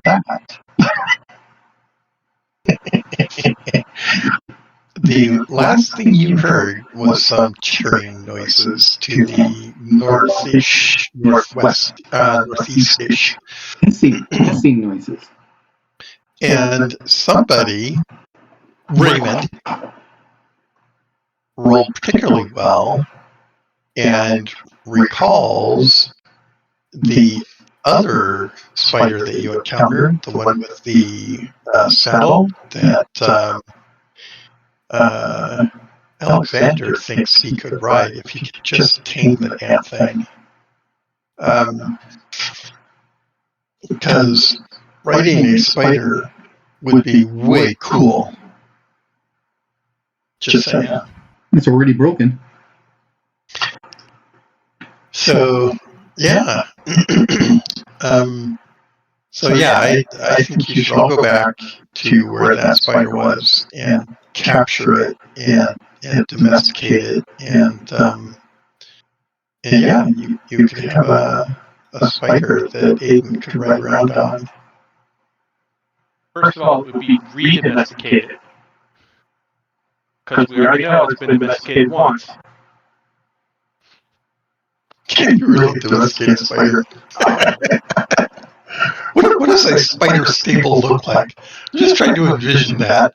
that? The last thing you heard was some chittering noises to the northeast, northeast-ish. Hissing noises. And somebody, Raymond, rolled particularly well and recalls the other spider that you encountered, the one with the saddle that Alexander thinks he could ride if he could just tame the damn thing. Because riding a spider would be way cool. Just saying. It's already broken. So, yeah. I think you should all go back to where that spider was and capture it and domesticate it and you could have a spider that Aiden could ride around on. First of all, it would be re-domesticated. Because we already know it's been domesticated once. Can you really domesticate a spider? What does a spider stable look like? I'm just trying to envision that.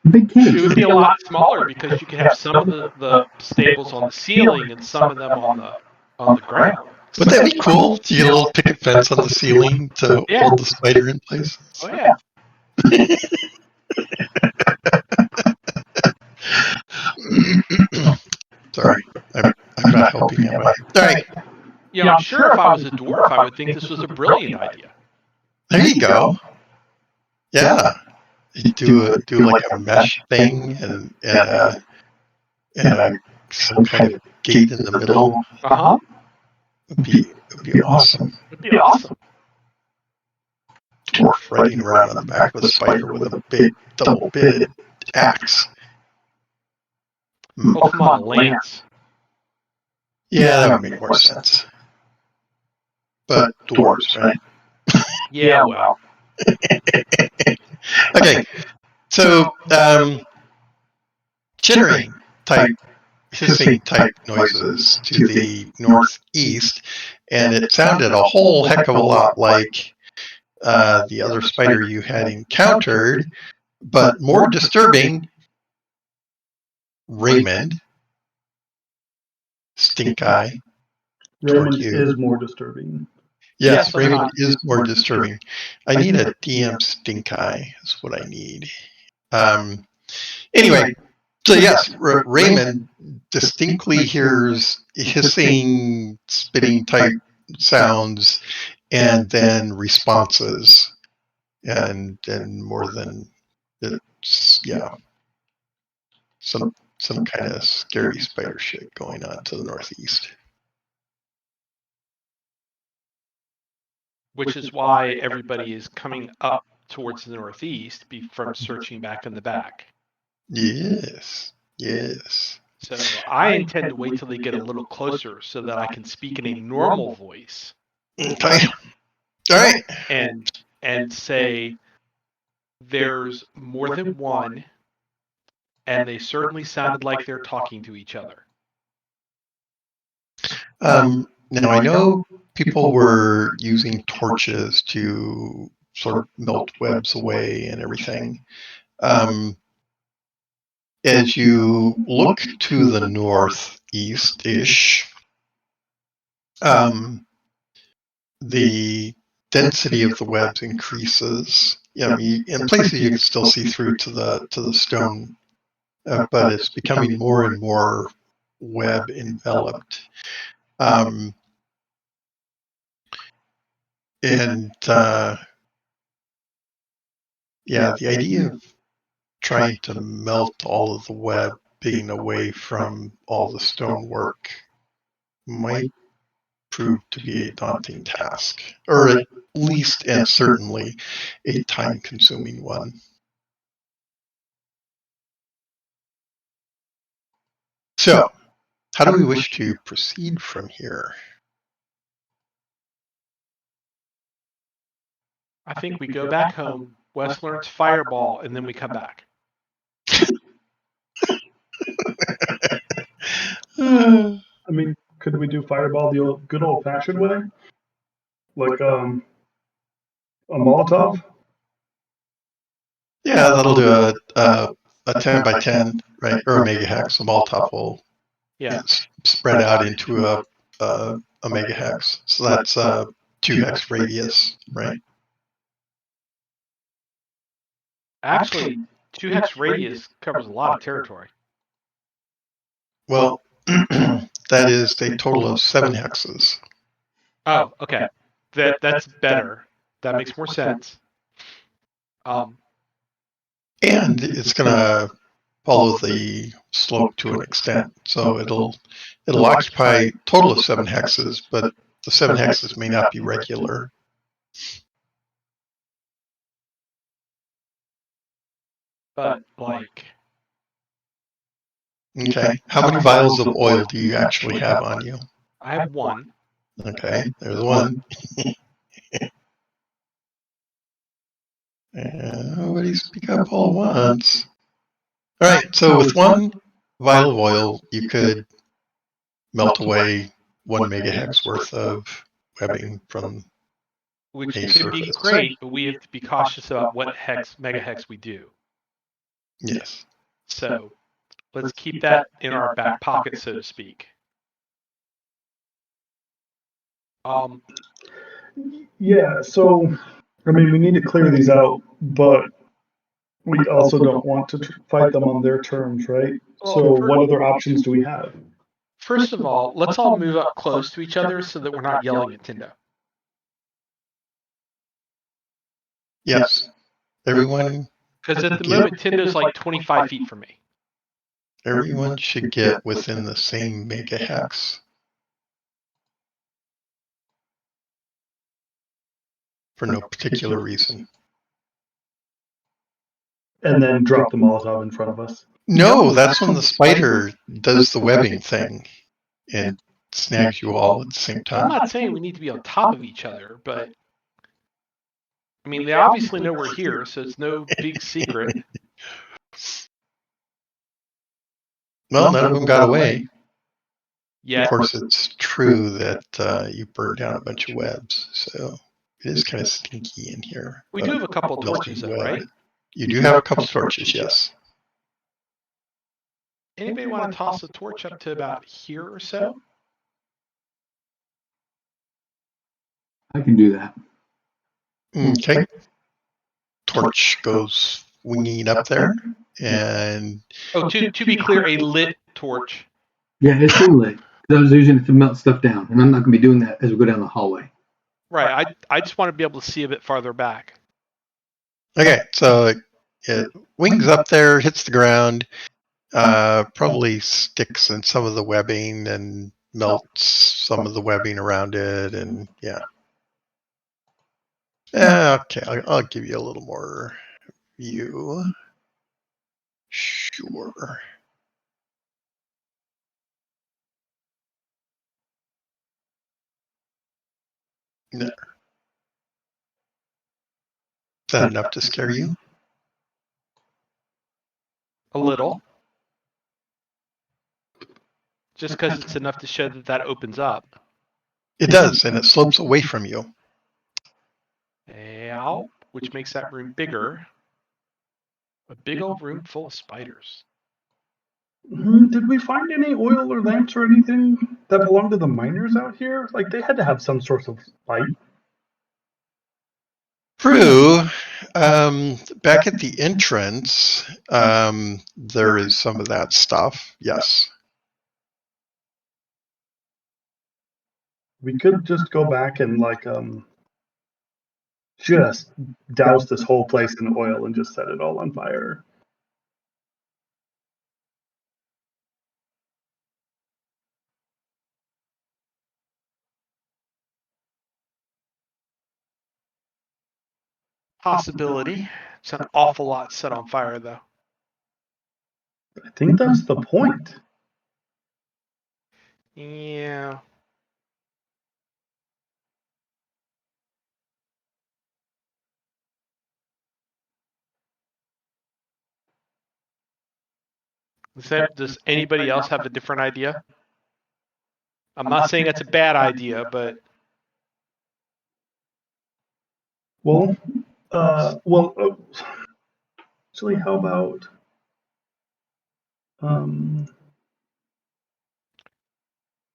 Big cage. It would be a lot smaller because you could have some of the stables on the ceiling and some of them on the ground. Would that be cool? To get a little picket fence on the ceiling to hold the spider in place? Oh, yeah. Sorry, I'm not helping you. All right. You know, I'm sure if I was a dwarf, I would think this was a brilliant idea. There you go. Yeah. You do like a mesh thing and some kind of gate in the middle. Uh-huh. It'd be awesome. It'd be awesome. Dwarf riding around on the back of a spider with a big double-bitted axe. Oh, come on, lance. Yeah, that would make more sense. But dwarves, right? Yeah, well. Okay, so chittering type, hissing type noises to the northeast, and it sounded a whole heck of a lot like the other spider you had encountered, but more disturbing. Raymond, Stink Eye. Raymond is more disturbing. Yes, Raymond is more disturbing. I need a DM Stink Eye, is what I need. Anyway, so yes, Raymond distinctly hears hissing, spitting type sounds, and then responses, and more than it's some kind of scary spider shit going on to the northeast. Which is why everybody is coming up towards the northeast from searching back in the back. Yes. So I intend to wait till they get a little closer so that I can speak in a normal voice. Okay. All right. And say there's more than one, and they certainly sounded like they're talking to each other. Now I know people were using torches to sort of melt webs away and everything. As you look to the northeast-ish, the density of the webs increases. In places you can still see through to the stone, but it's becoming more and more web enveloped. The idea of trying to melt all of the web being away from all the stonework might prove to be a daunting task, or at least and certainly a time-consuming one. So, how do we wish to proceed from here? I think we go back home, Wes learns Fireball, and then we come back. I mean, could we do Fireball the good old-fashioned way? Like, a Molotov? Yeah, that'll do a 10 by 10, right? Or a mega hex. A Molotov will spread out into a mega hex. So that's 2 hex radius, right? Actually, 2 hex radius covers a lot of territory. Well, that is a total of 7 hexes. Oh, okay. That's better. That makes more sense. And it's going to follow the slope to an extent. So it'll occupy a total of 7 hexes, but the 7 hexes may not be regular. But like, okay, how many vials of oil do you actually have on you? I have 1. Okay, there's 1. Nobody speak up all at once. All right, so with 1 vial of oil, you could melt away 1 megahex worth of webbing from Which a could be surface. great, but we have to be cautious about what megahex we do. Yes. So let's keep that in our back pocket, so to speak. Yeah, so, I mean, we need to clear these out, but we also don't want to fight them on their terms, right? So what other options do we have? First of all, let's all move up close to each other so that we're not yelling at Tindo. Yes. Everyone. Because at the moment, Tindo's like 25 feet from me. Everyone should get within the same megahex. For no particular reason. And then drop the Molotov in front of us. No, that's when the spider does the webbing thing and snags you all at the same time. I'm not saying we need to be on top of each other, but I mean, they obviously know we're here, so it's no big secret. Well, none of them got away. Yeah. Of course, it's true that you burned down a bunch of webs, so it is kind of stinky in here. We do have a couple torches, though, right? You do have a couple torches, yes. Anybody want to toss a torch up to about here or so? I can do that. Okay. Torch goes winging up there, and to be clear, a lit torch. Yeah, it's still lit. I was using it to melt stuff down, and I'm not going to be doing that as we go down the hallway. Right. I just want to be able to see a bit farther back. Okay, so it wings up there, hits the ground, probably sticks in some of the webbing and melts some of the webbing around it, and yeah. Okay, I'll give you a little more view. Sure. There. Is that enough to scare you? A little. Just because it's enough to show that opens up. It does, and it slopes away from you. Ow, which makes that room bigger. A big old room full of spiders. Did we find any oil or lamps or anything that belonged to the miners out here? Like, they had to have some sort of light. True. Back at the entrance, there is some of that stuff. Yes. We could just go back and, like, just douse this whole place in oil and just set it all on fire. Possibility. It's an awful lot set on fire, though. I think that's the point. Yeah. Does anybody else have a different idea? I'm not saying it's a bad idea, but Well, actually, how about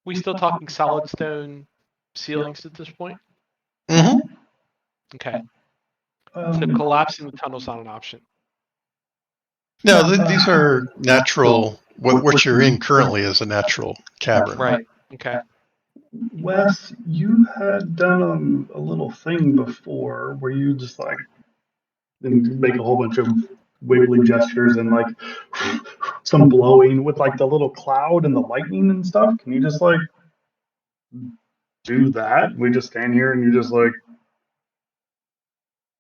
we still talking solid stone ceilings at this point? Mm-hmm. Okay. So collapsing the tunnel's not an option. No, these are natural. What you're in currently is a natural cavern. Right. Okay. Wes, you had done a little thing before where you just like make a whole bunch of wiggly gestures and like some blowing with like the little cloud and the lightning and stuff. Can you just like do that? We just stand here and you just like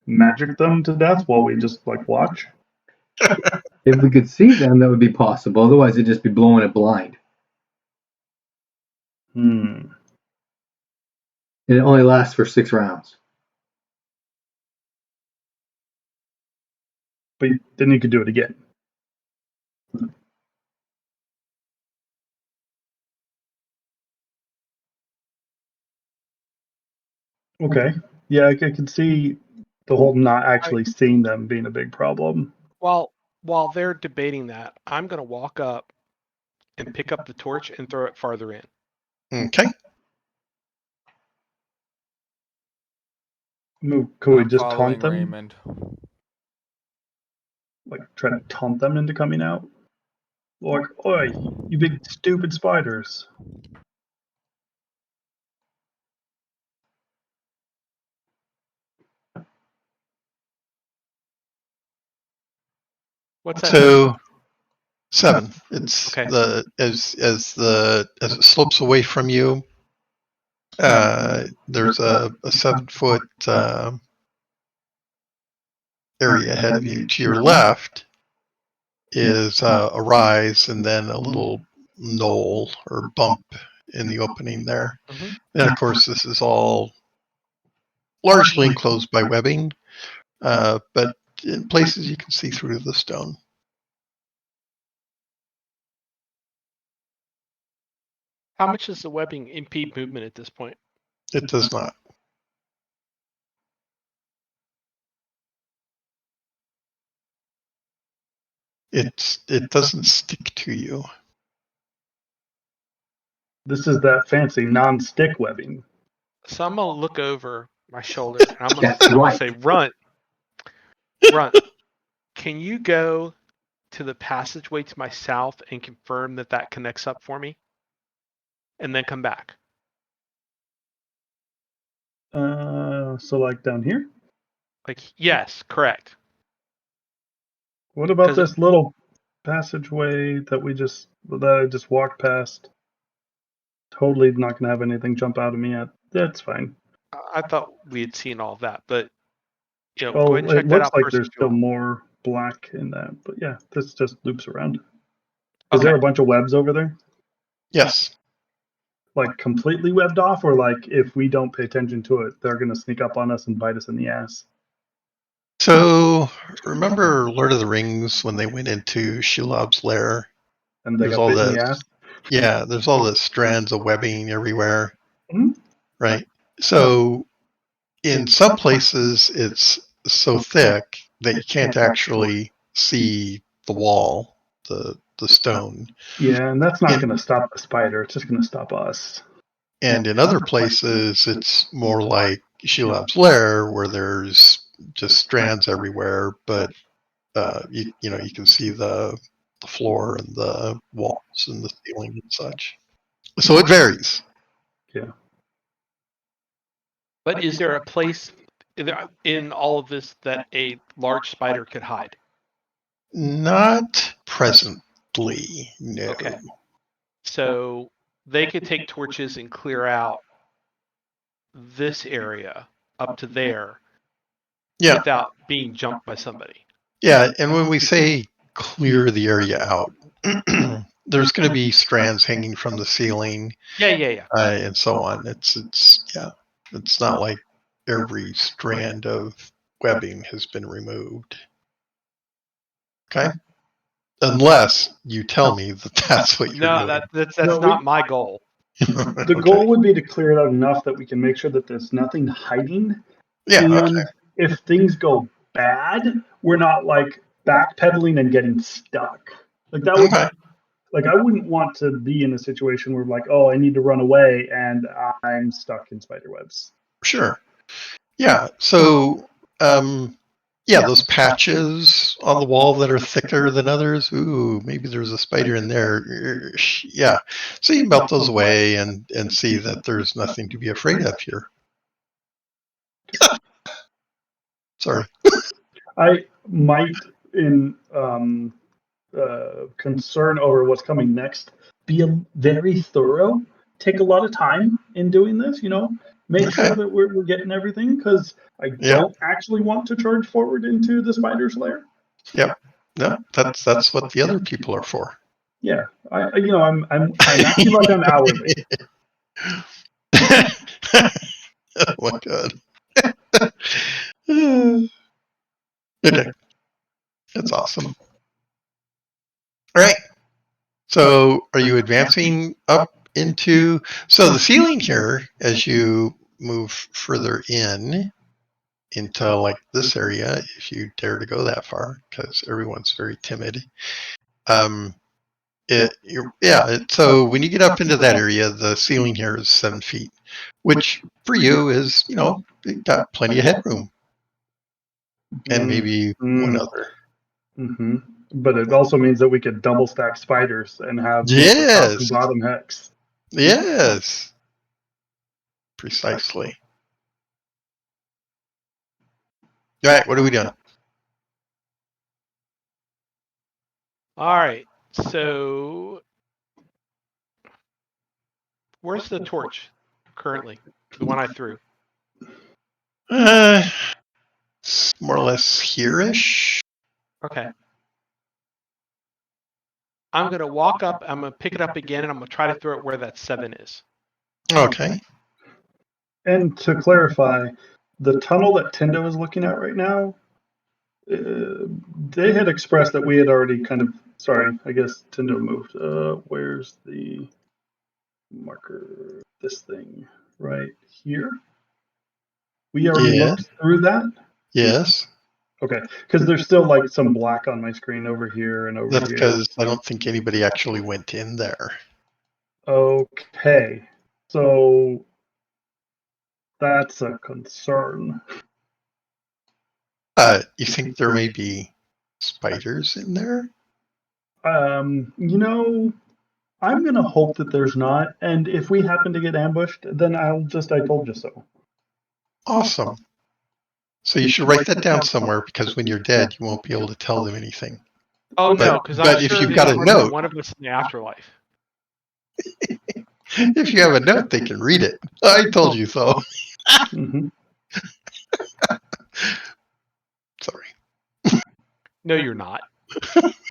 magic them to death while we just like watch? If we could see them, that would be possible. Otherwise, it'd just be blowing it blind. Hmm. And it only lasts for 6 rounds. But then you could do it again. Okay. Yeah, I can see the whole not actually seeing them being a big problem. While they're debating that, I'm going to walk up and pick up the torch and throw it farther in. Okay. Could we I'm just following taunt them? Raymond. Like try to taunt them into coming out? Like, oi, you big stupid spiders. What's that? So 7. It's Okay. as it slopes away from you. There's a 7-foot area ahead of you. To your left is a rise and then a little knoll or bump in the opening there. Mhm. And of course, this is all largely enclosed by webbing, but in places you can see through the stone. How much does the webbing impede movement at this point? It does not. It doesn't stick to you. This is that fancy non-stick webbing. So I'm going to look over my shoulder and I'm going That's to right. say, Runt, can you go to the passageway to my south and confirm that that connects up for me? And then come back. So like down here? Like, yes, correct. What about 'Cause this little passageway that I just walked past? Totally not gonna have anything jump out at me yet. That's fine. I thought we had seen all of that, but go ahead Well, and check it that looks out like first there's if you still want. more black in that, but yeah, this just loops around. Is Okay. there a bunch of webs over there? Yes. Like completely webbed off, or like if we don't pay attention to it, they're gonna sneak up on us and bite us in the ass? So remember Lord of the Rings when they went into Shelob's lair? And they There's got all bit in the the ass? there's all the strands of webbing everywhere. Mhm. Right. So in some places it's so thick that you can't actually see the wall, the stone. Yeah, and that's not In- gonna stop the spider, it's just gonna stop us. And in other places it's more like Shelob's lair where there's just strands everywhere, but you can see the floor and the walls and the ceiling and such. So it varies. Yeah. But is there a place in all of this that a large spider could hide? Not presently, no. Okay. So they could take torches and clear out this area up to there Yeah, without being jumped by somebody. yeah. And when we say clear the area out, there's going to be strands hanging from the ceiling, Yeah. and so on. It's not like every strand of webbing has been removed. Okay. Unless you tell me that that's what you're No, doing. that's No, not my goal. The goal would be to clear it out enough that we can make sure that there's nothing hiding. Yeah, And okay. if things go bad, we're not like backpedaling and getting stuck. Like that would, Okay. like I wouldn't want to be in a situation where like, oh, I need to run away and I'm stuck in spider webs. Sure. Yeah. So, those patches on the wall that are thicker than others. Ooh, maybe there's a spider in there. Yeah. So you melt those away and see that there's nothing to be afraid of here. Sorry. I might, in concern over what's coming next, be very thorough. Take a lot of time in doing this. Make Okay. sure that we're getting everything because I Yeah. don't actually want to charge forward into the spider's lair. Yep. No, that's what the other people are for. Yeah, I'm acting like I'm hourly. Oh my god. Okay. That's awesome. All right. So are you advancing up into so the ceiling here as you move further into like this area, if you dare to go that far, because everyone's very timid. So when you get up into that area, the ceiling here is 7 feet, which for you is, it got plenty of headroom. And maybe one other. Mm-hmm. But it also means that we could double stack spiders and have top and Yes. bottom hex. Yes. Precisely. All right, what are we doing? All right. So where's the torch currently? The one I threw. It's more or less here-ish. Okay. I'm going to walk up. I'm going to pick it up again, and I'm going to try to throw it where that 7 is. Okay. And to clarify, the tunnel that Tindo is looking at right now, they had expressed that we had already kind of. Sorry, I guess Tindo moved. Where's the marker? This thing right here. We already looked through that. Yes. Okay, because there's still like some black on my screen over here and over That's here. because I don't think anybody actually went in there. Okay, so that's a concern. You think there may be spiders in there? I'm gonna hope that there's not, and if we happen to get ambushed, then I told you so. Awesome. So you should write that down somewhere because when you're dead, you won't be able to tell them anything. Oh, no, because I'm if sure you've there's got a more than note, one of us in the afterlife. if you have a note, they can read it. I told you so. Mm-hmm. Sorry. No, you're not.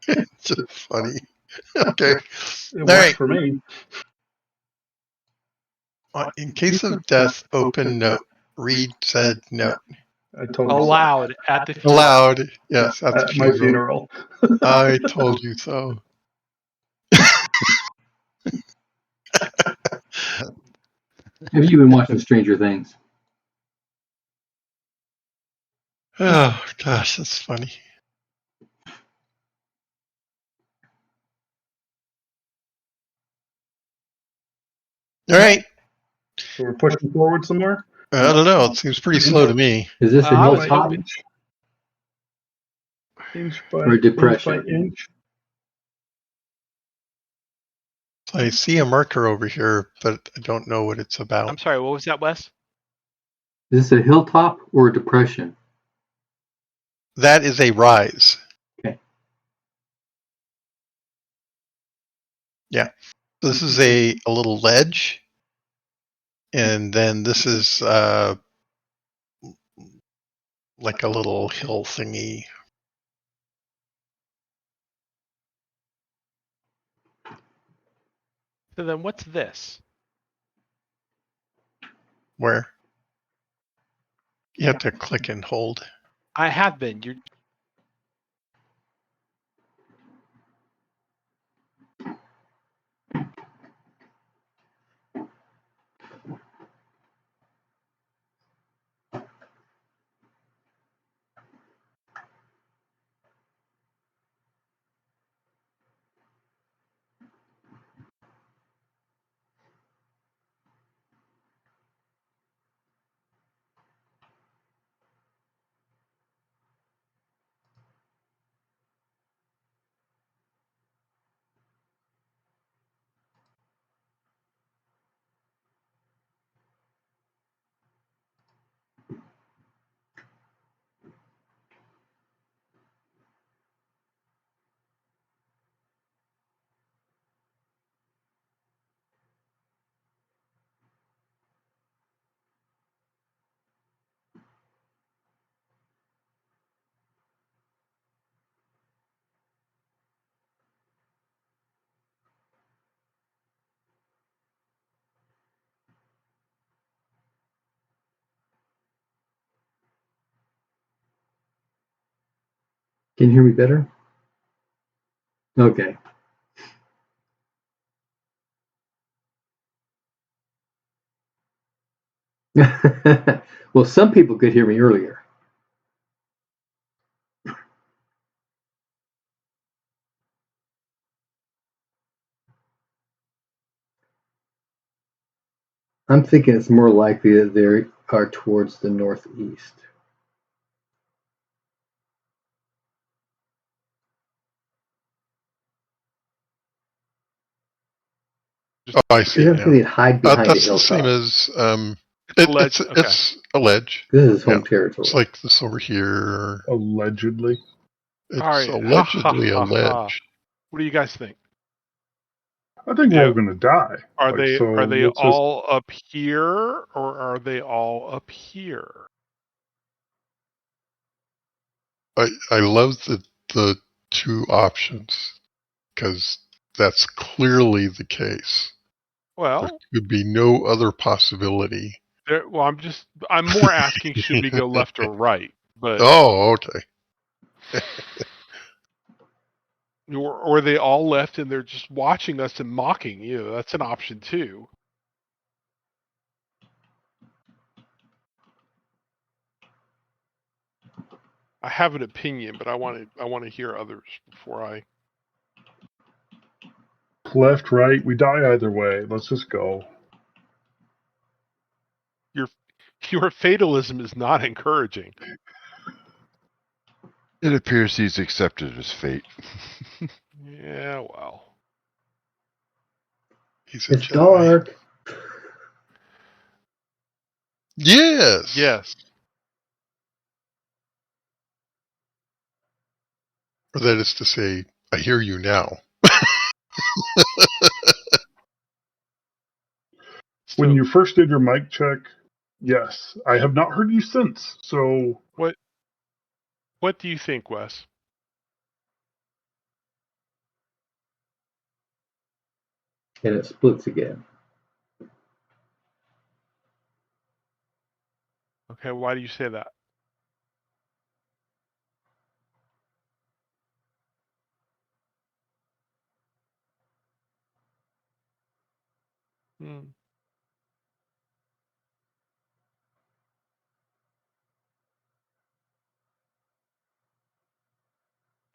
It's just funny. Okay. It works for me. In case of death, open note. Read said note. I told you Aloud at the funeral. Aloud. Yes, at the at my funeral. I told you so. Have you been watching Stranger Things? Oh, gosh, that's funny. All right. So we're pushing forward some more. I don't know. It seems pretty slow to me. Is this a I was hilltop hoping. Inch by or depression? inch by inch. I see a marker over here, but I don't know what it's about. I'm sorry, what was that, Wes? Is this a hilltop or a depression? That is a rise. Okay. Yeah. This is a little ledge. And then this is like a little hill thingy. So then what's this? Where? You have to click and hold. I have been. You're Can you hear me better? Okay. Well, some people could hear me earlier. I'm thinking it's more likely that they are towards the northeast. Oh, I see. I'm thinking they'd hide behind a That's the same hilltop. as It's it's alleged. This is home Yeah. territory. It's like this over here. Allegedly. It's all right. allegedly Ha, ha, ha, ha. alleged. What do you guys think? I think we're Yeah. all going to die. Are Like, so they let's just all up here or are they all up here? I love the two options because that's clearly the case. There Well, could be no other possibility. I'm more asking should we go left or right, but Oh, okay. or are they all left and they're just watching us and mocking you? That's an option too. I have an opinion, but I want to hear others before I. left, right. We die either way. Let's just go. Your fatalism is not encouraging. It appears he's accepted his fate. Yeah, well. He's a It's Jedi. dark. Yes. Yes. Or that is to say, I hear you now. When So you first did your mic check, yes. I have not heard you since. So what do you think, Wes? And it splits again. Okay, why do you say that? Hmm.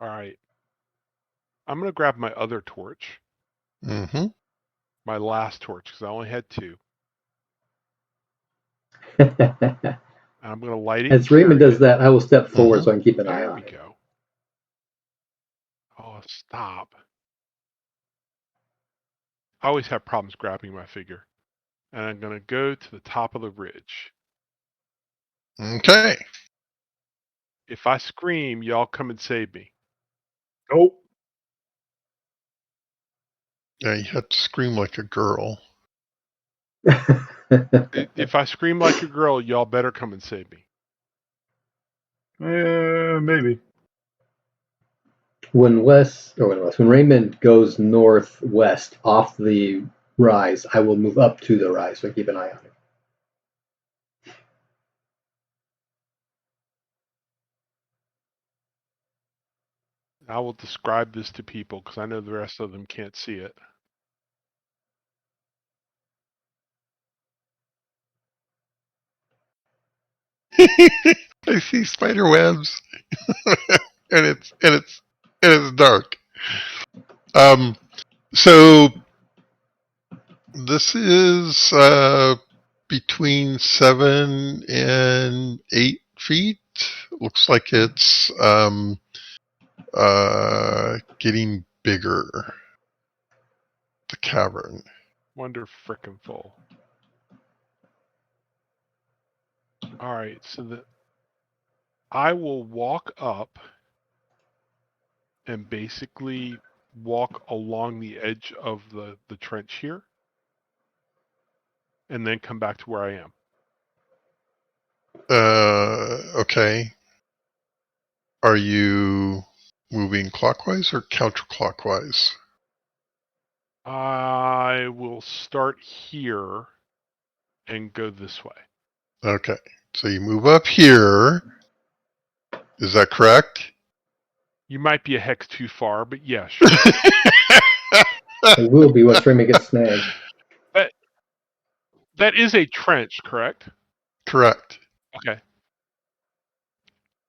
All right. I'm going to grab my other torch, Mm-hmm. my last torch, because I only had two. As And I'm going to light it and Raymond carry does it. that, I will step forward Mhm. so I can keep an eye There on we it. go. Oh, stop. I always have problems grabbing my figure. And I'm going to go to the top of the ridge. Okay. If I scream, y'all come and save me. nope. Yeah, you have to scream like a girl. If I scream like a girl, y'all better come and save me. Maybe. when Raymond goes northwest off the rise, I will move up to the rise, so keep an eye on it. I will describe this to people because I know the rest of them can't see it. I see spider webs, and it's dark. So this is between 7 and 8 feet. Looks like it's getting bigger. The cavern. Wonder frickin' full. All right, so I will walk up and basically walk along the edge of the trench here and then come back to where I am. Okay. Are you moving clockwise or counterclockwise? I will start here and go this way. Okay. So you move up here. Is that correct? You might be a hex too far, but yeah, sure. It will be once Raymond gets snagged. That is a trench, correct? Correct. Okay.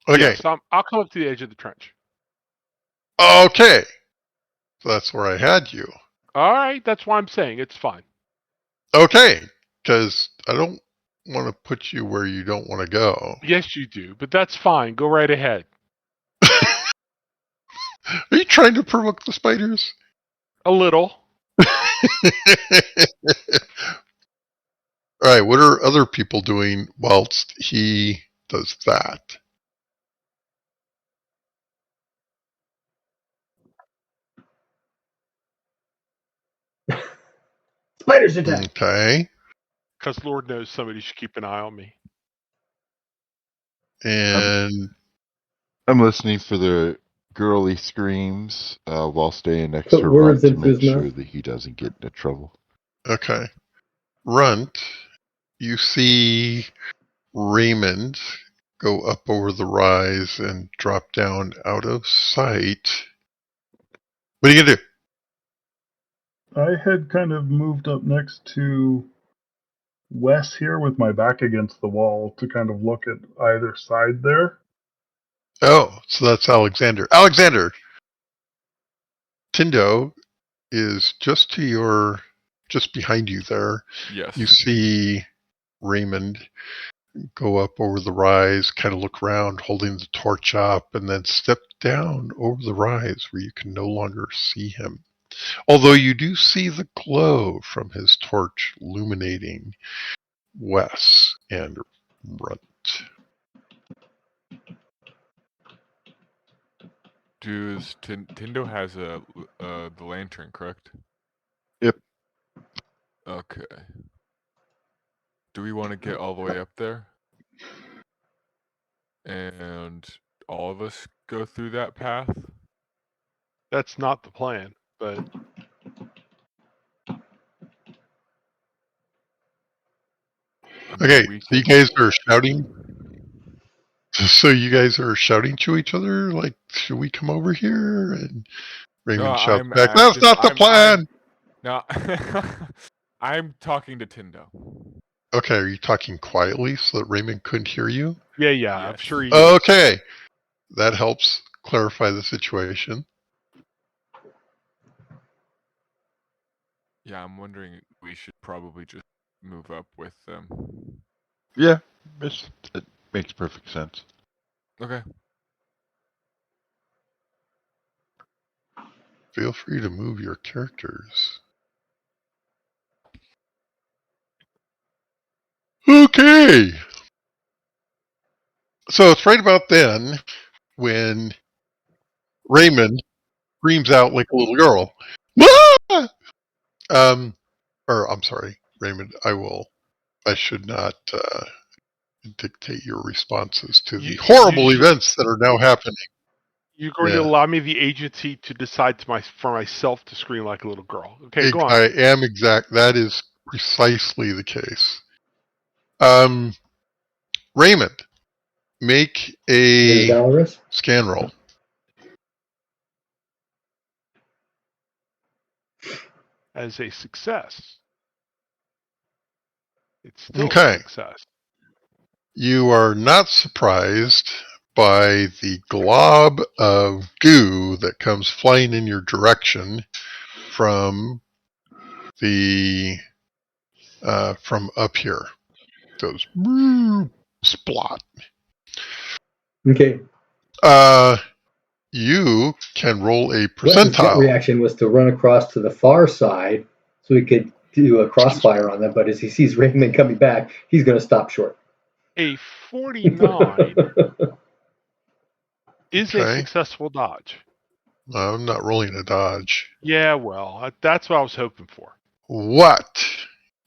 Okay. Yeah, so I'll come up to the edge of the trench. Okay. So that's where I had you. All right, that's why I'm saying it's fine. Okay. Because I don't want to put you where you don't want to go. Yes, you do, but that's fine. Go right ahead. Are you trying to provoke the spiders? A little. All right, what are other people doing whilst he does that? Spiders attack! Okay. Because Lord knows somebody should keep an eye on me. And I'm listening for the girly screams while staying next Put to words Runt to into make his mouth. sure that he doesn't get into trouble. okay. Runt, you see Raymond go up over the rise and drop down out of sight. What are you gonna do? I had kind of moved up next to Wes here with my back against the wall to kind of look at either side there. Oh, so that's Alexander. Alexander! Tindo is just behind you there. Yes. You see Raymond go up over the rise, kind of look around, holding the torch up, and then step down over the rise where you can no longer see him. Although you do see the glow from his torch illuminating Wes and Runt. Tindo has the lantern, correct? Yep. Okay. Do we want to get all the way up there? And all of us go through that path? That's not the plan, but I mean, Okay, we so you can- guys are shouting. So you guys are shouting to each other, like, should we come over here? And Raymond No, shouts I'm back, that's asking- not the plan! No, I'm talking to Tindo. Okay, are you talking quietly so that Raymond couldn't hear you? yeah, I'm Yes. sure he is. Okay, that helps clarify the situation. Yeah, I'm wondering we should probably just move up with them. Yeah, it makes perfect sense. Okay. Feel free to move your characters. Okay. So it's right about then when Raymond screams out like a little girl. Ah! Or I'm sorry, Raymond, I should not dictate your responses to the horrible events that are now happening. You're going to allow me the agency to decide for myself to scream like a little girl. Okay, go on. I am exact. That is precisely the case. Raymond, make a Elderath? scan roll. As a success. It's still Okay. a success. You are not surprised by the glob of goo that comes flying in your direction from from up here. It goes splot. Okay. You can roll a Wes's gut percentile. reaction was to run across to the far side so he could do a crossfire on them, but as he sees Raymond coming back, he's going to stop short. A 49 is a Okay. successful dodge. I'm not rolling a dodge. Yeah, well, that's what I was hoping for. What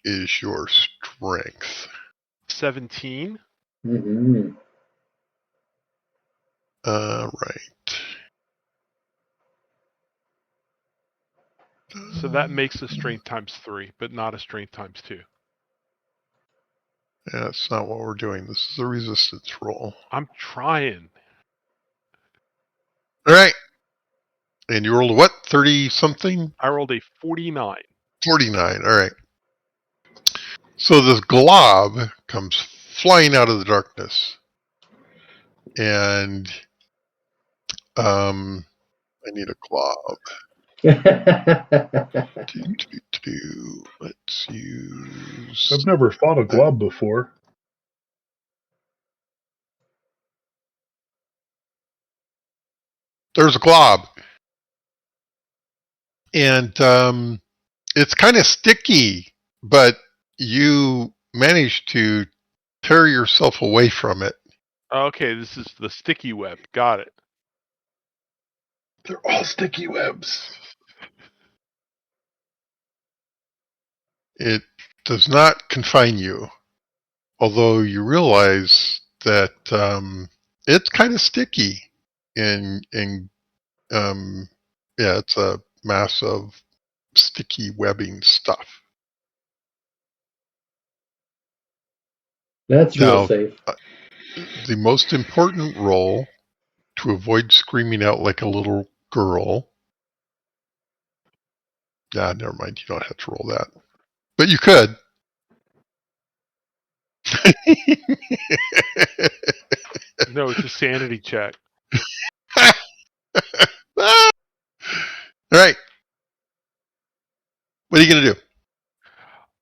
is your strength? 17. Mm-hmm. Right. So that makes a strength times 3, but not a strength times 2. Yeah, that's not what we're doing. This is a resistance roll. I'm trying. All right. And you rolled what? 30-something? I rolled a 49. 49. All right. So this glob comes flying out of the darkness. And I need a glob. Let's use... I've never fought a glob before. There's a glob. And it's kind of sticky, but you managed to tear yourself away from it. Okay, this is the sticky web. Got it. They're all sticky webs. It does not confine you, although you realize that it's kind of sticky. And yeah, it's a mass of sticky webbing stuff. That's Now, real safe. The most important roll to avoid screaming out like a little girl. Nah, never mind. You don't have to roll that. But you could. No, it's a sanity check. All right. What are you going to do?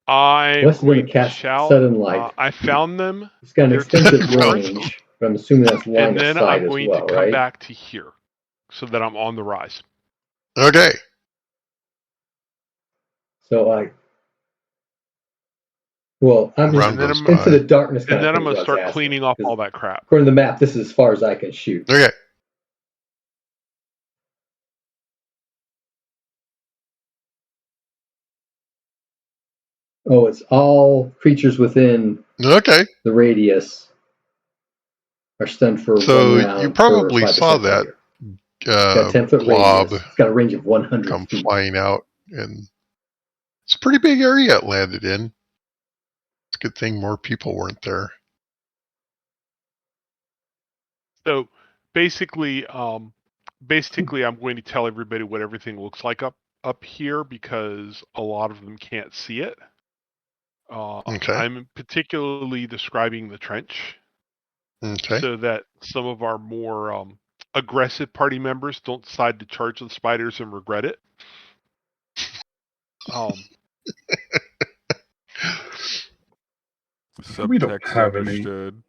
I'm Wes is going gonna to cast shout. sudden light. I found them, It's got an they're to extensive the north. range, but I'm assuming that's line and of then sight I'm as going well, to come right? back to here, so that I'm on the rise. Okay. So I'm just Around those into the five. darkness kind And then of I'm thing. going to is what I was start asking, cleaning off 'cause all that crap. according to the map, this is as far as I can shoot. Okay. Oh, it's all creatures within Okay. the radius are stunned for So one round. you probably for 5% saw that failure. It's got a 10-foot glob radius. It's got a range of 100 come feet. flying out, and it's a pretty big area it landed in. It's a good thing more people weren't there. So basically, I'm going to tell everybody what everything looks like up here, because a lot of them can't see it. Okay. I'm particularly describing the trench, Okay. so that some of our more aggressive party members don't decide to charge the spiders and regret it. We don't Subtext have any understood.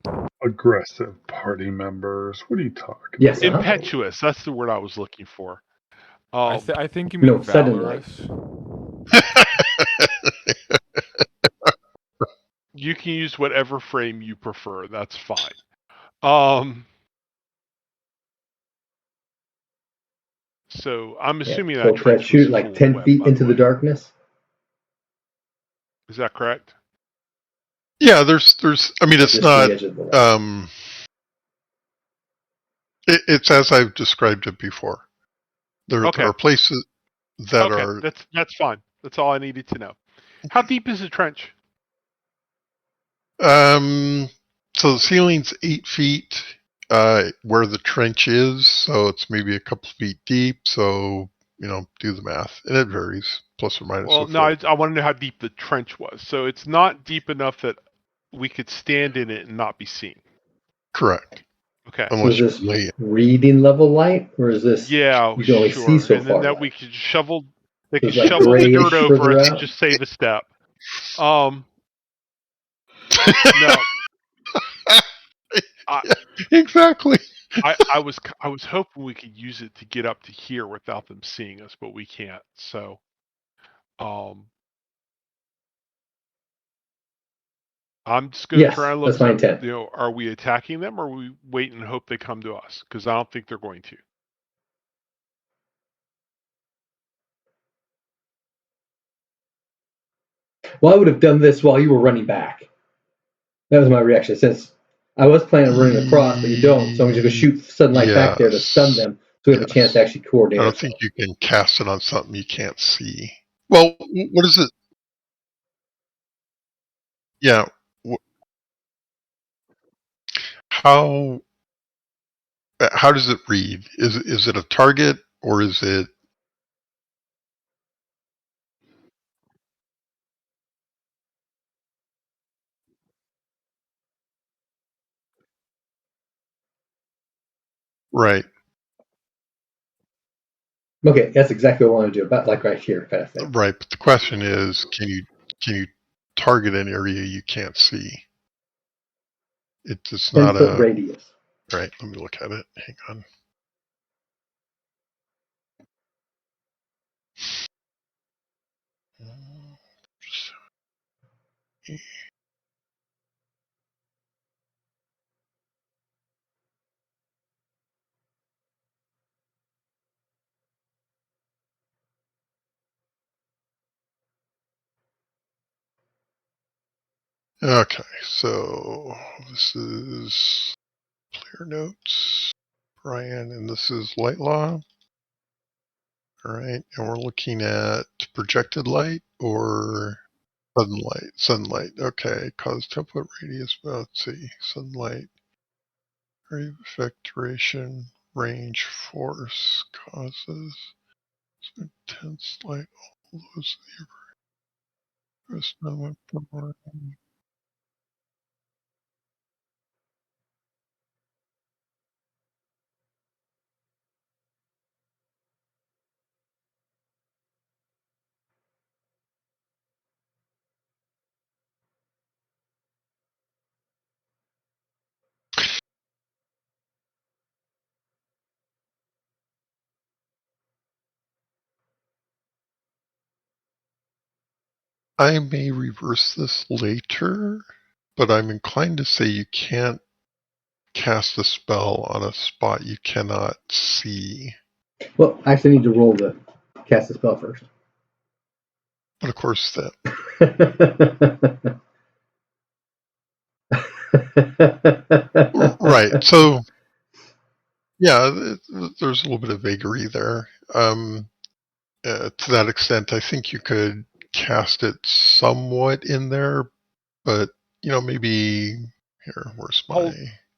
aggressive party members. What are you talking Yes, about? Impetuous. That's the word I was looking for. I think you mean No, sudden light. valorous. You can use whatever frame you prefer. That's fine. So I'm assuming So that can I trench shoot was like full 10 of web, feet by into the the way. darkness? Is that correct? Yeah, there's. I mean, it's Just not. the edge of the light. It's as I've described it before. There are places that are. That's fine. That's all I needed to know. How deep is the trench? So the ceiling's 8 feet where the trench is, so it's maybe a couple feet deep. So do the math, and it varies, plus or minus. Well, no, I want to know how deep the trench was. So it's not deep enough that we could stand in it and not be seen. Correct. Okay. So is this reading level light, or is this? Yeah, you can only see so and far? then that light? we could shovel. They So could it's like shovel the dirt grayish over further us out? and just save a step. No. Exactly. I was hoping we could use it to get up to here without them seeing us, but we can't. So, I'm just going to try and look. That's my intent. Are we attacking them, or are we wait and hope they come to us? Because I don't think they're going to. Well, I would have done this while you were running back. That was my reaction. Since I was planning on running across, but you don't, so I'm just going to shoot sudden light back there to stun them, so we have a chance to actually coordinate. I don't think you can cast it on something you can't see. Well, what is it? Yeah. How does it read? Is it a target Or is it? Right. Okay, that's exactly what I want to do. About like right here, kind of thing. Right. But the question is, can you target an area you can't see? It's 10 not foot a radius. right. Let me look at it. Hang on. Okay, so this is Clear Notes, Brian, and this is Light Law. All right, and we're looking at projected light or sunlight. Sunlight, okay, cause 10-foot radius. Well, let's see, sunlight, area of effect, duration, range, force, causes, intense light, all those. First moment, I may reverse this later, but I'm inclined to say you can't cast a spell on a spot you cannot see. Well, I actually need to roll to cast the spell first. But of course, that right. So yeah, there's a little bit of vagary there. To that extent, I think you could cast it somewhat in there, but maybe here. Where's my?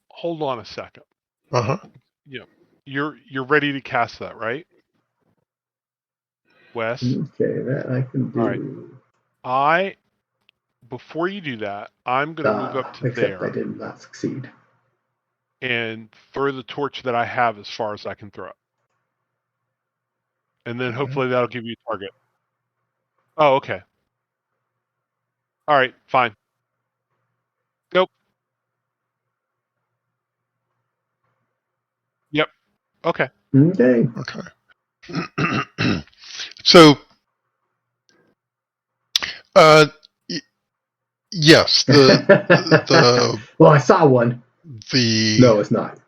Hold on a second. Uh-huh. Yeah, you're ready to cast that, right, Wes? Okay, that I can do. All right. Before you do that, I'm going to move up to Except there I did not succeed. and throw the torch that I have as far as I can throw it. And then hopefully that'll give you a target. Oh, okay. All right, fine. Nope. Yep. Okay. Okay. Okay. So, yes, the well, I saw one. the No, it's not.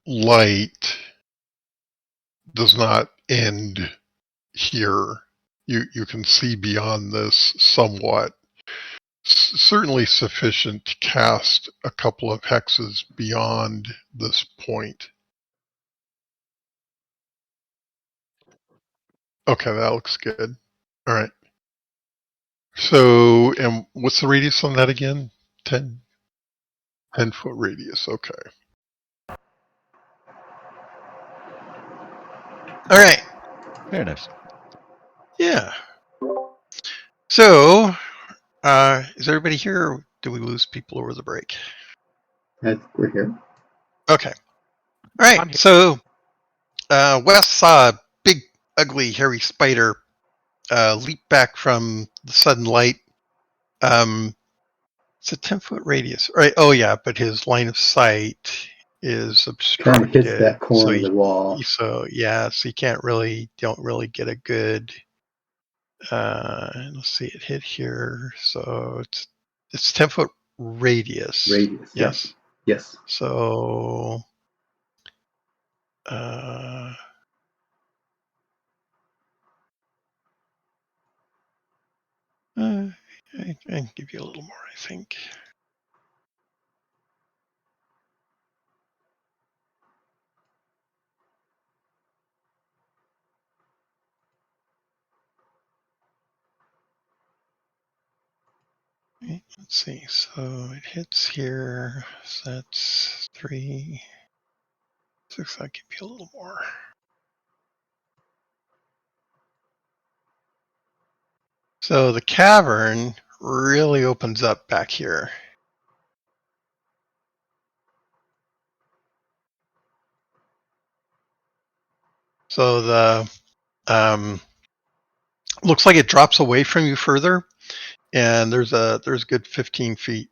light does not end here. You can see beyond this somewhat. Certainly sufficient to cast a couple of hexes beyond this point. Okay, that looks good. All right. So, and what's the radius on that again? 10 foot radius. Okay. All right. Very nice. Yeah. So, is everybody here, or do we lose people over the break? We're here. Okay. All right. So, Wes saw a big, ugly, hairy spider leap back from the sudden light. It's a 10-foot radius, right? Oh yeah, but his line of sight is Kind of obstructed. hits that corner of the wall. So you don't really get a good. Let's see, it hit here, so it's 10-foot radius. Radius. Yes. Yes. So. I can give you a little more, I think. Right, let's see. So it hits here. So that's 3, 6, I'll give you a little more. So the cavern really opens up back here. So the looks like it drops away from you further, and there's a good 15 feet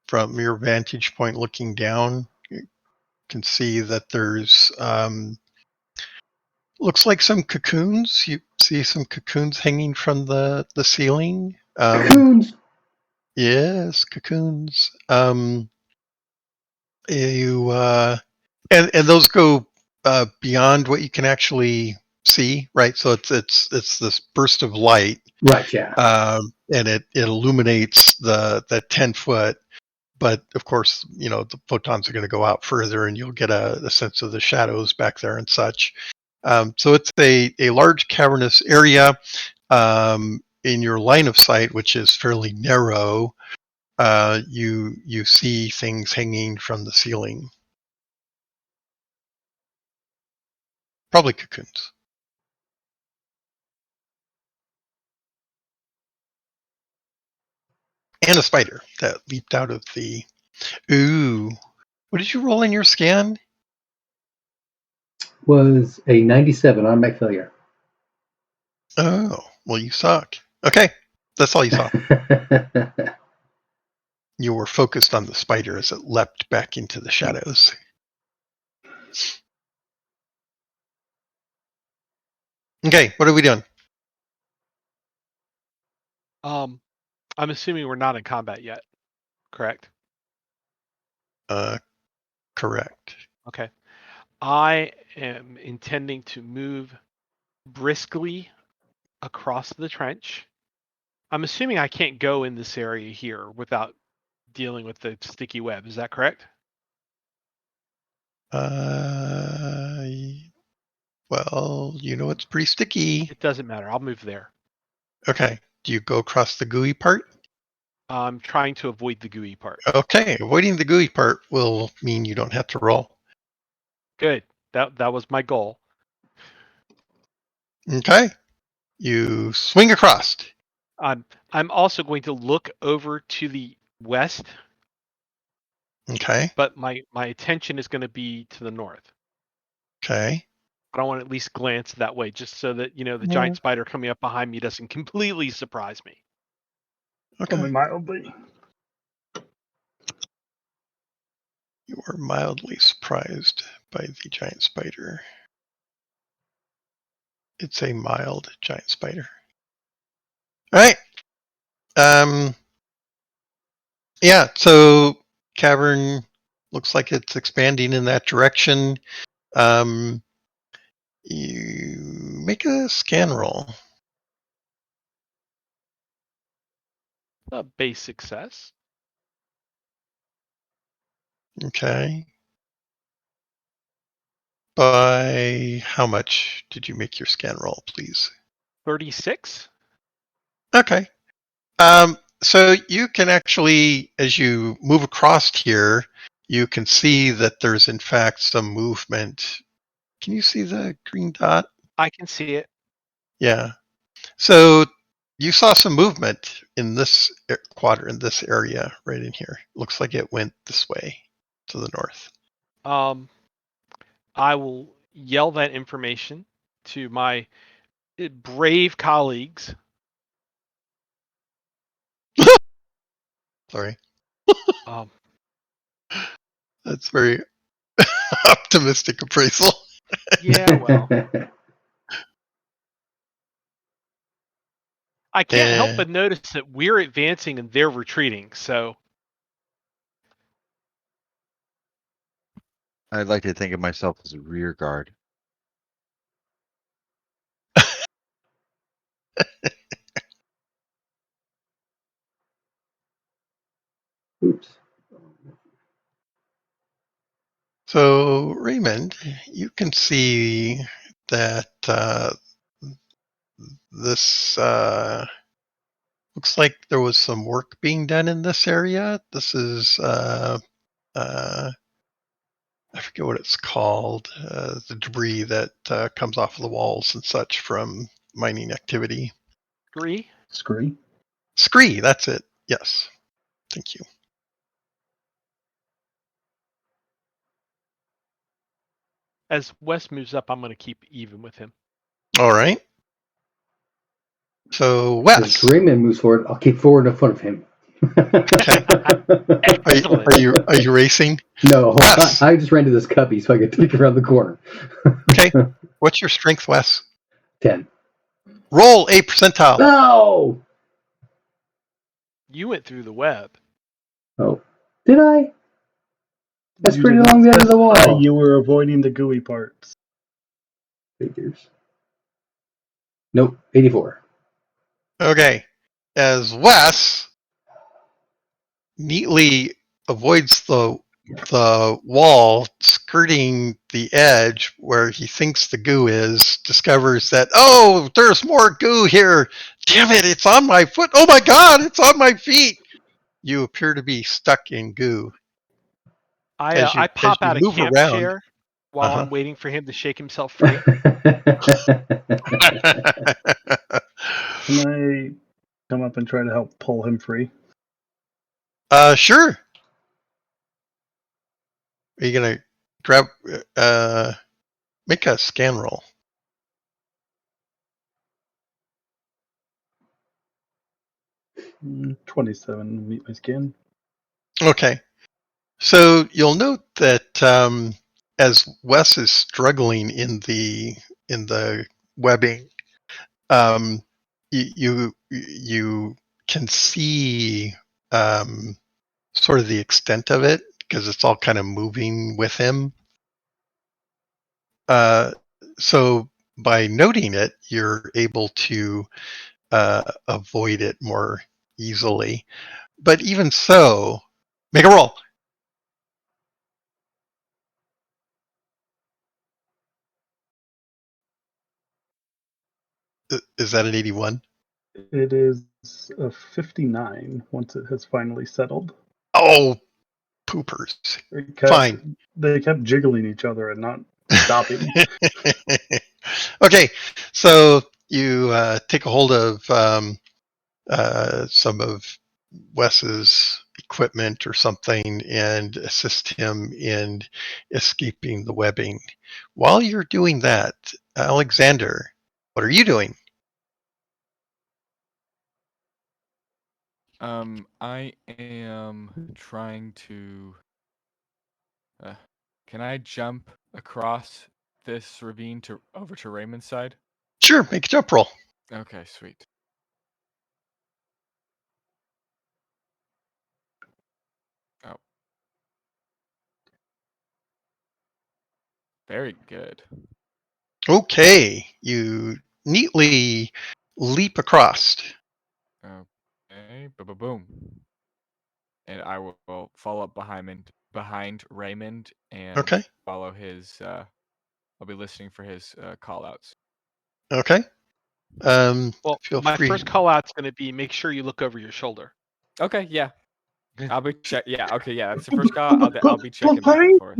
from your vantage point looking down. You can see that there's looks like some cocoons. You see some cocoons hanging from the ceiling. Cocoons. Yes, cocoons. You and those go beyond what you can actually see, right? So it's this burst of light, Right. Yeah. and it illuminates the 10 foot. But of course, the photons are going to go out further, and you'll get a sense of the shadows back there and such. So it's a large cavernous area. In your line of sight, which is fairly narrow, you see things hanging from the ceiling. Probably cocoons. And a spider that leaped out of the... Ooh. What did you roll in your scan? Was a 97 automatic failure. Oh, well, you suck. Okay, that's all you saw. You were focused on the spider as it leapt back into the shadows. Okay, what are we doing? I'm assuming we're not in combat yet, correct? Correct. Okay. I am intending to move briskly across the trench. I'm assuming I can't go in this area here without dealing with the sticky web. Is that correct? Well, it's pretty sticky. It doesn't matter. I'll move there. Okay. Do you go across the gooey part? I'm trying to avoid the gooey part. Okay. Avoiding the gooey part will mean you don't have to roll. Good. That was my goal. Okay. You swing across. I'm also going to look over to the west. Okay. But my attention is going to be to the north. Okay. But I want to at least glance that way, just so that the giant spider coming up behind me doesn't completely surprise me. Okay. Only mildly. You are mildly surprised by the giant spider. It's a mild giant spider. All right. Yeah, so cavern looks like it's expanding in that direction. You make a scan roll. A base success. Okay. By how much did you make your scan roll, please? 36. Okay. So you can actually, as you move across here, you can see that there's in fact some movement. Can you see the green dot? I can see it. Yeah. So you saw some movement in this quadrant, this area right in here. Looks like it went this way to the north. I will yell that information to my brave colleagues. Sorry. Um, That's very optimistic appraisal. yeah, well, I can't help but notice that we're advancing and they're retreating. So I'd like to think of myself as a rear guard. Oops. So, Raymond, you can see that this looks like there was some work being done in this area. This is, I forget what it's called. The debris that comes off of the walls and such from mining activity. Scree? Scree, that's it. Yes. Thank you. As Wes moves up, I'm going to keep even with him. All right. So, As Wes, Raymond moves forward, I'll keep forward in front of him. Excellent. are you racing? No, Wes. I just ran to this cubby so I could peek around the corner. Okay. What's your strength, Wes? 10. Roll a percentile. No! You went through the web. Oh. Did I? That's You pretty did not along the edge of the specify wall. You were avoiding the gooey parts. Figures. Nope, 84. Okay. As Wes neatly avoids the wall, skirting the edge where he thinks the goo is, discovers that, oh, there's more goo here. Damn it, it's on my foot. Oh my God, it's on my feet. You appear to be stuck in goo. I pop out a move camp around. chair while Uh-huh. I'm waiting for him to shake himself free. Can I come up and try to help pull him free? Sure. Are you gonna grab? Make a scan roll. 27, meet my skin. Okay. So you'll note that as Wes is struggling in the webbing, you can see sort of the extent of it because it's all kind of moving with him. So by noting it, you're able to avoid it more easily. But even so, make a roll. Is that an 81? It is a 59 once it has finally settled. Oh, poopers. Fine. They kept jiggling each other and not stopping. Okay, so you take a hold of some of Wes's equipment or something and assist him in escaping the webbing. While you're doing that, Alexander, what are you doing? I am trying to. Can I jump across this ravine over to Raymond's side? Sure, make a jump roll. Okay, sweet. Oh. Very good. Okay, you neatly leap across. Okay, boom. And I will follow up behind Raymond and Okay. follow his. I'll be listening for his call outs. Okay. Well, Feel my free. first call out's going to be make sure you look over your shoulder. Okay, yeah. I'll be Yeah, okay, yeah. That's the first call. I'll be checking back and forth.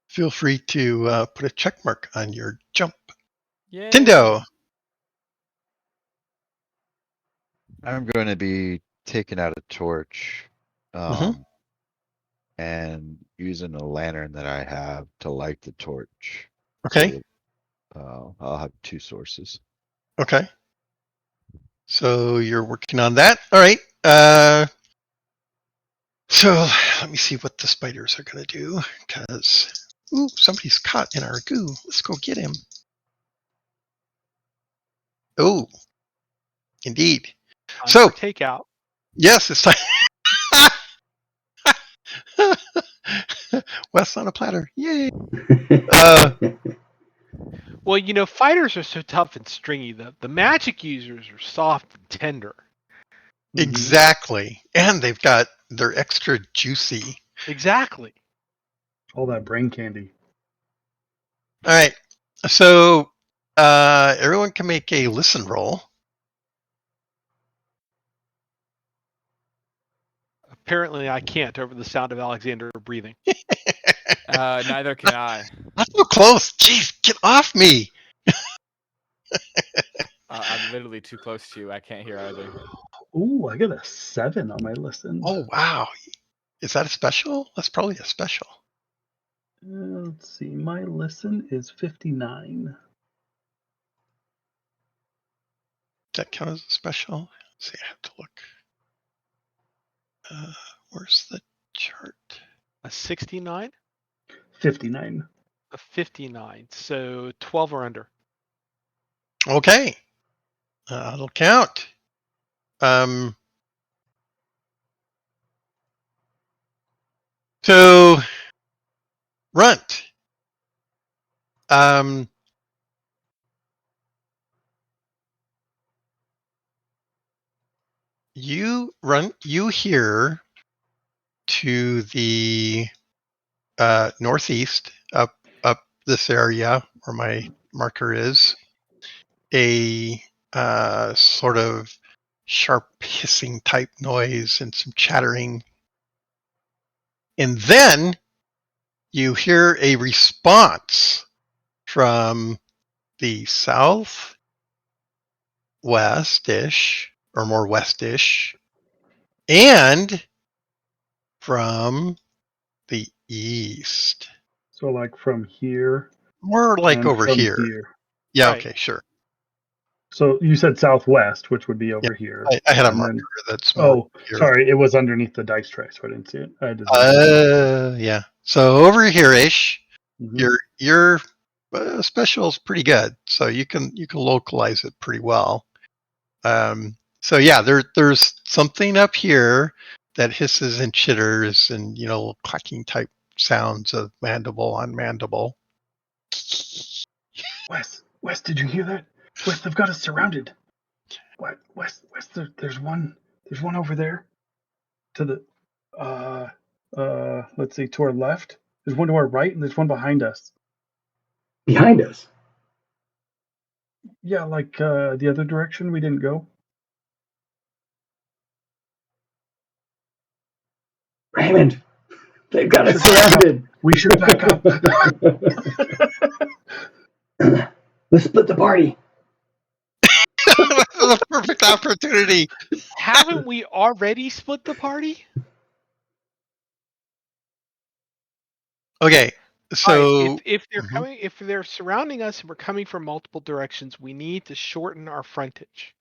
Feel free to put a check mark on your jump. Yay. Tindo. I'm going to be taking out a torch and using a lantern that I have to light the torch. Okay. So, I'll have two sources. Okay. So you're working on that. All right. So let me see what the spiders are going to do. Because, somebody's caught in our goo. Let's go get him. Oh, indeed. For takeout. Yes, it's time. Wes on a platter. Yay. Well, fighters are so tough and stringy. The magic users are soft and tender. Exactly. And they're extra juicy. Exactly. All that brain candy. All right. So everyone can make a listen roll. Apparently I can't over the sound of Alexander breathing. Neither can I. Not so close. Jeez, get off me. I'm literally too close to you. I can't hear either. Ooh, I got a 7 on my listen. Oh, wow. Is that a special? That's probably a special. Let's see. My listen is 59. That count as a special? Let's see, I have to look. Where's the chart? A 69, 59. a 59. So 12 or under. Okay. It'll count. So, Runt. You hear to the northeast, up this area where my marker is, a sort of sharp hissing type noise and some chattering. And then you hear a response from the southwest-ish, or more west-ish, and from the east. So like from here. More like and over from here. Yeah, Right. okay, sure. So you said southwest, which would be over Yeah, here. I had a and marker then, that's more here. sorry, it was underneath the dice tray, so I didn't see it. I didn't Yeah. So over here-ish, Mhm. your special is pretty good. So you can localize it pretty well. So yeah, there's something up here that hisses and chitters and clacking type sounds of mandible on mandible. Wes, did you hear that? Wes, they've got us surrounded. What? Wes, there's one over there. To the let's see, to our left. There's one to our right, and there's one behind us. Behind us. Yeah, like the other direction we didn't go. Raymond, they've got We us should back up. surrounded. We should back up. Let's split the party. This is a perfect opportunity. Haven't we already split the party? Okay, so All right, if they're Mhm. coming, if they're surrounding us and we're coming from multiple directions, we need to shorten our frontage.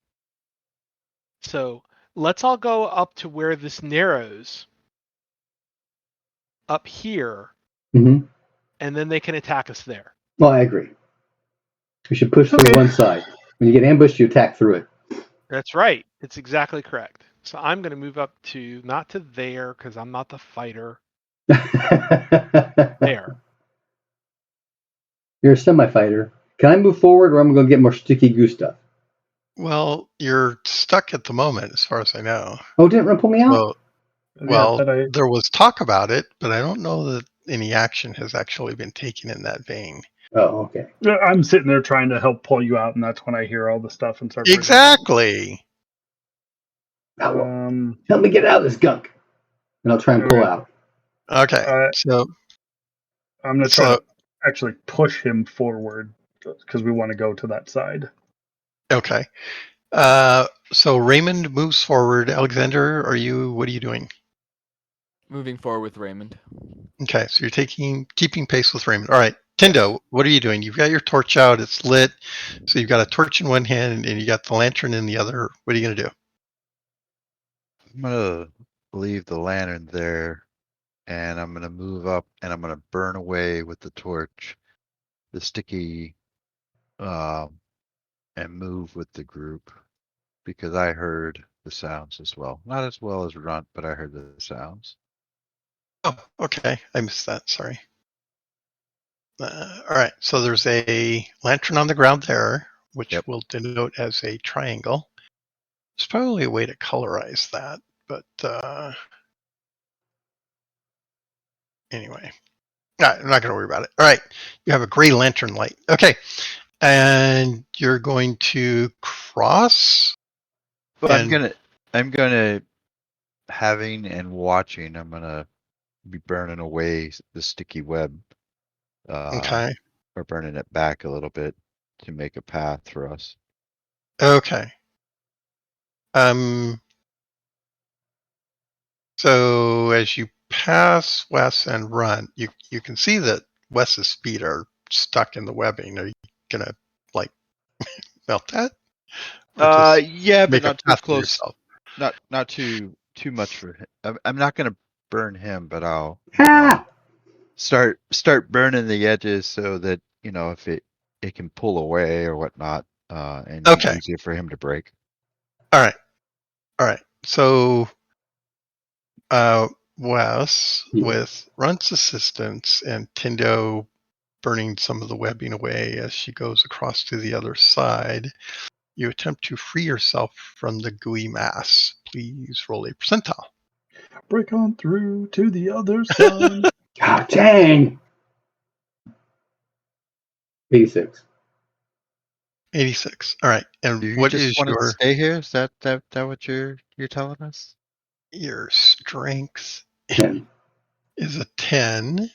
So let's all go up to where this narrows up here, Mm-hmm. and then they can attack us there. Well, I agree. We should push through one side. When you get ambushed, you attack through it. That's right. It's exactly correct. So I'm going to move up to not to there because I'm not the fighter. There. You're a semi-fighter. Can I move forward, or I'm going to get more sticky goo stuff? Well, you're stuck at the moment, as far as I know. Oh, didn't Ren pull me out? There was talk about it, but I don't know that any action has actually been taken in that vein. Oh, okay. I'm sitting there trying to help pull you out, and that's when I hear all the stuff and start. Exactly. Help me get out of this gunk, and I'll try and pull out. Okay, so I'm going to try to actually push him forward because we want to go to that side. Okay. So Raymond moves forward. Alexander, what are you doing? Moving forward with Raymond. Okay, so you're keeping pace with Raymond. All right, Tindo, what are you doing? You've got your torch out; it's lit. So you've got a torch in one hand and you got the lantern in the other. What are you going to do? I'm gonna leave the lantern there, and I'm gonna move up, and I'm gonna burn away with the torch, the sticky, and move with the group, because I heard the sounds as well. Not as well as Runt, but I heard the sounds. Oh, okay. I missed that. Sorry. All right. So there's a lantern on the ground there, which we'll denote as a triangle. There's probably a way to colorize that, but anyway, I'm not going to worry about it. All right. You have a gray lantern light. Okay. And you're going to cross? But I'm gonna having and watching, I'm gonna be burning away the sticky web. Okay. Or burning it back a little bit to make a path for us. Okay. So as you pass Wes and run, you can see that Wes's feet are stuck in the webbing. Are you gonna like melt that? Or just Yeah, but make a not too path for close. yourself? Not too much for him. I'm not gonna burn him, but I'll Ah! start burning the edges so that if it can pull away or whatnot, and be Okay. easier for him to break. All right. So Wes, with Runt's assistance and Tindo burning some of the webbing away as she goes across to the other side, you attempt to free yourself from the gooey mass. Please roll a percentile. Break on through to the other side. God dang! 86. 86. All right. And Do you what just is want to stay here? Is that what you're telling us? your strength? 10. Is a 10.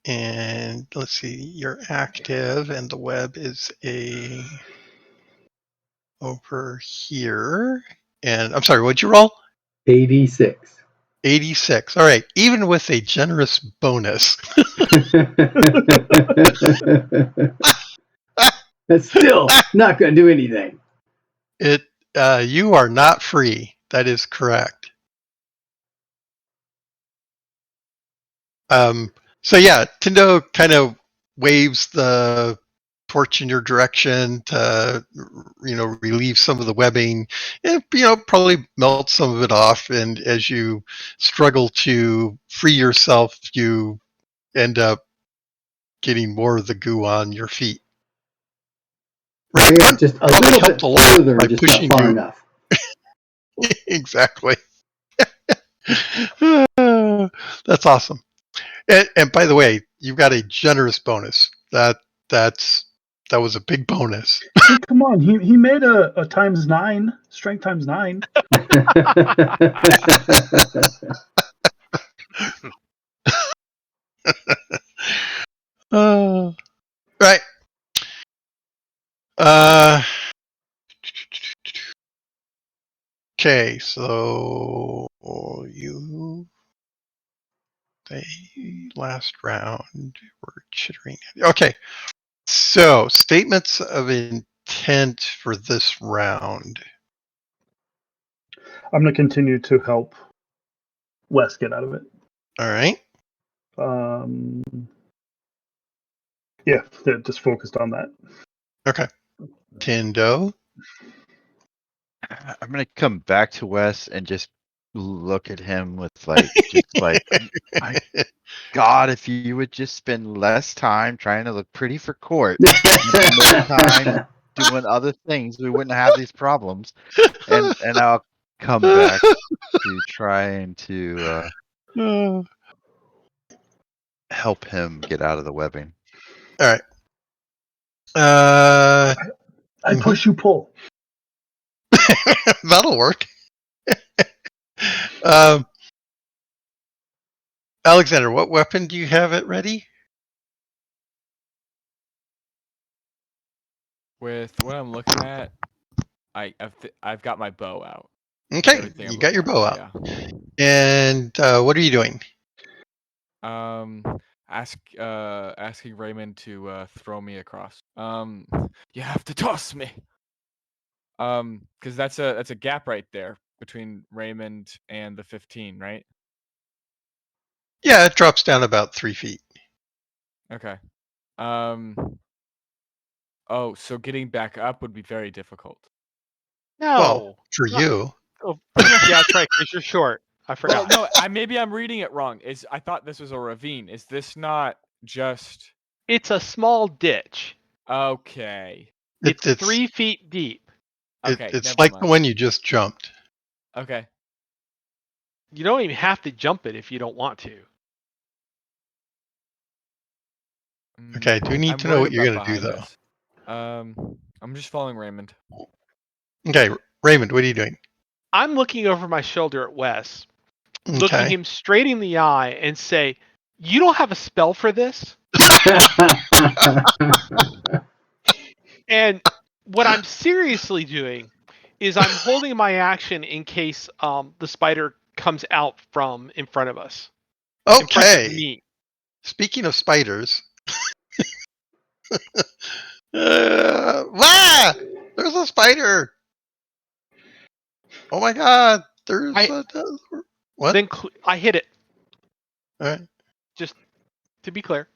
And let's see, you're active, and the web is over here. And I'm sorry, what'd you roll? 86. 86. All right. Even with a generous bonus. That's still not going to do anything. You are not free. That is correct. So yeah, Tindo kind of waves the torch in your direction to, relieve some of the webbing, and, probably melt some of it off. And as you struggle to free yourself, you end up getting more of the goo on your feet. Yeah, just a little bit further, by just not pushing far you. enough. Exactly. That's awesome. And by the way, you've got a generous bonus. That was a big bonus. Hey, come on, he made a ×9, strength ×9. Right. Okay, so the last round we're chittering. Okay, so statements of intent for this round. I'm going to continue to help Wes get out of it. All right. Yeah, just focused on that. Okay. Tindo. I'm gonna come back to Wes and just look at him with my God, if you would just spend less time trying to look pretty for court, and more time doing other things, we wouldn't have these problems. And I'll come back to trying to help him get out of the webbing. All right. I push, you pull. That'll work. Alexander, what weapon do you have at ready? With what I'm looking at, I've got my bow out. Okay, Everything you I'm got your looking bow at, out. And what are you doing? Asking Raymond to throw me across. You have to toss me. Because that's a gap right there between Raymond and the 15, right? Yeah, it drops down about 3 feet. Okay. Oh, so getting back up would be very difficult. No. Well, for you. Oh, yeah, that's right, because you're short. I forgot. Well, no, maybe I'm reading it wrong. I thought this was a ravine. Is this not just... It's a small ditch. Okay. It's 3 feet deep. Okay, it's like the one you just jumped. Okay. You don't even have to jump it if you don't want to. Okay, I do need to know what you're going to do, though. I'm just following Raymond. Okay, Raymond, what are you doing? I'm looking over my shoulder at Wes, looking Okay. him straight in the eye and say, "You don't have a spell for this?" And what I'm seriously doing is I'm holding my action in case the spider comes out from in front of us. In front of Okay. me. Speaking of spiders. There's a spider. Oh my god. There's what? Then I hit it. All right. Just to be clear.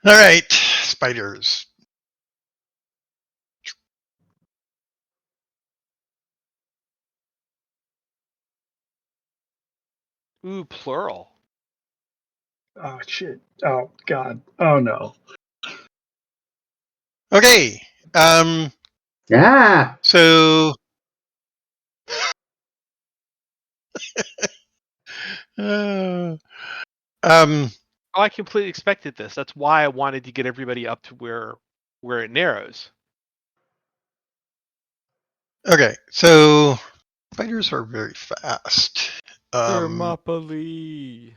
All right. Spiders. Ooh, plural. Oh shit. Oh god. Oh no. Okay. Ah! So uh, um Oh, I completely expected this. That's why I wanted to get everybody up to where it narrows. okay. So spiders are very fast. Thermopylae.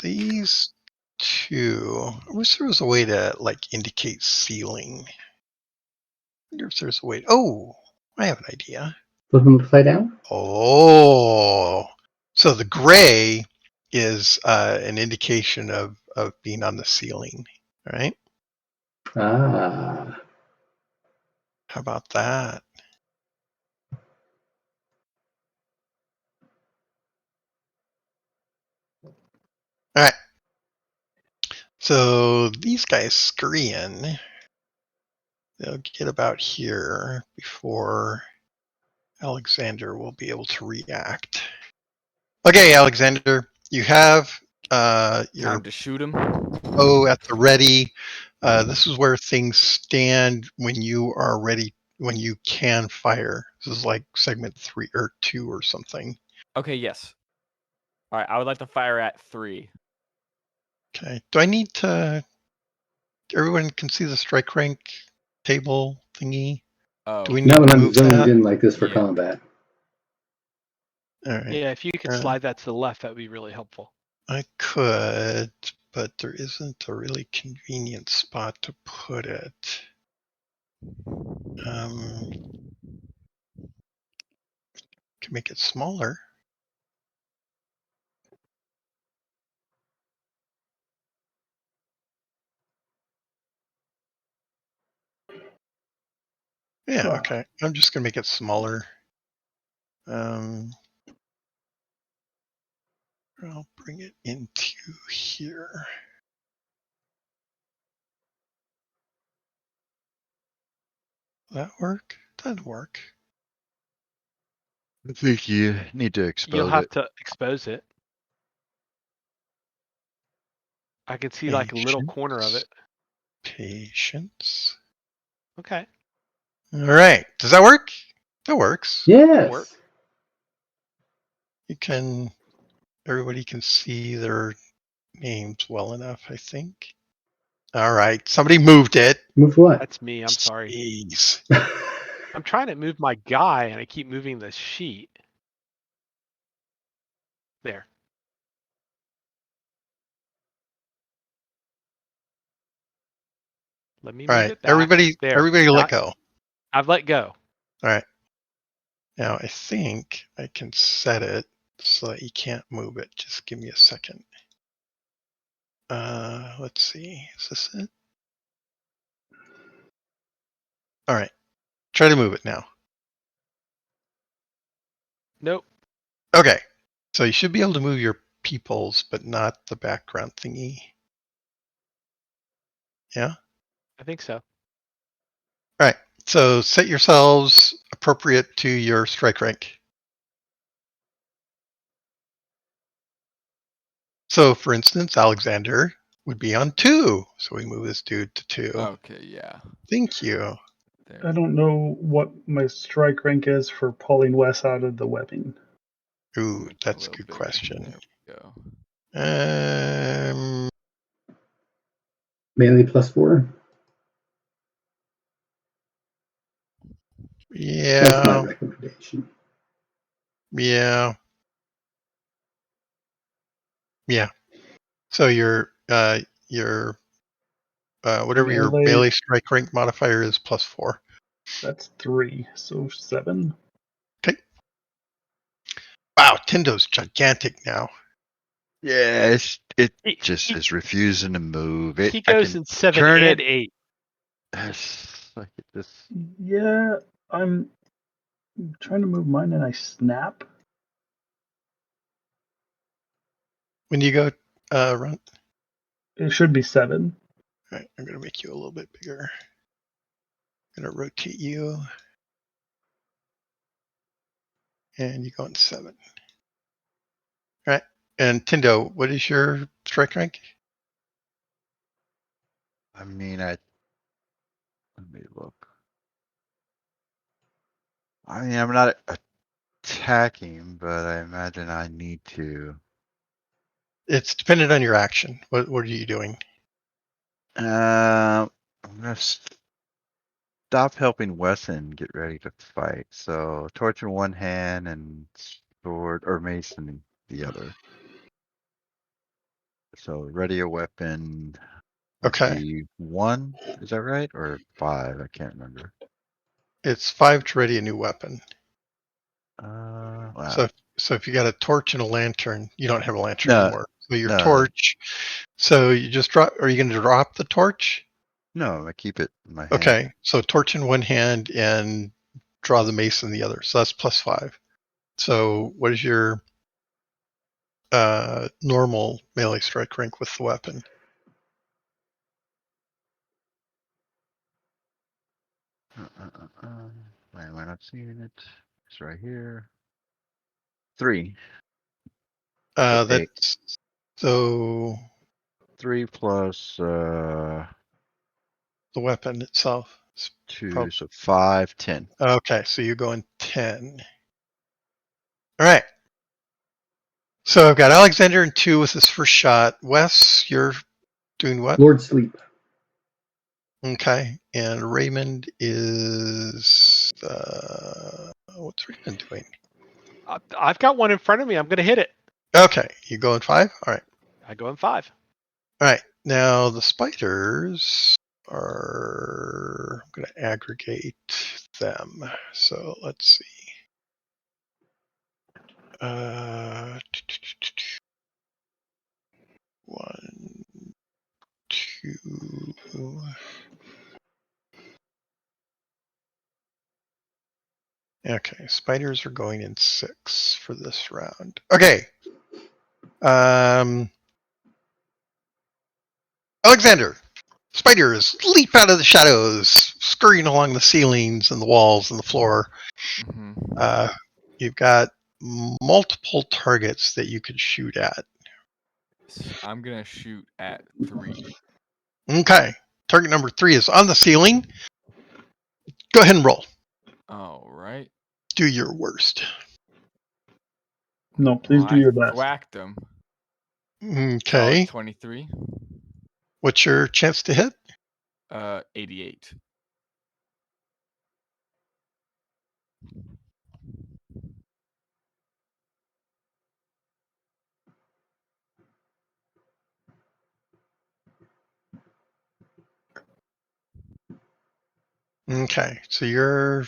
These two. I wish there was a way to like indicate ceiling. I wonder if there's a way. Oh, I have an idea. Flip them upside down? Oh, so the gray is an indication of being on the ceiling, right? Ah. How about that? All right. So these guys scurry in. They'll get about here before Alexander will be able to react. Okay, Alexander, you have your Time to shoot him. bow at the ready. This is where things stand when you are ready, when you can fire. This is like segment 3 or 2 or something. Okay, yes. All right, I would like to fire at 3. Okay. Do I need to? Everyone can see the strike rank table thingy. Oh. Do we Not need when to I'm move zoomed that? in like this for Yeah. combat. All right. Yeah, if you could slide that to the left, that would be really helpful. I could, but there isn't a really convenient spot to put it. Can make it smaller. Yeah, okay. I'm just gonna make it smaller. I'll bring it into here. Will that work? That'd work. I think you need to expose You'll have it. to expose it. I can see like a little corner of it. Patience. Okay. All right. Does that work? That works. That'll work. Yes. You can. Everybody can see their names well enough, I think. All right. Somebody moved it. Move what? That's me. I'm sorry. Jeez. I'm trying to move my guy, and I keep moving the sheet. There. Let me All move right. it back. Everybody There. let go. I've let go. All right. Now I think I can set it so that you can't move it. Just give me a second. Let's see. Is this it? All right. Try to move it now. Nope. Okay. So you should be able to move your peoples, but not the background thingy. Yeah? I think so. All right. So set yourselves appropriate to your strike rank. So for instance, Alexander would be on 2. So we move this dude to 2. Okay, yeah. Thank you. There. I don't know what my strike rank is for pulling Wes out of the webbing. Ooh, Make it that's a little good bigger. question. There we go. Melee +4. That's my Yeah. recommendation. Yeah. Yeah. So your whatever your melee strike rank modifier is +4. That's 3, so 7. Okay. Wow, Tindo's gigantic now. Yeah, it He- just he- is refusing to move. He goes in 7 turn and it. 8. Like it just. Yeah, I'm trying to move mine and I snap. When you go run. It should be 7. All right, I'm gonna make you a little bit bigger. I'm gonna rotate you. And you go in 7. All right. And Tindo, what is your strike rank? I mean, let me look. I mean, I'm not attacking, but I imagine I need to. It's dependent on your action. What are you doing? I'm gonna stop helping Wesson get ready to fight. So torch in one hand and sword or mace in the other. So ready a weapon would Okay. be 1. Is that right? Or 5? I can't remember. It's 5 to ready a new weapon. Wow. So if you got a torch and a lantern, you don't have a lantern No, anymore. So your no. torch. So you just drop. Are you going to drop the torch? No, I keep it in my hand. Okay. So torch in one hand and draw the mace in the other. So that's +5. So what is your normal melee strike rank with the weapon? Why am I not seeing it? It's right here. 3. So 8. That's so 3 plus the weapon itself. 2, so 5, 10. Okay, so you're going 10. All right. So I've got Alexander in 2 with his first shot. Wes, you're doing what? Lord Sleep. Okay. And Raymond is what's Raymond doing? I've got one in front of me. I'm going to hit it. Okay, you go in 5? All right. I go in 5. All right. Now the spiders are, I'm going to aggregate them. So let's see. 1, 2. Okay, spiders are going in 6 for this round. Okay. Alexander, spiders leap out of the shadows, scurrying along the ceilings and the walls and the floor. Mm-hmm. You've got multiple targets that you could shoot at. I'm gonna shoot at 3. Okay. Target number 3 is on the ceiling. Go ahead and roll. All right. Do your worst. No, please do your best. Whacked him. Okay. 23. What's your chance to hit? 88. Okay. So your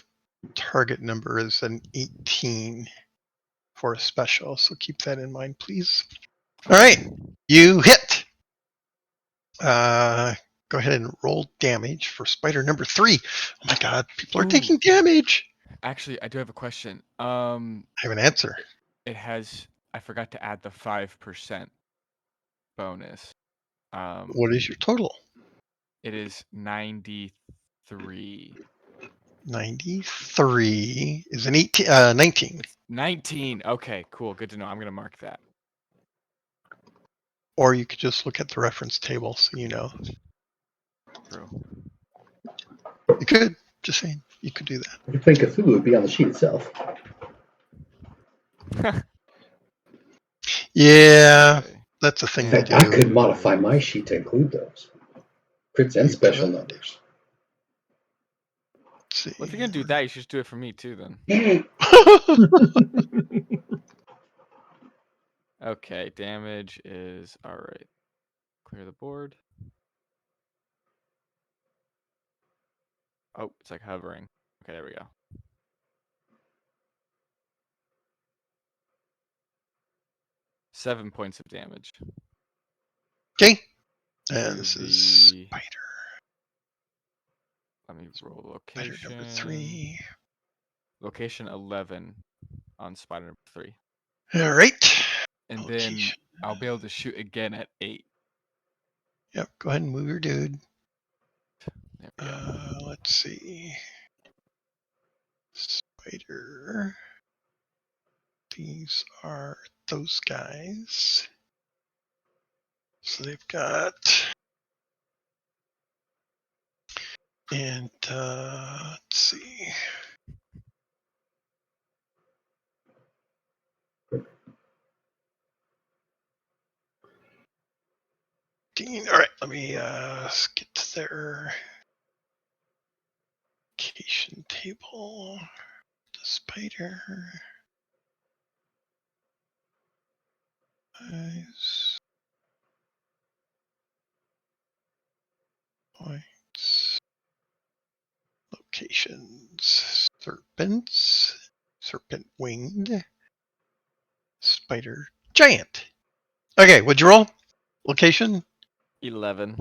target number is an 18 for a special. So keep that in mind, please. All right. You hit. Go ahead and roll damage for spider number 3. Oh my god, people are taking damage. Actually, I do have a question. I have an answer. It has. I forgot to add the 5% bonus. What is your total? It is 93. 93 is an 19. 19. Okay, cool. Good to know. I'm gonna mark that. Or you could just look at the reference table so you know. True. You could. Just saying. You could do that. I could think Cthulhu would be on the sheet itself. Yeah, that's a thing In to fact, do. I could modify my sheet to include those crits and You special could. numbers. see. Well, if you're gonna do that, you should do it for me too. Then. Okay, damage is all right. Clear the board. Oh, it's like hovering. Okay, there we go. Seven points of damage. Okay. To And this is the- spider. Let me roll Spider location. number 3. Location 11 on spider number 3. All right. And Location. then I'll be able to shoot again at 8. Yep. Go ahead and move your dude. There we go. Let's see. Spider. These are those guys. So they've got. And let's see. All right, let me get to their location table. The spider. Eyes. Points. Locations. Serpents. Serpent winged. Spider giant. Okay, what'd you roll? Location? 11.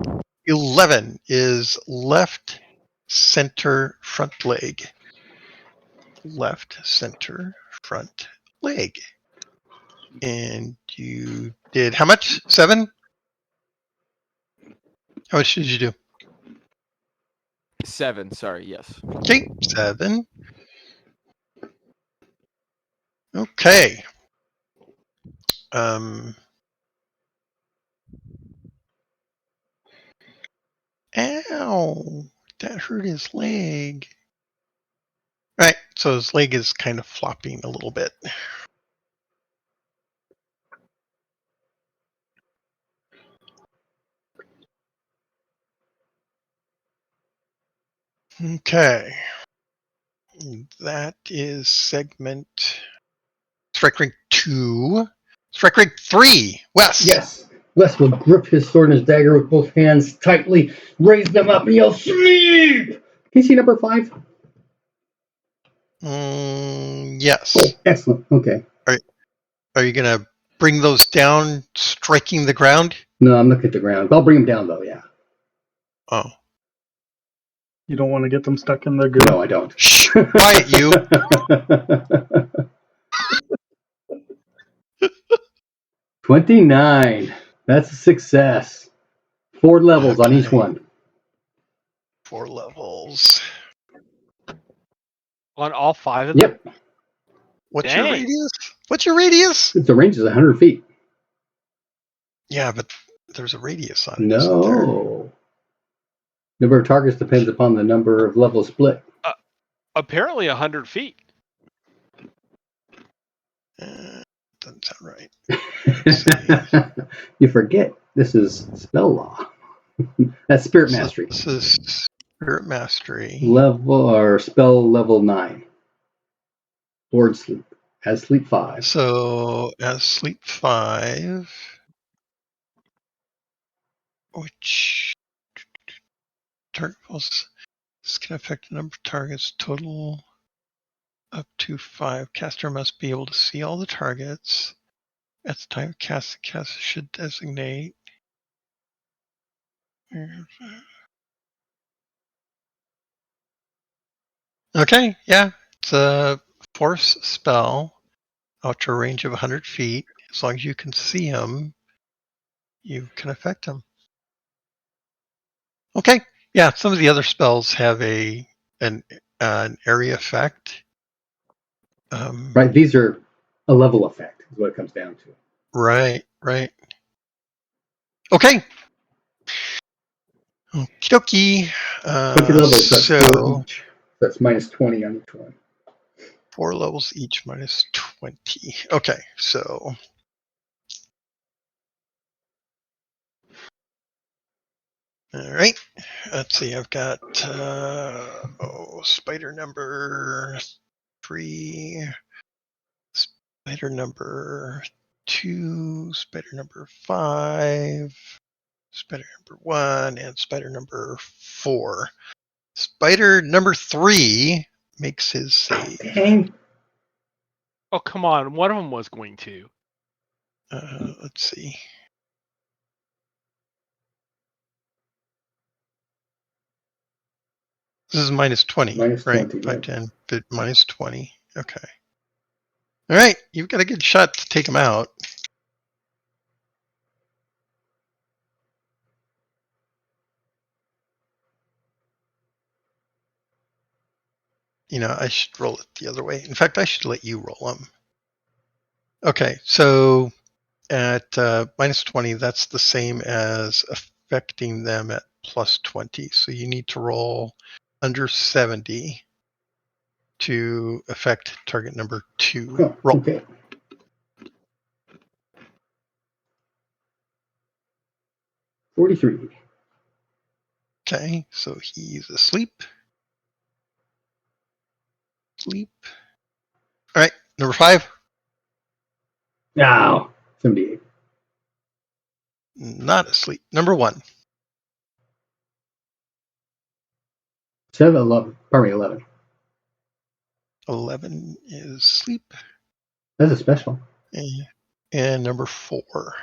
11 is left center front leg. Left center front leg. And you did how much? 7? How much did you do? 7, sorry, yes. Okay, 7. Okay. Ow, that hurt his leg. All right, so his leg is kind of flopping a little bit. Okay. That is segment strike rank 2. Strike rank 3. Wes. Yes. Wes will grip his sword and his dagger with both hands tightly, raise them up, and yell, "Sleep!" Can you see number 5? Yes. Oh, excellent. Okay. Are you going to bring those down, striking the ground? No, I'm looking at the ground. I'll bring them down, though, yeah. Oh. You don't want to get them stuck in the goo? No, I don't. Shh! Quiet, you. 29. That's a success. 4 levels on each Okay. one. 4 levels. On all 5 of them? Yep. What's your Dang. radius? What's your radius? The range is 100 feet. Yeah, but there's a radius on it, isn't there? No. Number of targets depends upon the number of levels split. Apparently 100 feet. Doesn't sound right. You forget this is spell law. That's spirit mastery. This is spirit mastery. Level or spell level 9. Board sleep. Has sleep 5. So as sleep 5, which target rolls, this can affect the number of targets total up to 5. Caster must be able to see all the targets. At the time of cast, the caster should designate. Okay, yeah, it's a force spell out to a range of 100 feet. As long as you can see him, you can affect him. Okay, yeah, some of the other spells have an area effect. Right, these are a level effect, is what it comes down to. Right. Okay. Okie dokie. 20 levels, that's 4 So each. That's minus 20 on each one. 4 levels each minus 20. Okay, so All right. Let's see. I've got spider number 3, spider number 2, spider number 5, spider number 1, and spider number 4. Spider number 3 makes his save. Dang. Oh, come on. One of them was going to. Let's see. This is minus 20, Minus right? 20, 5, yep. 10, minus 20. Okay. All right. You've got a good shot to take him out. You know, I should roll it the other way. In fact, I should let you roll them. Okay, so at minus 20, that's the same as affecting them at plus 20. So you need to roll under 70 to affect target number 2. Oh, Roll. okay. $43. Okay, so he's asleep. Sleep. All right, number 5. Now, 78. Not asleep. Number 1. 11. Pardon me, 11. 11 is sleep. That's a special. And number 4.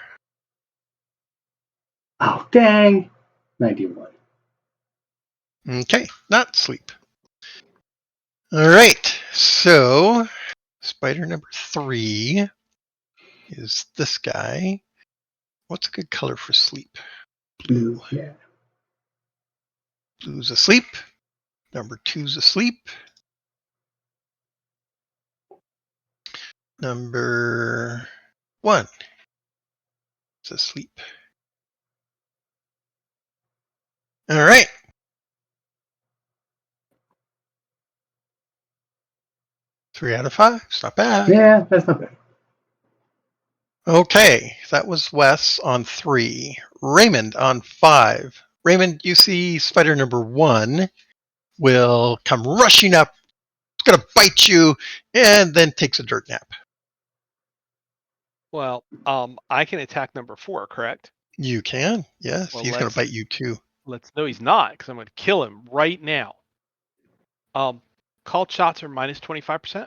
Oh, dang. 91. Okay, not sleep. All right, so spider number 3 is this guy. What's a good color for sleep? Blue. Yeah. Blue's asleep. Number 2's asleep. Number 1 is asleep. All right. Three out of 5. It's not bad. Yeah, that's not bad. Okay, that was Wes on 3. Raymond on 5. Raymond, you see spider number 1 will come rushing up. It's going to bite you and then takes a dirt nap. Well, I can attack number 4, correct? You can, yes. Well, He's going to bite you too. No, he's not, because I'm going to kill him right now. Called shots are minus 25%.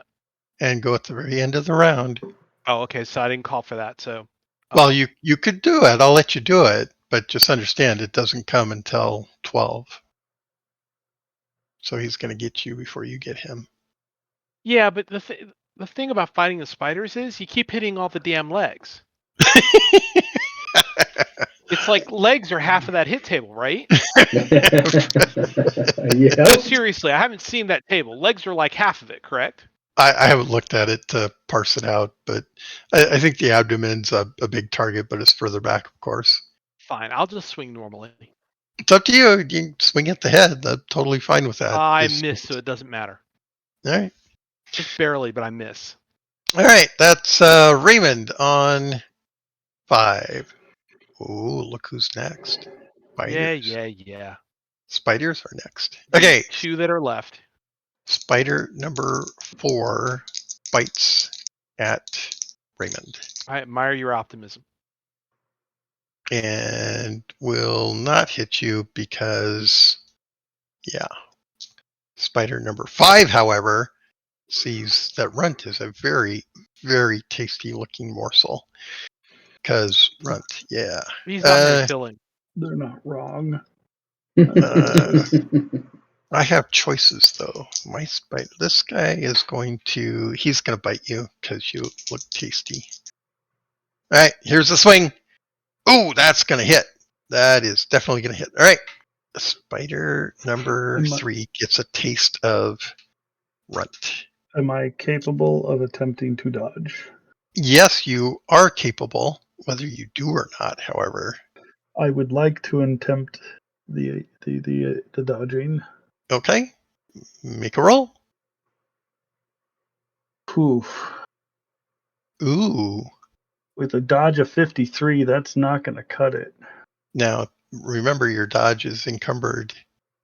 And go at the very end of the round. Oh, okay. So I didn't call for that. So, Well, you could do it. I'll let you do it, but just understand it doesn't come until 12. So he's going to get you before you get him. Yeah, but the thing about fighting the spiders is you keep hitting all the damn legs. It's like legs are half of that hit table, right? Yeah. No, seriously, I haven't seen that table. Legs are like half of it, correct? I haven't looked at it to parse it out, but I think the abdomen's a big target, but it's further back, of course. Fine, I'll just swing normally. It's up to you. You can swing at the head. I'm totally fine with that. I miss, so it doesn't matter. All right. Just barely, but I miss. All right. That's Raymond on 5. Oh, look who's next. Spiders. Yeah. Spiders are next. Okay. 2 that are left. Spider number 4 bites at Raymond. I admire your optimism. And will not hit you because, yeah. Spider number 5, however, sees that runt is a very, very tasty looking morsel. Because runt, yeah. He's not very filling. They're not wrong. I have choices though. My spider, this guy is he's going to bite you because you look tasty. All right, here's the swing. Ooh, that's going to hit. That is definitely going to hit. All right. Spider number 3 gets a taste of runt. Am I capable of attempting to dodge? Yes, you are capable, whether you do or not, however. I would like to attempt the dodging. Okay. Make a roll. Oof. Ooh. With a dodge of 53, that's not going to cut it. Now, remember your dodge is encumbered,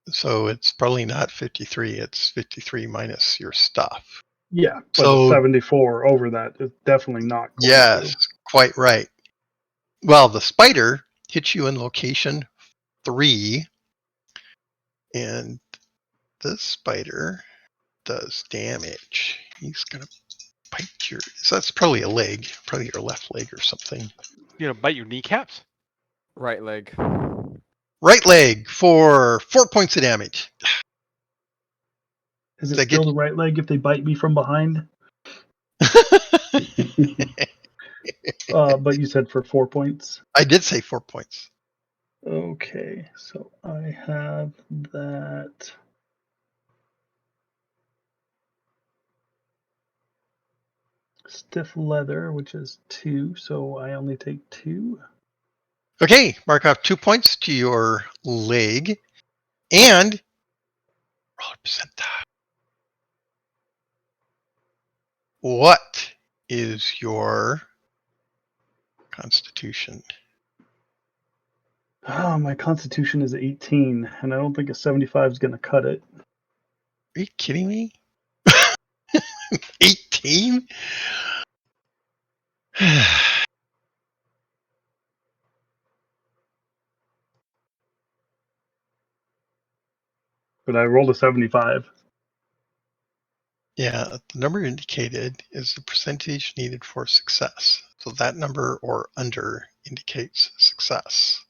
so it's probably not 53. It's 53 minus your stuff. Yeah, but So 74 over that is definitely not going yes, to. quite right. Well, the spider hits you in location 3, and this spider does damage. He's gonna bite your. So that's probably a leg, probably your left leg or something. Bite your kneecaps? Right leg. Right leg for 4 points of damage. Is it They still get- the right leg if they bite me from behind? But you said for 4 points. I did say 4 points. Okay, so I have that. Stiff leather, which is 2, so I only take 2. Okay, mark off 2 points to your leg, and roll a percentile. What is your constitution? Oh, my constitution is 18, and I don't think a 75 is going to cut it. Are you kidding me? 18? But I rolled a 75. Yeah, the number indicated is the percentage needed for success. So that number or under indicates success.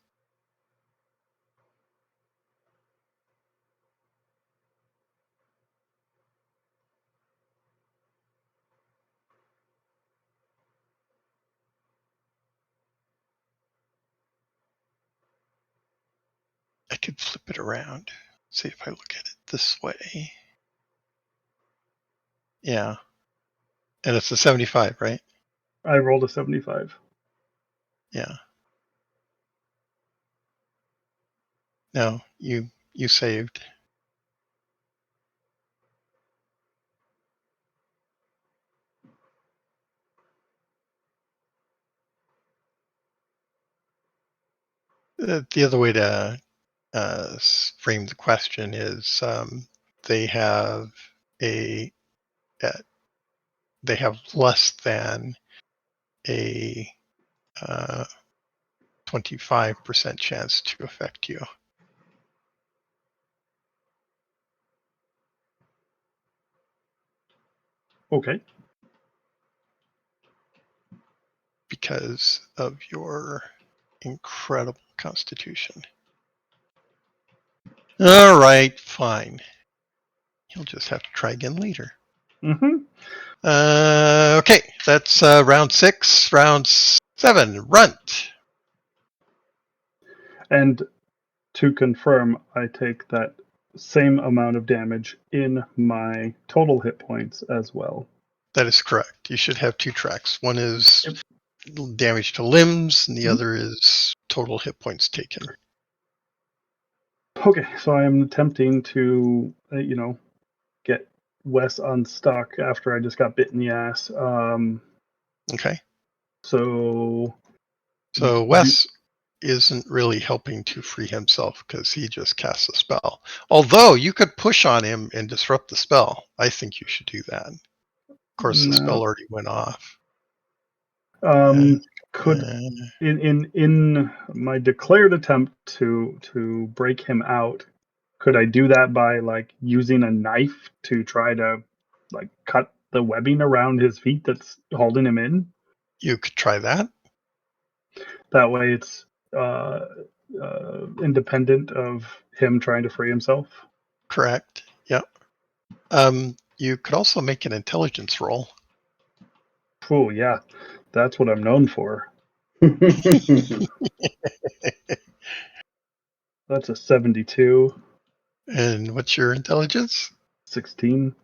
I could flip it around. See if I look at it this way. Yeah. And it's a 75, right? I rolled a 75. Yeah. No, you saved. The other way to frame the question is they have a they have less than a 25% chance to affect you. Okay. Because of your incredible constitution. All right, fine. You'll just have to try again later. Mm-hmm. Okay, that's round 6. Round 7, Runt. And to confirm, I take that same amount of damage in my total hit points as well. That is correct. You should have 2 tracks. One is damage to limbs, and the other is total hit points taken. Okay, so I am attempting to, get Wes unstuck after I just got bit in the ass. Okay. So Wes isn't really helping to free himself because he just casts a spell. Although you could push on him and disrupt the spell. I think you should do that. Of course, the spell already went off. Could in my declared attempt to break him out, could I do that by like using a knife to try to like cut the webbing around his feet that's holding him in? You could try that. That way it's independent of him trying to free himself. Correct. Yep. You could also make an intelligence roll. Oh yeah, that's what I'm known for. That's a 72. And what's your intelligence? 16.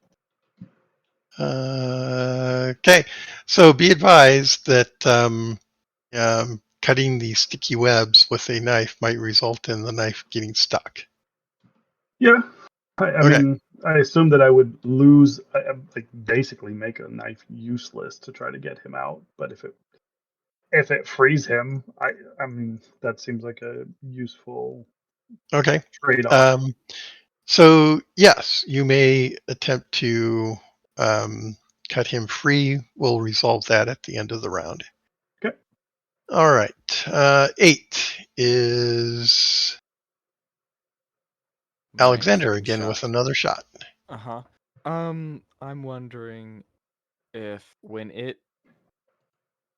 Okay. So be advised that cutting these sticky webs with a knife might result in the knife getting stuck. Yeah. I mean, I assume that I would lose, like basically make a knife useless to try to get him out. But if it if it frees him, I mean that seems like a useful Okay. trade-off. So yes, you may attempt to cut him free. We'll resolve that at the end of the round. Okay. All right. 8 is My Alexander second again shot. with another shot. Uh-huh. I'm wondering if when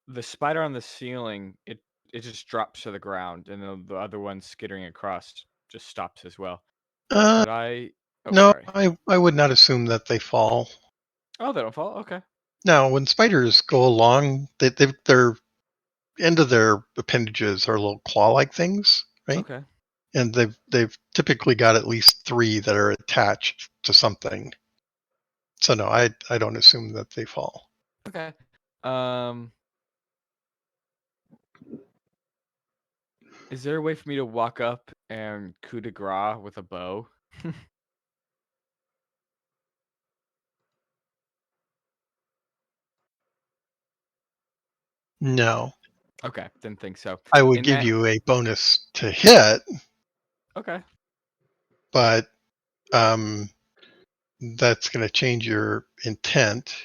the spider on the ceiling, it just drops to the ground, and then the other one skittering across just stops as well. Uh, Could I? Oh, no, sorry. I would not assume that they fall. Oh, they don't fall. Okay. Now, when spiders go along, their end of their appendages are little claw-like things, right? Okay. And they've typically got at least 3 that are attached to something. So no, I don't assume that they fall. Okay. Is there a way for me to walk up and coup de grace with a bow? No, Okay, didn't think so. I would In give that, you a bonus to hit, okay. but that's going to change your intent.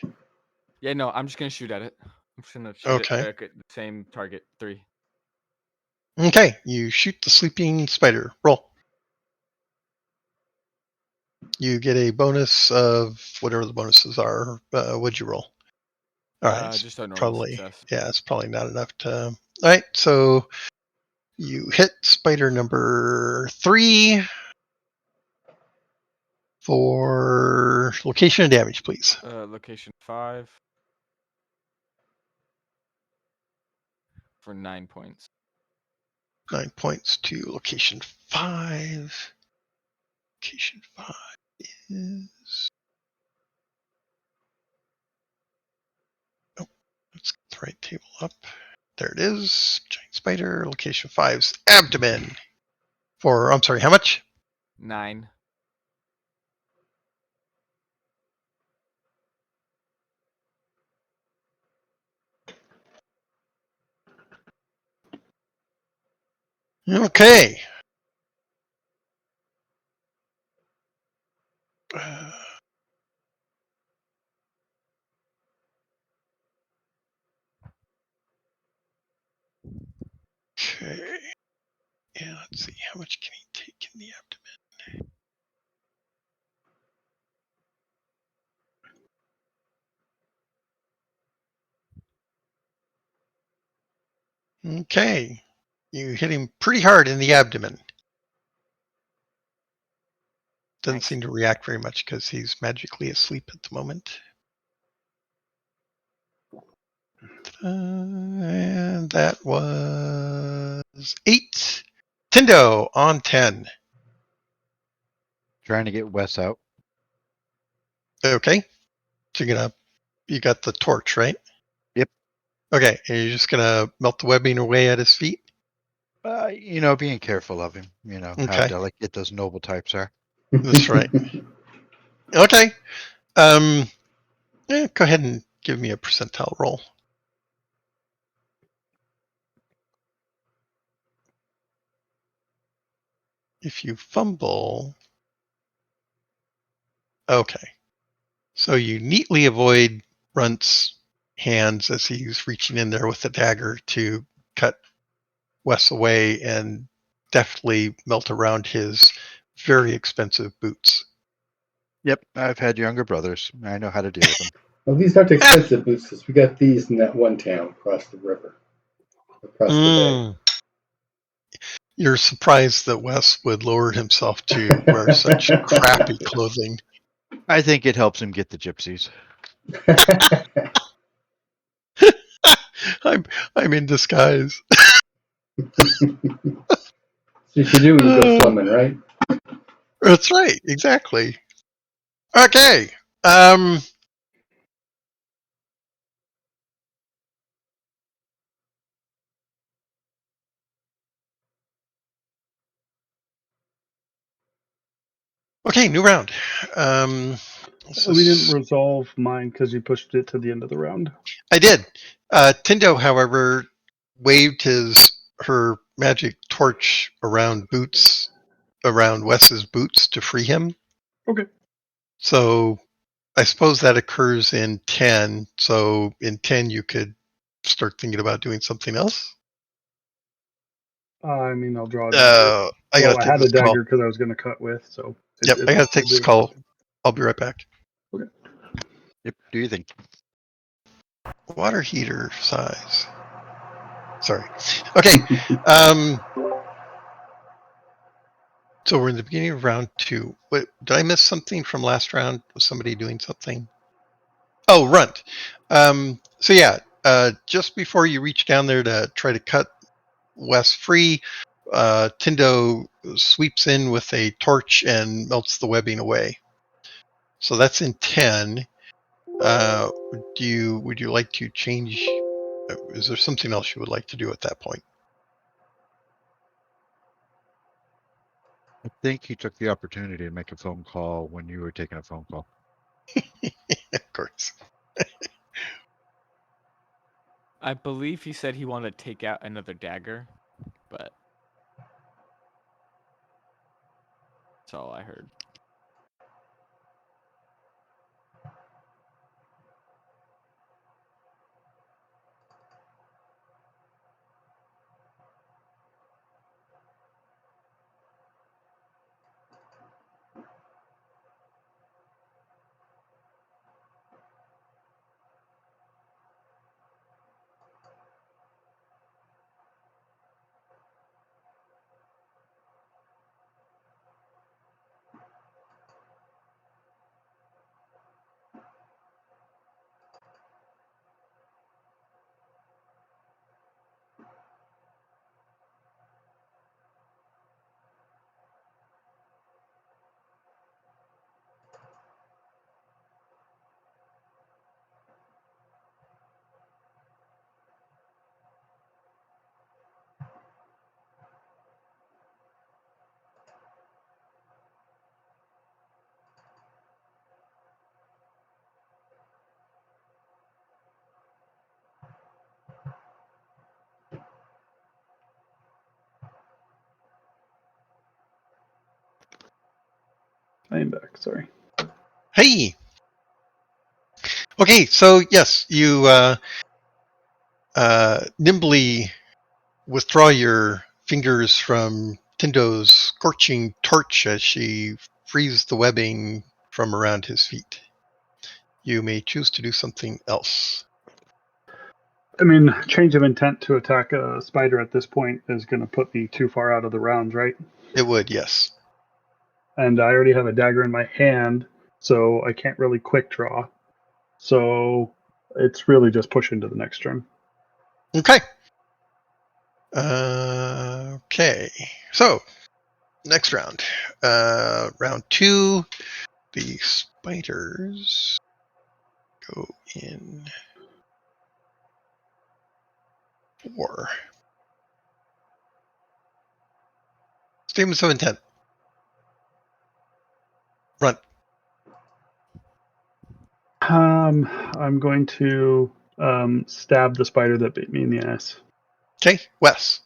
Yeah, no, I'm just gonna shoot at it. I'm just gonna shoot Okay. it at the same target. 3. Okay, you shoot the sleeping spider. Roll. You get a bonus of whatever the bonuses are. What'd you roll? All right, it's Just a normal probably success. it's probably not enough to. All right, so you hit spider number 3 for location and damage, please. Location 5 for 9 points. 9 points to location 5. Location 5 is. Oh, let's get the right table up. There it is. Giant spider. Location 5's abdomen. For, I'm sorry, how much? 9. Okay. Okay. Yeah, let's see. How much can he take in the abdomen? Okay. You hit him pretty hard in the abdomen. Doesn't Nice. seem to react very much because he's magically asleep at the moment. And that was 8. Tindo on 10. Trying to get Wes out. Okay. So you got the torch, right? Yep. Okay. And you're just gonna melt the webbing away at his feet? Being careful of him. How Okay. delicate those noble types are. That's right. Okay. Go ahead and give me a percentile roll. If you fumble, okay. So you neatly avoid Runt's hands as he's reaching in there with the dagger to cut Wes away and deftly melt around his very expensive boots. Yep, I've had younger brothers. I know how to deal with them. Well, these aren't expensive boots because we got these in that one town across the river, across the bay. You're surprised that Wes would lower himself to wear such crappy clothing. I think it helps him get the gypsies. I'm in disguise. So you should do when you go slumming, right? That's right, exactly. Okay. Okay, new round. We didn't resolve mine because you pushed it to the end of the round. I did. Tindo, however, waved her magic torch around Wes's boots to free him. Okay. So I suppose that occurs in 10. So in 10, you could start thinking about doing something else. I mean, I'll draw a dagger. I Well, gotta I take had this a dagger call. because I was going to cut with, so. Yep, I gotta take this call. I'll be right back. Okay. Yep. Do you think? Water heater size. Sorry. Okay. So we're in the beginning of round 2. Wait, did I miss something from last round? Was somebody doing something? Oh, Runt. So yeah, just before you reach down there to try to cut Wes free, Tindo sweeps in with a torch and melts the webbing away. So that's in 10. Would you like to change? Is there something else you would like to do at that point? I think he took the opportunity to make a phone call when you were taking a phone call. Of course. I believe he said he wanted to take out another dagger, but that's all I heard. I am back. Sorry. Hey. Okay, so yes, you nimbly withdraw your fingers from Tindo's scorching torch as she frees the webbing from around his feet. You may choose to do something else. I mean, change of intent to attack a spider at this point is going to put me too far out of the rounds, right? It would, yes. And I already have a dagger in my hand, so I can't really quick draw. So it's really just push into the next turn. Okay. Okay. So, next round. Round 2. The spiders go in 4. Statements of intent. Run. I'm going to stab the spider that bit me in the ass. Okay, Wes.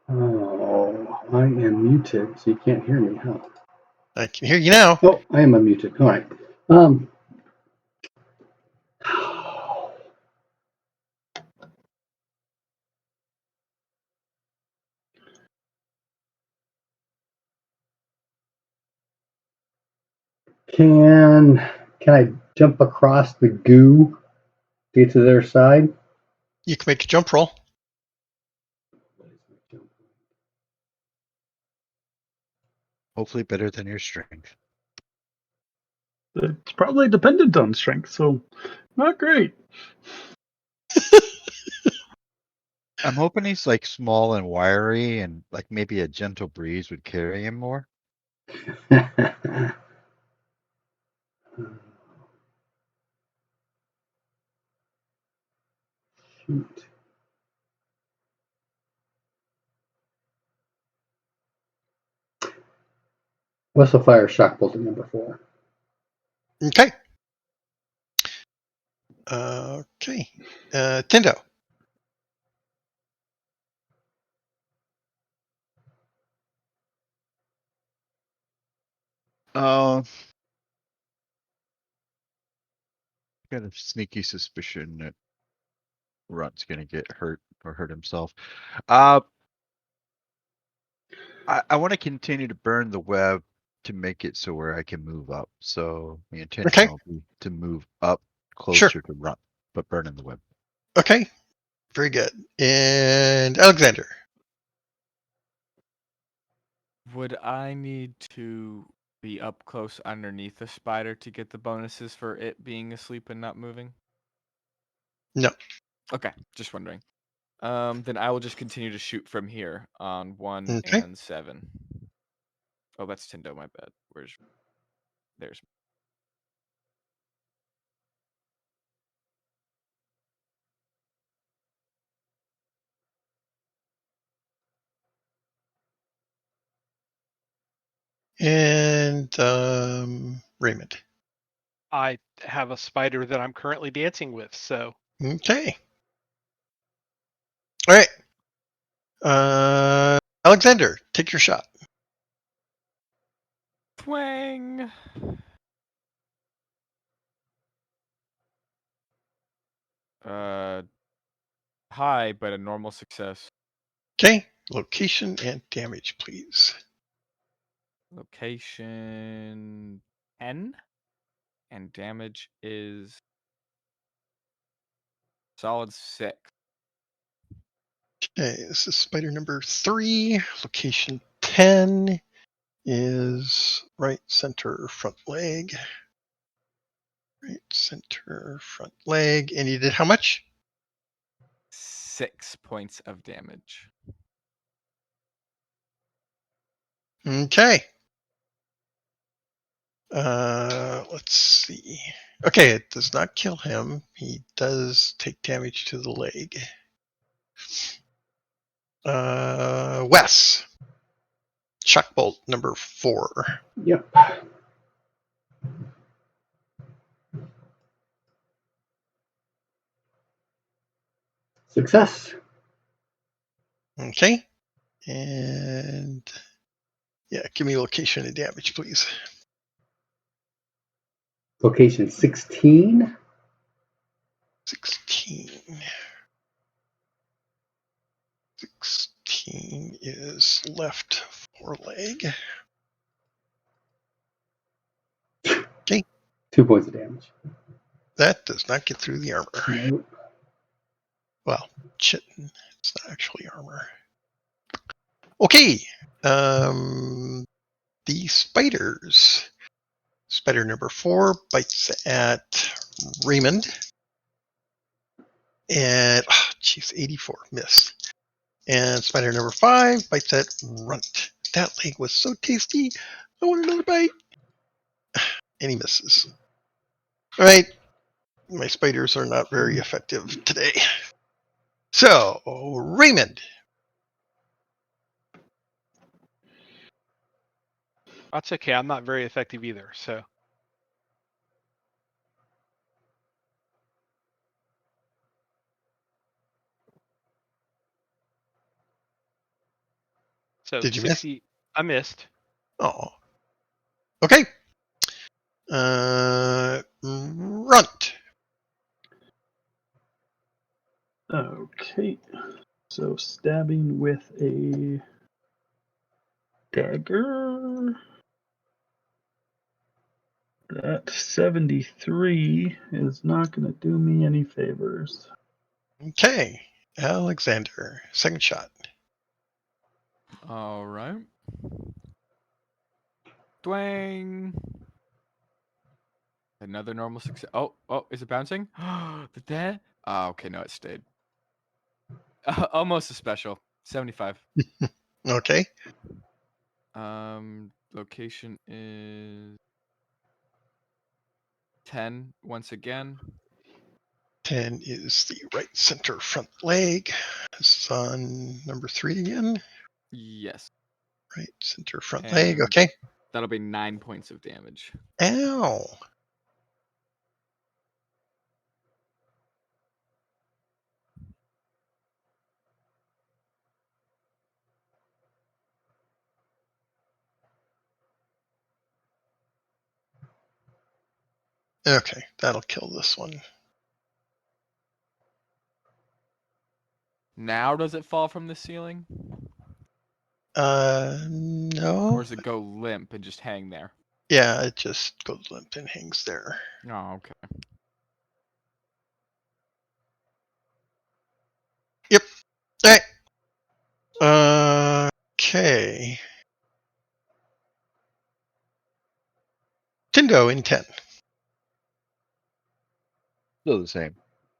Oh, I am muted, so you can't hear me, huh? I can hear you now. Oh, I am unmuted. All right. Can I jump across the goo to get to their side? You can make a jump roll. Hopefully better than your strength. It's probably dependent on strength, so not great. I'm hoping he's like small and wiry and like maybe a gentle breeze would carry him more. Shoot. What's the fire shock bolt at number 4? Okay. Okay. Tindo. Uh, got a sneaky suspicion that Runt's gonna get hurt or hurt himself. I want to continue to burn the web to make it so where I can move up. So the intention Okay. will be to move up Sure. closer to Runt, but burning the web. Okay. Very good. And Alexander. Would I need to be up close underneath the spider to get the bonuses for it being asleep and not moving? No. Okay, just wondering. Then I will just continue to shoot from here on 1 Okay. and 7. Oh, that's Tindo, my bad. There's And Raymond. I have a spider that I'm currently dancing with, so Okay. All right. Alexander, take your shot. twang. High, but a normal success. Okay. Location and damage, please. Location 10, and damage is solid 6. Okay, this is spider number 3. Location 10 is right center front leg. Right center front leg. And you did how much? 6 points of damage. Okay. Let's see. Okay, it does not kill him. He does take damage to the leg. Wes. Shock bolt number 4. Yep. Success. Okay. And yeah, give me location and damage, please. Location 16. 16. 16 is left foreleg. Okay. 2 points of damage. That does not get through the armor. Nope. Well, chitin. It's not actually armor. Okay. The spiders. Spider number 4 bites at Raymond. And, jeez, 84. Miss. And spider number 5 bites at Runt. That leg was so tasty. I want another bite. And he misses. All right. My spiders are not very effective today. So, Raymond. that's okay. I'm not very effective either. So Did you miss? 60. I missed. Oh. Okay. Runt. Okay. So stabbing with a dagger. That 73 is not going to do me any favors. Okay. Alexander. Second shot. All right. Twang. Another normal success. Oh, is it bouncing? The dead? Oh, okay, no, it stayed. Almost a special. 75. Okay. Location is 10 once again. 10 is the right center front leg. This is on number 3 again. Yes. Right center front leg. And Okay. that'll be 9 points of damage. Ow. Okay, that'll kill this one. Now does it fall from the ceiling? No. Or does it go limp and just hang there? Yeah, it just goes limp and hangs there. Oh, okay. Yep. All right. Okay. Tindo in 10. Still the same.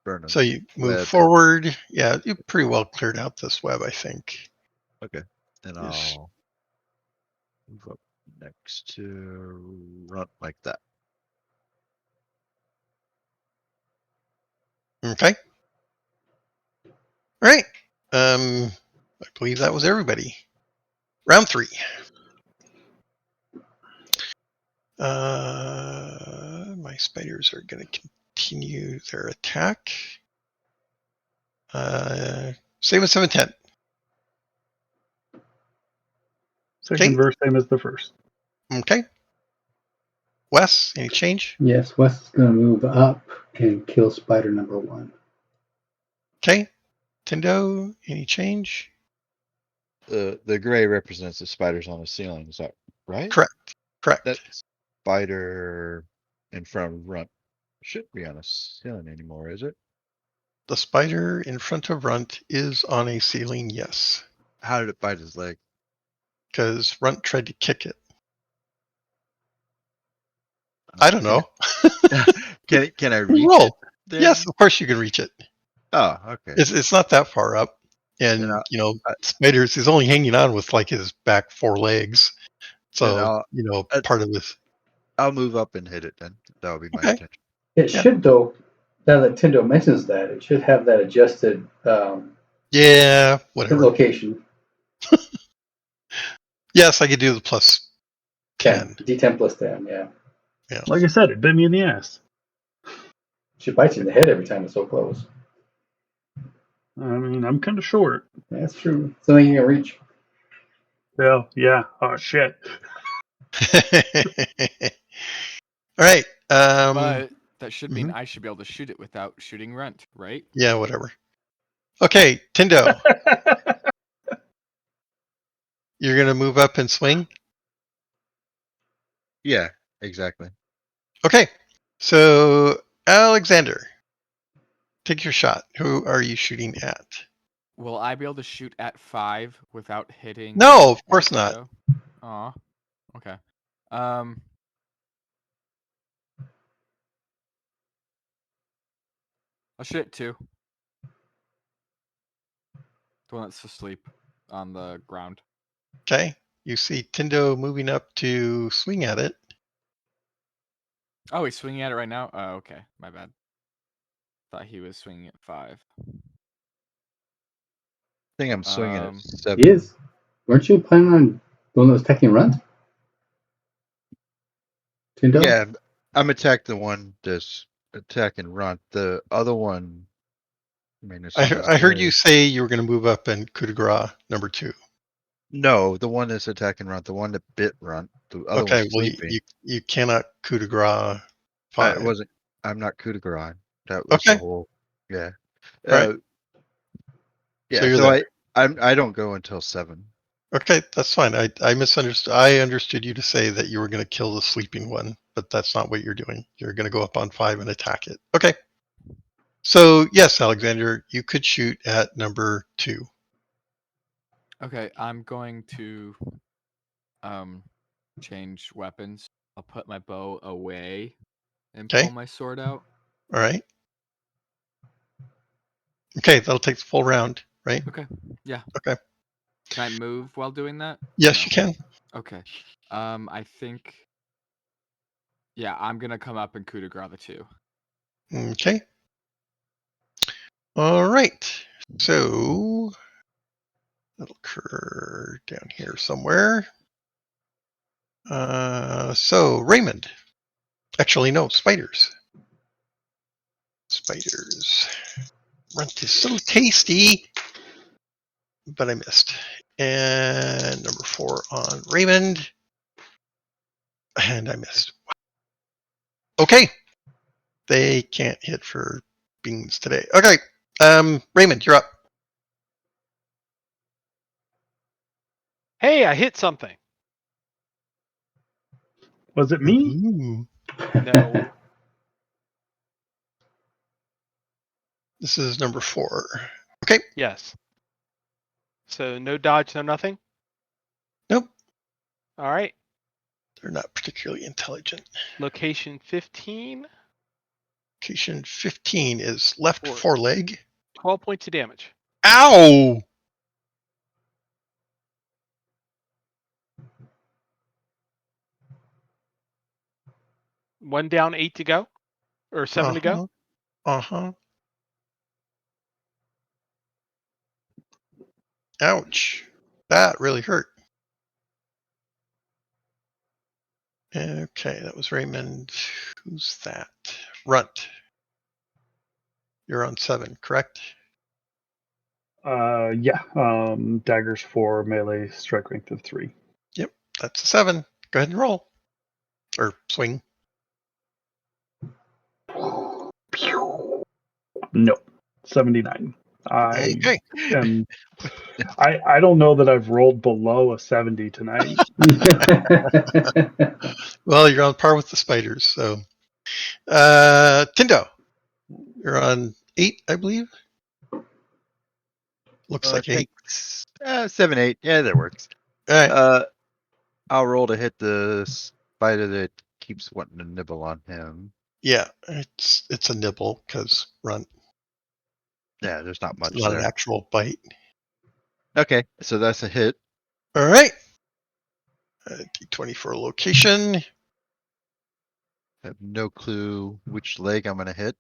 Burn 'em. So you move Web. forward. Yeah, you pretty well cleared out this web, I think. Okay. Then Yes. I'll move up next to Runt like that. Okay. All right. I believe that was everybody. Round 3. My spiders are going to continue their attack. Same as 7-10. Second verse, same as the first. Okay. Wes, any change? Yes, Wes is going to move up and kill spider number 1. Okay. Tindo, any change? The gray represents the spiders on the ceiling. Is that right? Correct. That spider in front of Runt shouldn't be on a ceiling anymore, is it? The spider in front of Runt is on a ceiling, yes. How did it bite his leg? Because Runt tried to kick it. I don't know. Can I reach Roll. it? Then? Yes, of course you can reach it. Oh, okay. It's not that far up. And, spiders is only hanging on with like his back 4 legs. So, part of this. I'll move up and hit it then. That would be my intention. It should, though, now that Tindo mentions that, it should have that adjusted whatever location. Yes, I could do the plus 10. D10 plus 10, yeah. Like I said, it bit me in the ass. She bites you in the head every time it's so close. I mean, I'm kind of short. That's true. Something you can reach. Well, yeah. Oh, shit. All right. But that should mean I should be able to shoot it without shooting Runt, right? Yeah, whatever. Okay, Tindo. You're going to move up and swing? Yeah, exactly. Okay. So, Alexander, take your shot. Who are you shooting at? Will I be able to shoot at 5 without hitting? No, of course not. Aw. Okay. I'll shoot at 2. The one that's asleep on the ground. Okay. You see Tindo moving up to swing at it. Oh, he's swinging at it right now? Oh, okay. My bad. Thought he was swinging at 5. I think I'm swinging at 7. He is. Weren't you planning on the one that was attacking Runt? Tindo? Yeah, I'm attacking the one that's attacking Runt. The other one, I heard you say you were going to move up and coup de grace number 2. No, the one that's attacking Runt, the one that bit Runt. The other Okay, one's well, sleeping. you cannot coup de grace 5. I'm not coup de grace. That was the whole. Yeah. Right. Yeah. So I don't go until 7. Okay, that's fine. I misunderstood. I understood you to say that you were going to kill the sleeping one, but that's not what you're doing. You're going to go up on 5 and attack it. Okay. So yes, Alexander, you could shoot at number 2. Okay, I'm going to change weapons. I'll put my bow away and pull my sword out. All right. Okay, that'll take the full round, right? Okay. Yeah. Okay. Can I move while doing that? Yes, you can. Okay. I think. Yeah, I'm gonna come up and coup de grace the 2. Okay. All right. So that'll occur down here somewhere. So Raymond. Actually, no, spiders. Spiders. Runt is so tasty. But I missed. And number 4 on Raymond. And I missed. Okay. They can't hit for beans today. Okay. Raymond, you're up. Hey, I hit something. Was it me? Ooh. No. This is number 4. Okay. Yes. So no dodge, no nothing? Nope. All right. They're not particularly intelligent. Location 15. Location 15 is left 4. foreleg. 12 points of damage. Ow! One down, 8 to go? Or 7 to go? Uh-huh. Ouch. That really hurt. Okay, that was Raymond. Who's that? Runt. You're on 7, correct? Yeah. Daggers 4, melee, strike rank of 3. Yep, that's a 7. Go ahead and roll. Or swing. Nope. 79. I Okay. am. I don't know that I've rolled below a 70 tonight. Well, you're on par with the spiders, so. Tindo. You're on 8, I believe. Looks like 8. 7, 8. Yeah, that works. All right. I'll roll to hit the spider that keeps wanting to nibble on him. Yeah, it's a nibble because Runt. Yeah, there's not much Not there. an actual bite. Okay, so that's a hit. All right. D20 for a location. I have no clue which leg I'm going to hit.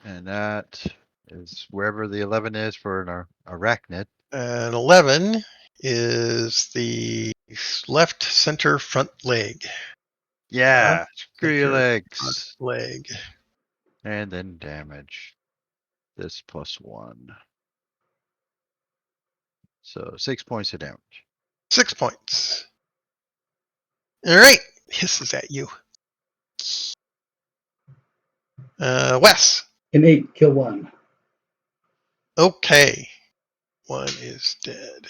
And that is wherever the 11 is for an arachnid. And 11 is the left center front leg. Yeah, Left screw your center legs. front leg. And then damage. This +1. So 6 points of damage. 6 points. All right. Hisses at you. Wes. An 8, kill 1. Okay. 1 is dead.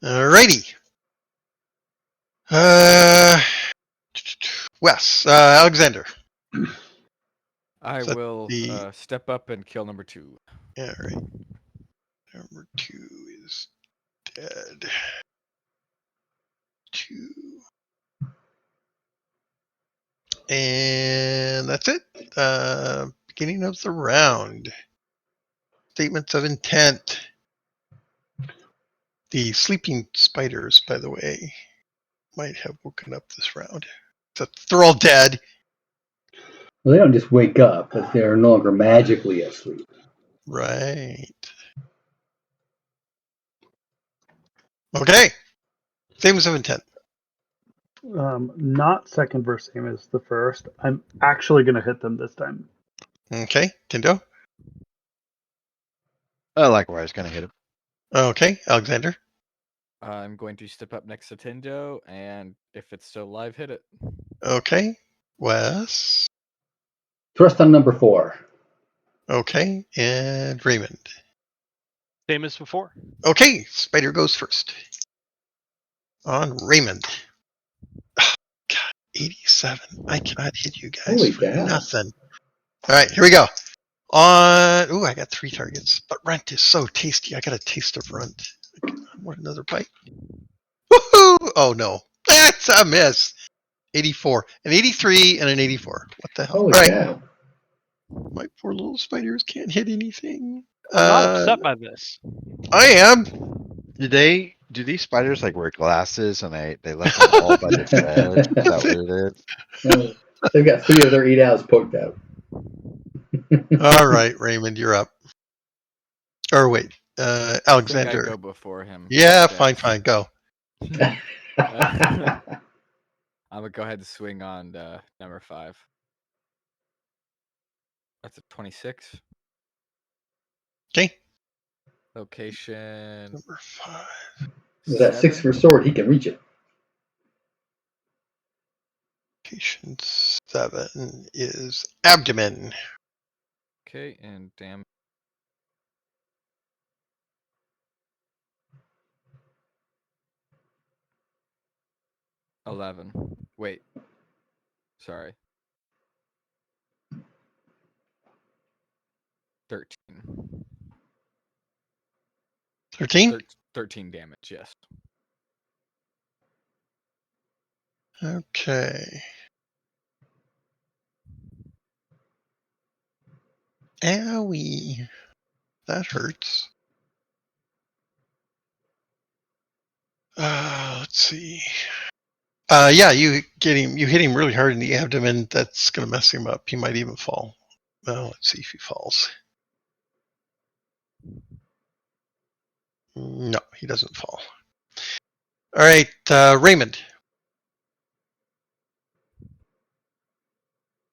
Alrighty. Wes. Alexander. I Is that will the- step up and kill number 2. Yeah, right. Number 2 is dead. 2. And that's it. Beginning of the round. Statements of intent. The sleeping spiders, by the way, might have woken up this round. They're all dead. Well, they don't just wake up, but they're no longer magically asleep. Right. Okay. Statements of intent. Not second verse same as the first. I'm actually going to hit them this time. Okay. Tindo. Likewise, going to hit him. Okay. Alexander. I'm going to step up next to Tindo, and if it's still alive, hit it. Okay. Wes. Thrust on number 4. Okay. And Raymond. Same as before. Okay. Spider goes first. On Raymond. Oh, God, 87. I cannot hit you guys Holy for cow. nothing. All right, here we go. I got 3 targets, but Runt is so tasty. I got a taste of Runt. I want another bite. Woohoo! Oh no, that's a miss. 84, an 83, and an 84. What the hell? Holy All right, cow. my poor little spiders can't hit anything. I'm not upset by this. I am. Do these spiders like wear glasses and they left them all by the bed? Is that what it is? They've got 3 of their 8 owls poked out. All right, Raymond, you're up. Or wait, I think Alexander. I go before him. Yeah, Okay. fine, go. I'm gonna go ahead and swing on number 5. That's a 26. Okay. Location Number 5. With that 6 for 7. sword, he can reach it. Location 7 is abdomen. Okay, and damn. $11. Wait. Sorry. 13. 13? 13 damage, yes. Okay. Owie. That hurts. Let's see. Yeah, you hit him really hard in the abdomen. That's gonna mess him up. He might even fall. Well, let's see if he falls. No, he doesn't fall. All right, Raymond.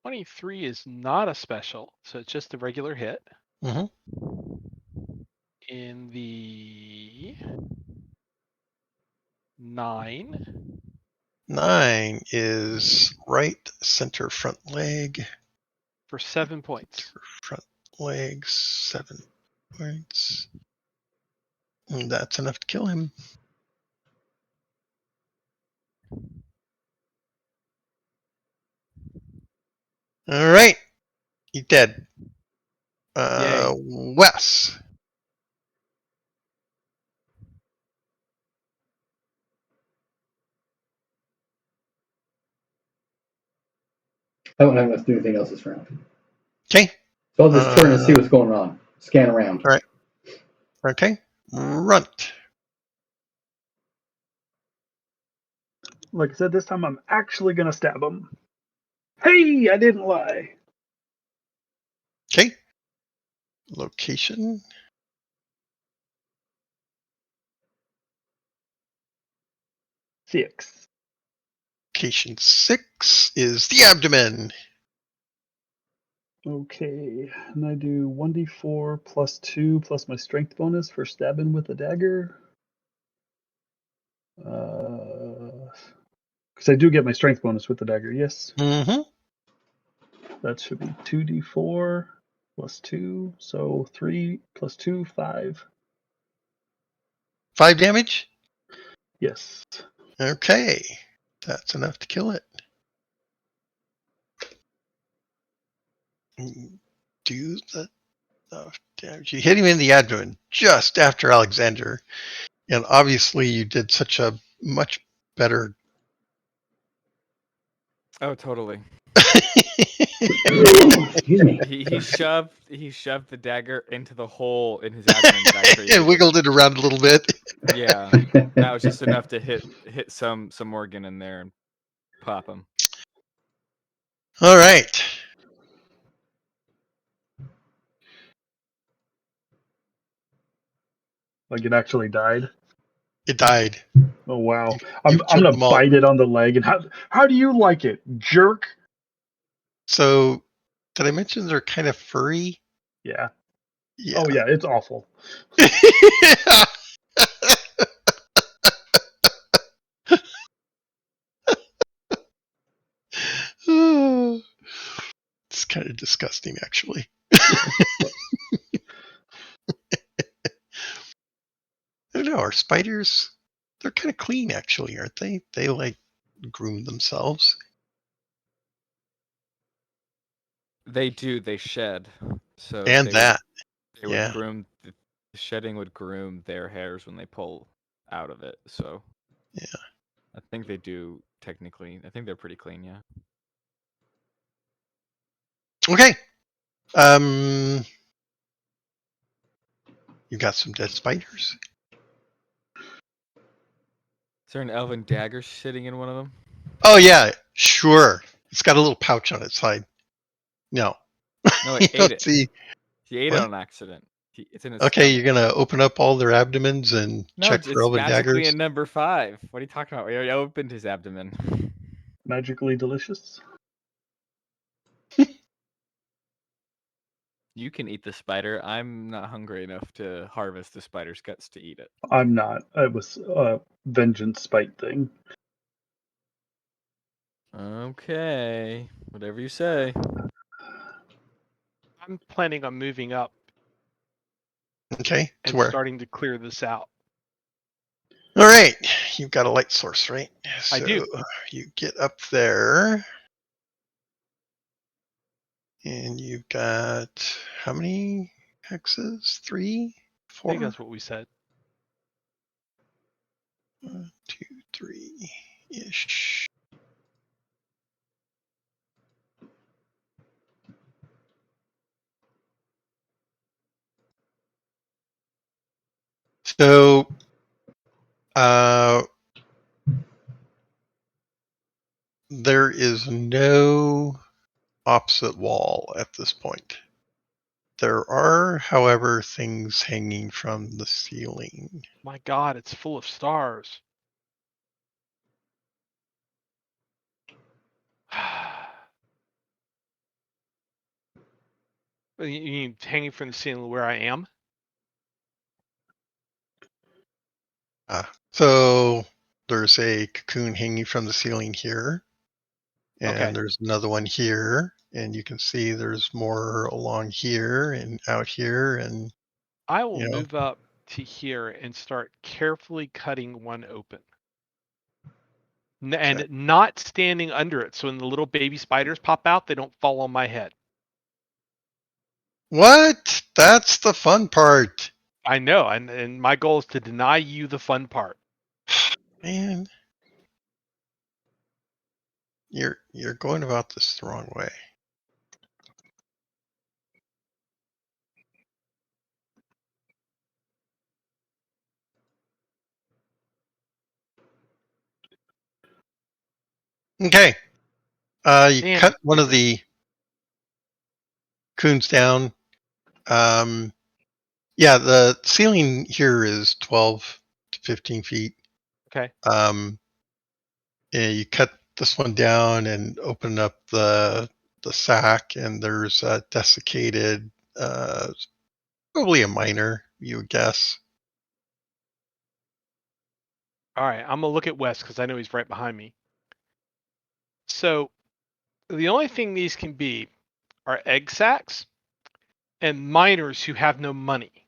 23 is not a special, so it's just a regular hit. Mm-hmm. In the 9. 9 is right center front leg. For 7 points. Front leg, 7 points. And that's enough to kill him. All right. He's dead. Yay. Wes. I don't have enough to do anything else this round. Okay. So I'll just turn and see what's going on. Scan around. All right. Okay. Runt. Like I said, this time I'm actually gonna stab him. Hey, I didn't lie. Okay. Location. 6. Location 6 is the abdomen. Okay, and I do 1d4 plus 2 plus my strength bonus for stabbing with a dagger. Because I do get my strength bonus with the dagger, yes. Mm-hmm. That should be 2d4 plus 2, so 3 plus 2, 5. 5 damage. Yes. Okay. That's enough to kill it. Do the damage. You hit him in the abdomen just after Alexander. And obviously you did such a much better. Oh, totally. Excuse me. He shoved the dagger into the hole in his abdomen back where he And wiggled it around a little bit. Yeah, that was just enough to hit some organ in there and pop him. All right. Like it actually died. It died. Oh wow! You've I'm killed gonna them all. bite it on the leg. And how do you like it, jerk? So, did I mention they're kind of furry? Yeah. Yeah. Oh yeah, it's awful. It's kind of disgusting, actually. I don't know. Are spiders? They're kind of clean, actually, aren't they? They like groom themselves. They do. They shed. So And that. they Yeah. would groom. The shedding would groom their hairs when they pull out of it. So Yeah. I think they do technically. I think they're pretty clean. Yeah. Okay. You got some dead spiders. Is there an elven dagger sitting in one of them? Oh yeah, sure. It's got a little pouch on its side. No. No, You it ate don't it. see. He ate What? it on accident. It's in his Okay, stomach. you're gonna open up all their abdomens and No, check for it's elven magically daggers. in number 5. What are you talking about? We already opened his abdomen. Magically delicious. You can eat the spider. I'm not hungry enough to harvest the spider's guts to eat it. I'm not. It was a vengeance spite thing. Okay, whatever you say. I'm planning on moving up Okay, to and where? starting to clear this out. All right, you've got a light source, right? I do. So you get up there, and you've got how many hexes? 3, I 4? think that's what we said. 1, 2, 3 ish. So, there is no opposite wall at this point. There are, however, things hanging from the ceiling. My God, it's full of stars. You mean hanging from the ceiling where I am? So there's a cocoon hanging from the ceiling here, and Okay. there's another one here, and you can see there's more along here and out here, and I will you know, move up to here and start carefully cutting one open. And Okay. not standing under it, so when the little baby spiders pop out, they don't fall on my head. What? That's the fun part. I know, and my goal is to deny you the fun part. Man, you're going about this the wrong way. Okay. You Damn cut it. one of the coons down. Yeah, the ceiling here is 12 to 15 feet. Okay. Yeah, you cut this one down and open up the sack, and there's a desiccated, probably a miner, you would guess. All right, I'm gonna look at Wes because I know he's right behind me. So the only thing these can be are egg sacs and miners who have no money.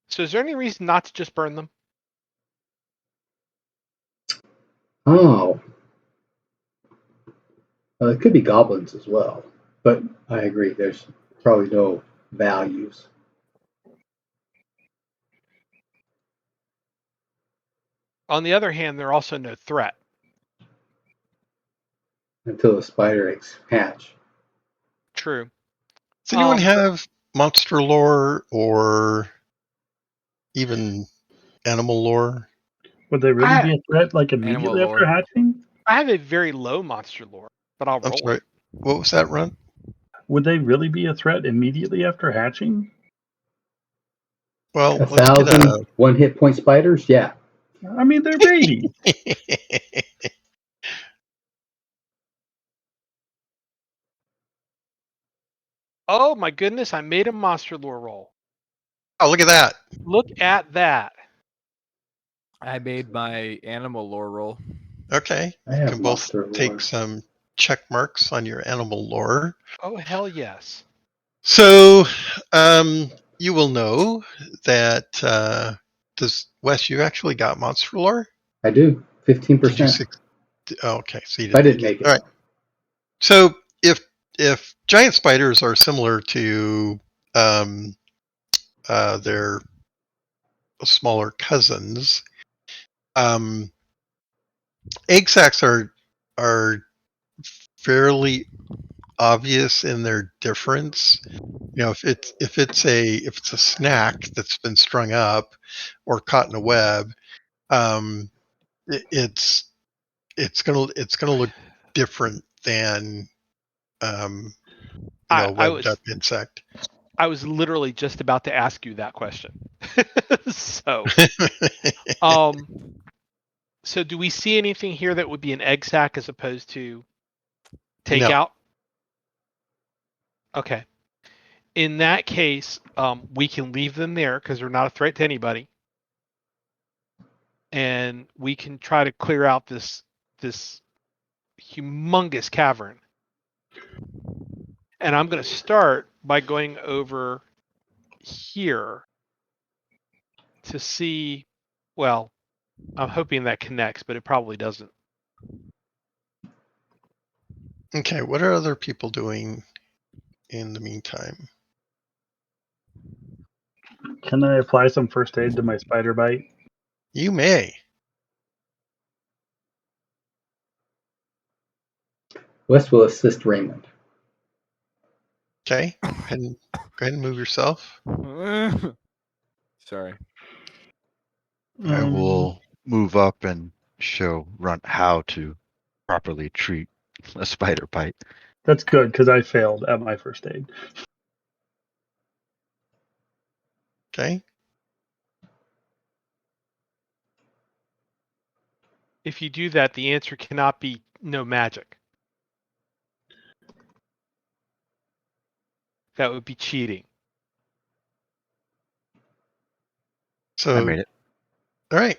So is there any reason not to just burn them? Oh, it could be goblins as well, but I agree. There's probably no values. On the other hand, they're also no threat. Until the spider eggs hatch. True. Does anyone have monster lore or even animal lore? Would they really be a threat like Animal immediately after lore. hatching? I have a very low monster lore, but I'll I'm roll sorry. it. What was that, Run? Would they really be a threat immediately after hatching? Well, let's get 1,000 one hit point spiders? Yeah. I mean, they're babies. Oh my goodness, I made a monster lore roll. Oh, look at that. Look at that. I made my animal lore roll. Okay. I You have can both monster lore. take some check marks on your animal lore. Oh hell yes. So, you will know that, does Wes, you actually got monster lore? I do. Did you 15%. okay, so you I didn't didn't make it. All right. So if giant spiders are similar to their smaller cousins, egg sacs are fairly obvious in their difference. You know, if it's a snack that's been strung up or caught in a web, it's gonna look different than a webbed up insect. I was literally just about to ask you that question. So so do we see anything here that would be an egg sac as opposed to takeout? No. Okay. In that case, we can leave them there because they're not a threat to anybody, and we can try to clear out this humongous cavern. And I'm going to start by going over here to see. Well, I'm hoping that connects, but it probably doesn't. Okay, what are other people doing in the meantime? Can I apply some first aid to my spider bite? You may. Wes will assist Raymond. Okay, go ahead and move yourself. Sorry. I will move up and show Runt how to properly treat a spider bite. That's good because I failed at my first aid. Okay. If you do that, the answer cannot be no magic. That would be cheating. So I made it. All right.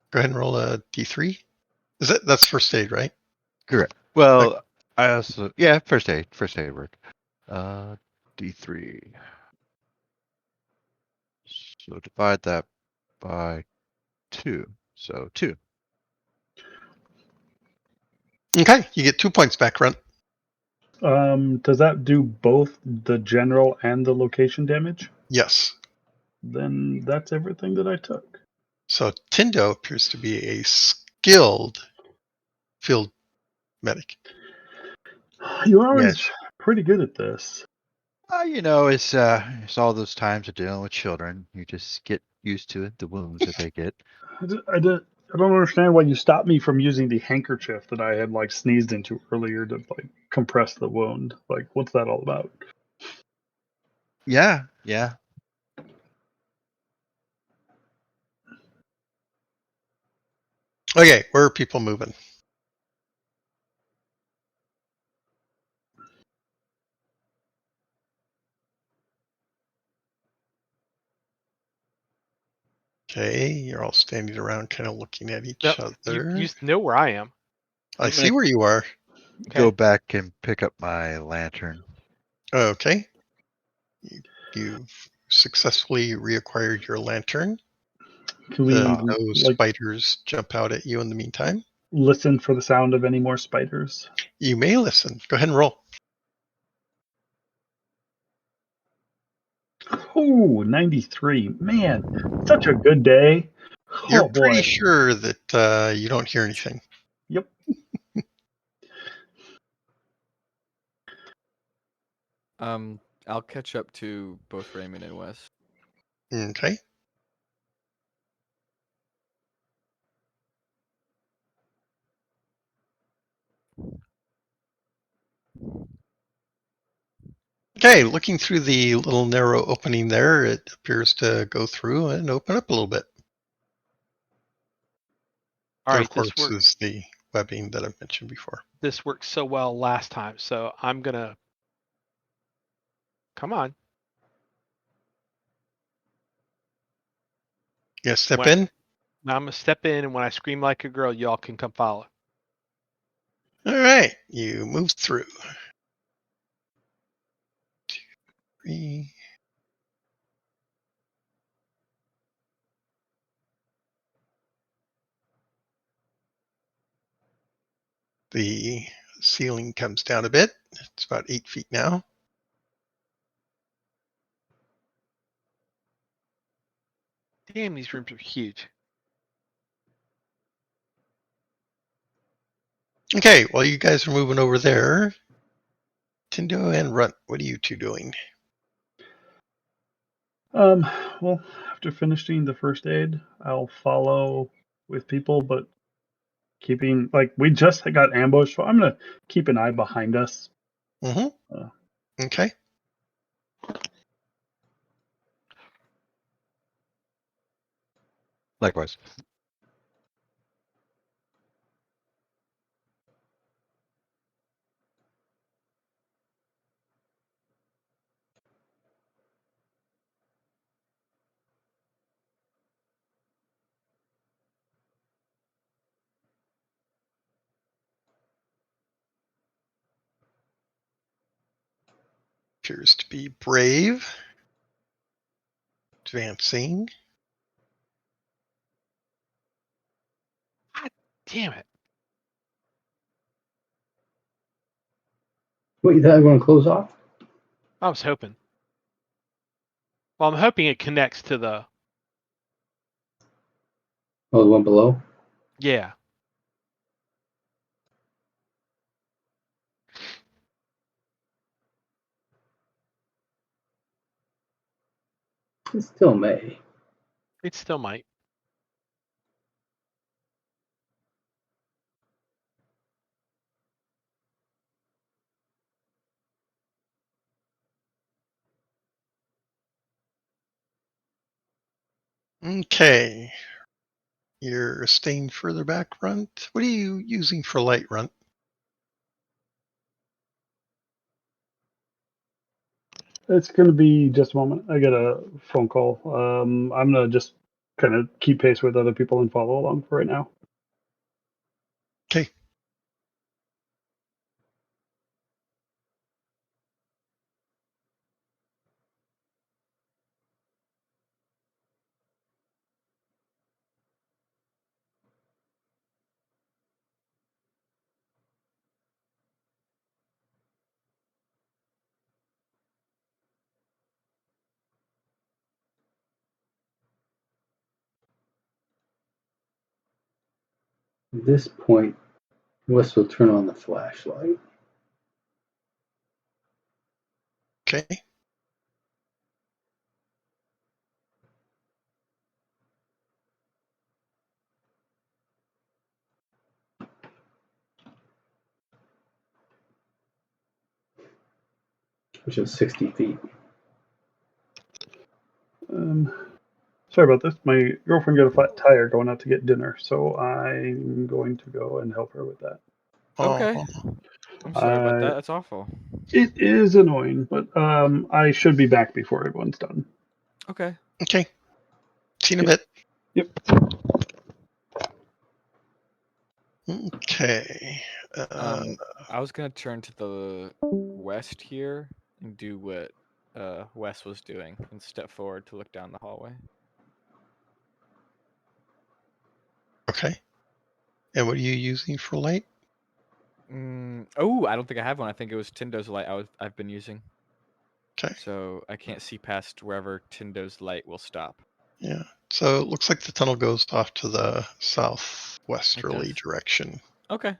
Go ahead and roll a d3. That's first aid, right? Correct. Well, I also first aid work. D3. So divide that by 2. So 2. Okay, you get 2 points back, Runt. Does that do both the general and the location damage? Yes. Then that's everything that I took. So Tindo appears to be a skilled field medic. You're always Yes. pretty good at this. It's all those times of dealing with children. You just get used to it, the wounds that they get. I don't understand why you stopped me from using the handkerchief that I had like sneezed into earlier to like compress the wound. Like, what's that all about? Yeah. Okay, where are people moving? Okay, you're all standing around kind of looking at each No, other. you know where I am. I I'm see gonna where you are. go Okay. back and pick up my lantern. Okay. You've successfully reacquired your lantern. Can we No like spiders jump out at you in the meantime. listen for the sound of any more spiders? You may listen. Go ahead and roll. Oh, 93. Man, such a good day. You're Oh pretty boy. sure that you don't hear anything. Yep. I'll catch up to both Raymond and Wes. Okay. Okay, looking through the little narrow opening there, it appears to go through and open up a little bit. All There, right, of course, is the webbing that I've mentioned before. this worked so well last time, so I'm gonna. Come on. Yeah, step When- in. Now I'm gonna step in, and when I scream like a girl, y'all can come follow. All right, you move through. 2, 3. The ceiling comes down a bit. It's about 8 feet now. Damn, these rooms are huge. Okay, while you guys are moving over there, Tindo and Runt, what are you two doing? Well, after finishing the first aid, I'll follow with people, but keeping like we just got ambushed, so I'm gonna keep an eye behind us. Mm-hmm. Okay. Likewise. appears to be brave. Advancing. God damn it. What, you thought you were going to close off? I was hoping. Well, I'm hoping it connects to the... Oh, the one below? Yeah. It still may. It still might. Okay. You're staying further back, Runt. What are you using for light, Runt? It's going to be just a moment. I get a phone call. I'm going to just kind of keep pace with other people and follow along for right now. Okay. At this point, Wes will turn on the flashlight. Okay. Which is 60 feet. Sorry about this. My girlfriend got a flat tire going out to get dinner, so I'm going to go and help her with that. Okay. Oh, I'm sorry about that. That's awful. It is annoying, but I should be back before everyone's done. Okay. okay. See you in a bit. Yep. Okay. I was gonna turn to the west here and do what Wes was doing and step forward to look down the hallway. Okay. And what are you using for light? Oh, I don't think I have one. I think it was Tindo's light I've been using. Okay. So I can't see past wherever Tindo's light will stop. Yeah. So it looks like the tunnel goes off to the southwesterly does. direction. Okay.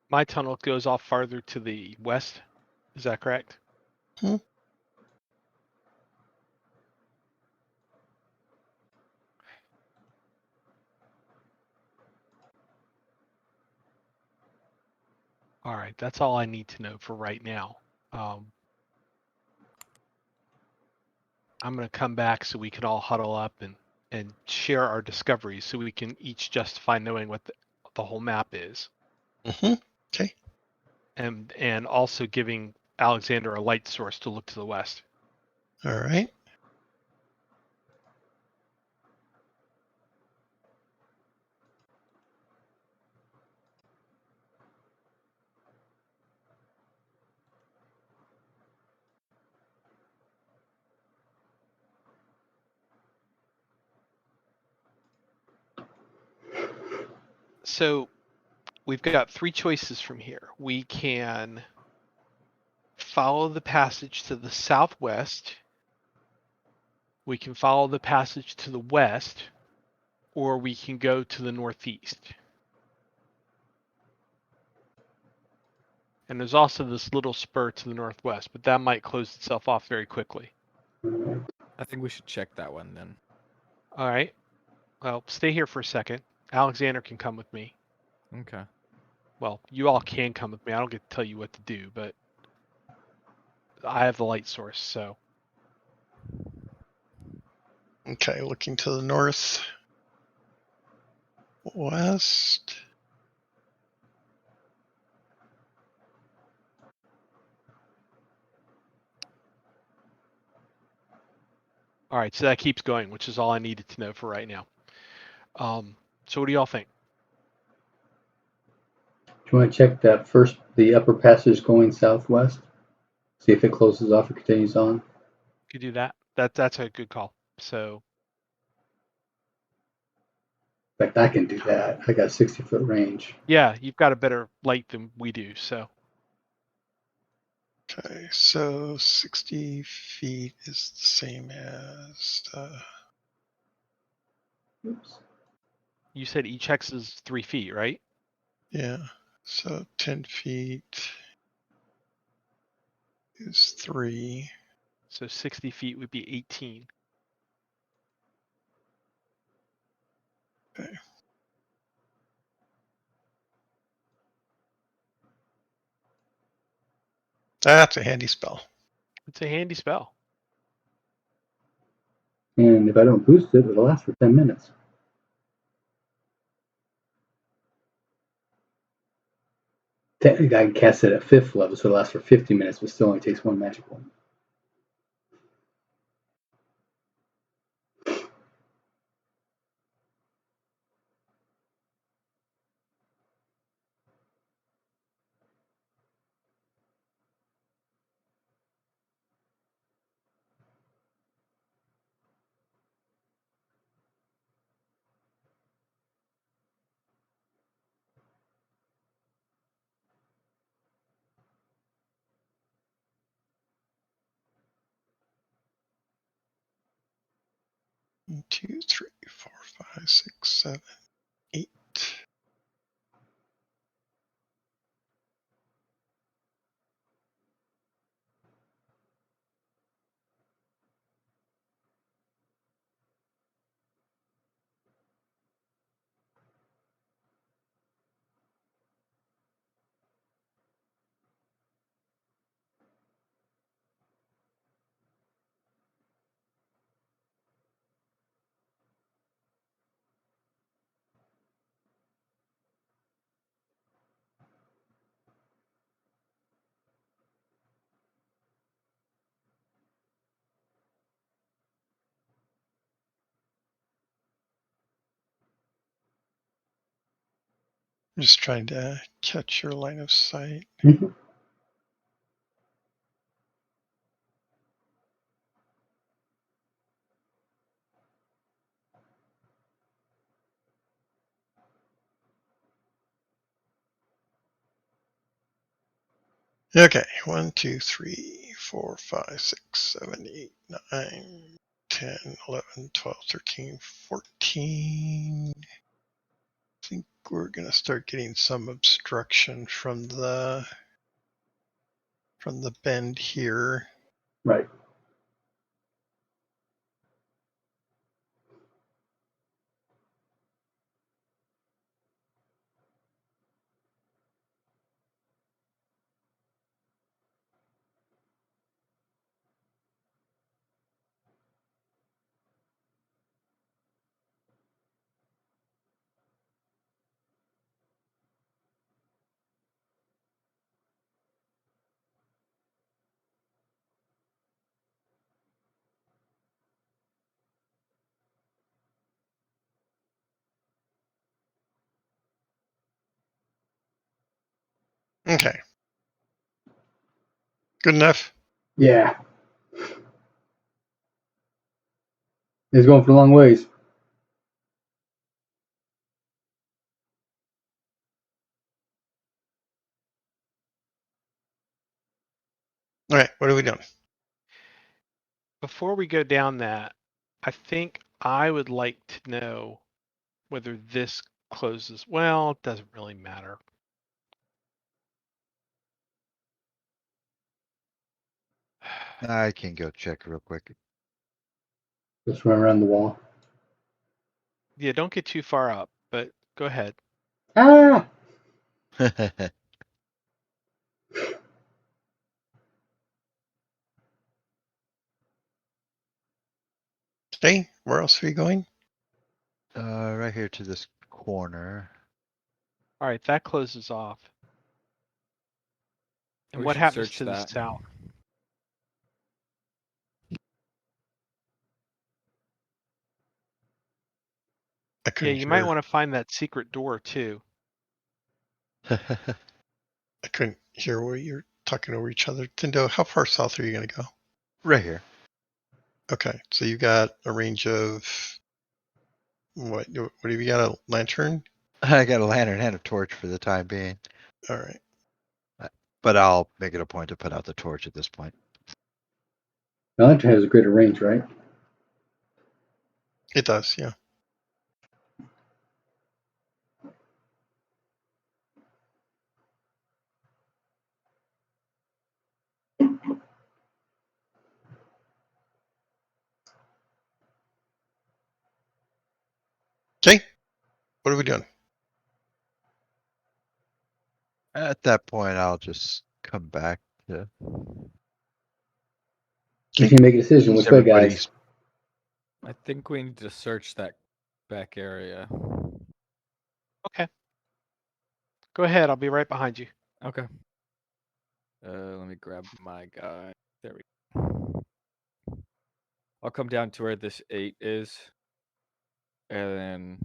My tunnel goes off farther to the west. Is that correct? Hmm. All right. That's all I need to know for right now. I'm going to come back so we can all huddle up and share our discoveries so we can each justify knowing what the whole map is. Mm-hmm. Okay. And also giving Alexander a light source to look to the west. All right. So we've got three choices from here. We can follow the passage to the southwest, we can follow the passage to the west, or we can go to the northeast. And there's also this little spur to the northwest, but that might close itself off very quickly. I think we should check that one then. All right. Well, stay here for a second. Alexander can come with me. Okay. Well, you all can come with me. I don't get to tell you what to do, but I have the light source, so. Okay, looking to the north, west. All right, so that keeps going, which is all I needed to know for right now. So what do y'all think? Do you want to check that first, the upper passage going southwest? See if it closes off or continues on. Could do that. That's a good call. So In fact, I can do that. I got a 60-foot range. yeah, you've got a better light than we do. So Okay, so 60 feet is the same as. Oops. you said each hex is 3 feet, right? Yeah, so 10 feet is 3. So 60 feet would be 18. Okay. That's a handy spell. It's a handy spell. And if I don't boost it, it'll last for 10 minutes. Technically, I can cast it at 5th level, so it'll last for 50 minutes, but still only takes 1 magic point. One, 2, 3, 4, 5, 6, 7, 8. I'm just trying to catch your line of sight. Mhm. Okay, 1, 2, 3, 4, 5, 6, 7, 8, 9, 10, 11, 12, 13, 14. I think we're going to start getting some obstruction from the bend here. Right. Okay. Good enough? Yeah. It's going for a long ways. All right, what are we doing? Before we go down that, I think I would like to know whether this closes. Well, it doesn't really matter. I can go check real quick. Just run around the wall. Yeah, don't get too far up, but go ahead. Ah! Okay, where else are you going? Right here to this corner. All right, that closes off. And We what should happens search to the that. south? I Yeah, couldn't you might hear. want to find that secret door too. I couldn't hear where you're talking over each other. Tindo, how far south are you going to go? Right here. Okay, so you got a range of what? What have you got? A lantern? I got a lantern and a torch for the time being, All right. but I'll make it a point to put out the torch at this point. The lantern has a greater range, right? It does, yeah. Okay, what are we doing? At that point, I'll just come back to You can make a decision. Which way, guys? I think we need to search that back area. Okay. Go ahead. I'll be right behind you. Okay. Let me grab my guy. There we go. I'll come down to where this 8 is, and then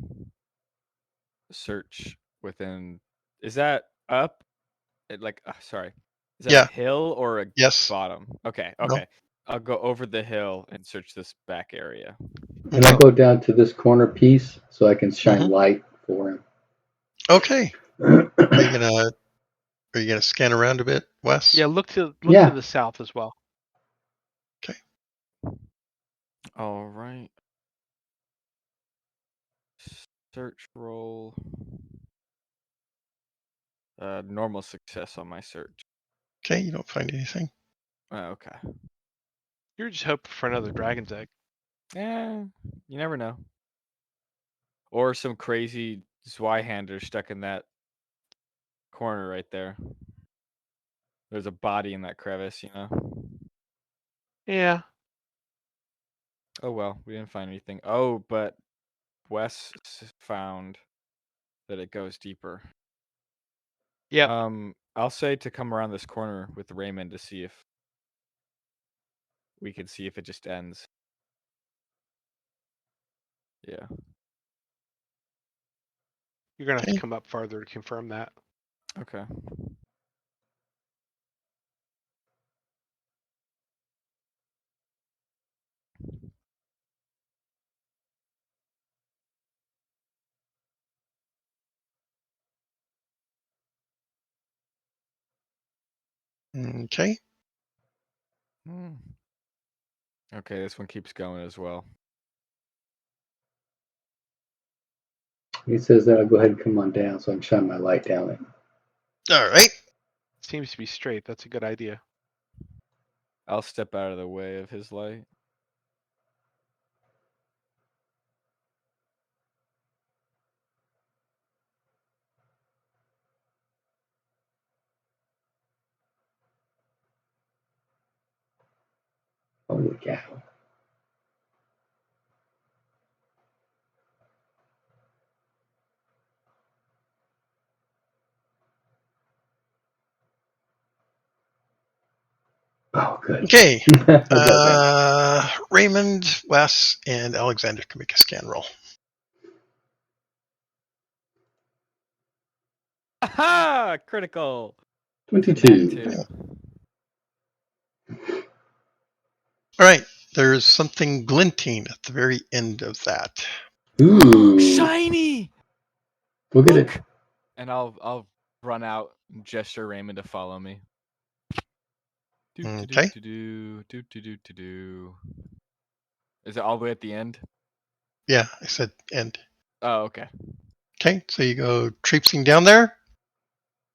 search within. Is that up? Sorry. Is that Yeah. a hill or a Yes. bottom? Okay. No. Okay. I'll go over the hill and search this back area. And I'll go down to this corner piece so I can shine Mhm. light for him. Okay. Are you gonna scan around a bit, Wes? Yeah, look to Yeah. the south as well. Okay. All right. Search roll. Normal success on my search. Okay, you don't find anything. Okay. You're just hoping for another dragon's egg. Yeah, you never know. Or some crazy Zweihander stuck in that corner right there. There's a body in that crevice, you know? Yeah. Oh well, we didn't find anything. Oh, but Wes found that it goes deeper. Yep. I'll say to come around this corner with Raymond to see if we can see if it just ends. Yeah. You're gonna have to Okay. come up farther to confirm that. Okay. Okay. Hmm. Okay, this one keeps going as well. He says that I'll go ahead and come on down so I can shine my light down it. All right. Seems to be straight. That's a good idea. I'll step out of the way of his light. Holy cow. Oh, good. Okay. Okay. Raymond, Wes, and Alexander can make a scan roll. Aha! Critical. 22. All right. There's something glinting at the very end of that. Ooh. Shiny. We'll get Look. it. And I'll run out and gesture Raymond to follow me. Okay. Do. Is it all the way at the end? Yeah, I said end. Oh, okay. Okay, so you go traipsing down there.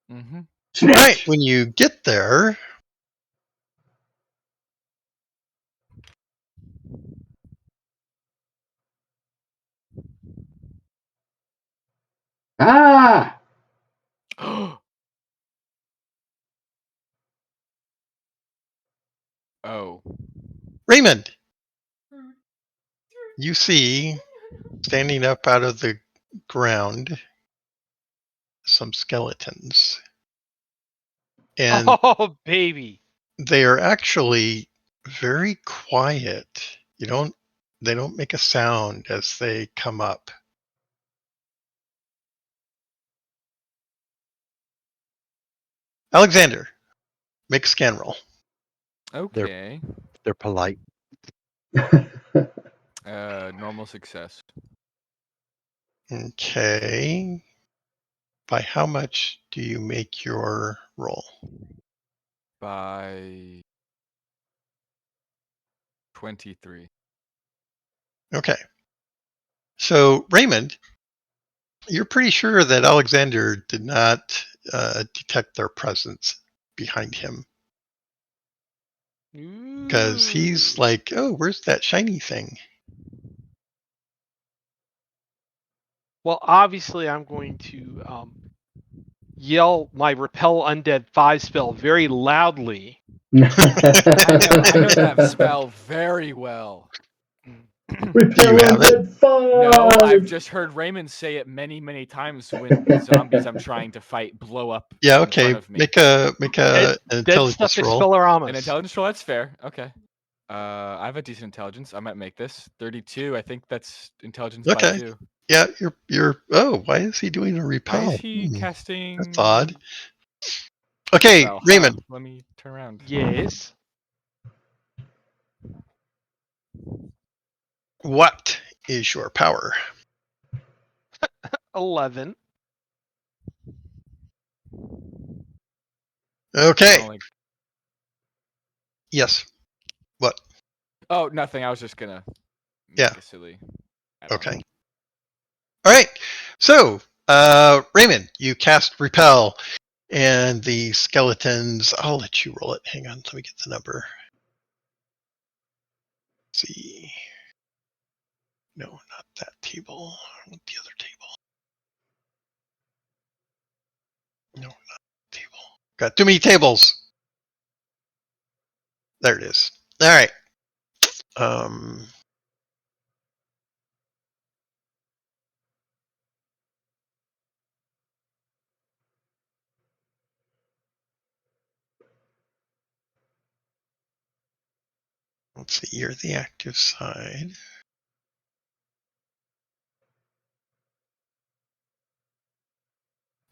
Mm-hmm. All right, when you get there, Ah! Oh. Raymond, you see, standing up out of the ground, some skeletons. And Oh, baby. they are actually very quiet. They don't make a sound as they come up. Alexander, make a scan roll. Okay. They're polite. Normal success. Okay. By how much do you make your roll? By 23. Okay. So, Raymond, you're pretty sure that Alexander did not detect their presence behind him. Because he's Ooh. like, oh, where's that shiny thing? Well, obviously, I'm going to yell my Repel Undead 5 spell very loudly. I know that spell very well. Do you have it? No, I've just heard Raymond say it many, many times when the zombies I'm trying to fight blow up Yeah, in okay. front of me. Make an Dead intelligence stuff roll. Expelloramus. An intelligence roll, that's fair. Okay. I have a decent intelligence. I might make this 32. I think that's intelligence by Okay. 2. Yeah, you're. Oh, why is he doing a repel? Why is he casting? That's odd. Okay, Spell, huh? Raymond. Let me turn around. Yes. What is your power? 11. Okay. Only... Yes. What? Oh, nothing. I was just gonna make Yeah. a silly add-on. Okay. All right. So, Raymond, you cast repel, and the skeletons. I'll let you roll it. Hang on. Let me get the number. Let's see. No, not that table. I want the other table. No, not that table. Got too many tables. There it is. All right. Let's see. You're the active side.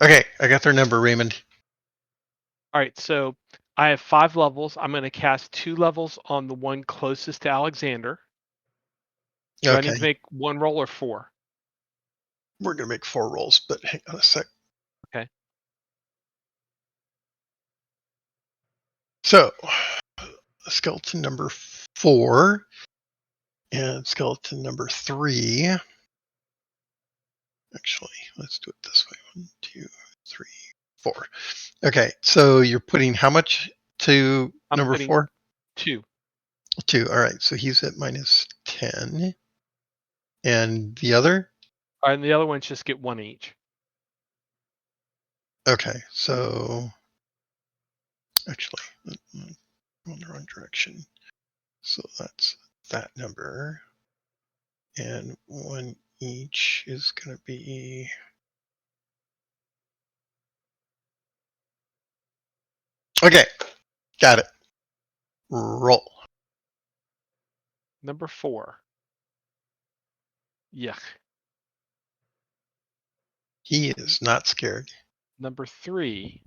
Okay, I got their number, Raymond. All right, so I have 5 levels. I'm going to cast 2 levels on the one closest to Alexander. Do I need to make 1 roll or 4? We're going to make 4 rolls, but hang on a sec. Okay. So, skeleton number 4 and skeleton number 3. Actually, let's do it this way. 1, 2, 3, 4. Okay, so you're putting how much to I'm number putting 4? 2. 2. All right, so he's at minus 10. And the other? All right, and the other ones just get 1 each. Okay, so actually, I'm going the wrong direction. So that's that number. And 1 each is going to be... Okay, got it. Roll. Number 4. Yuck. He is not scared. Number 3.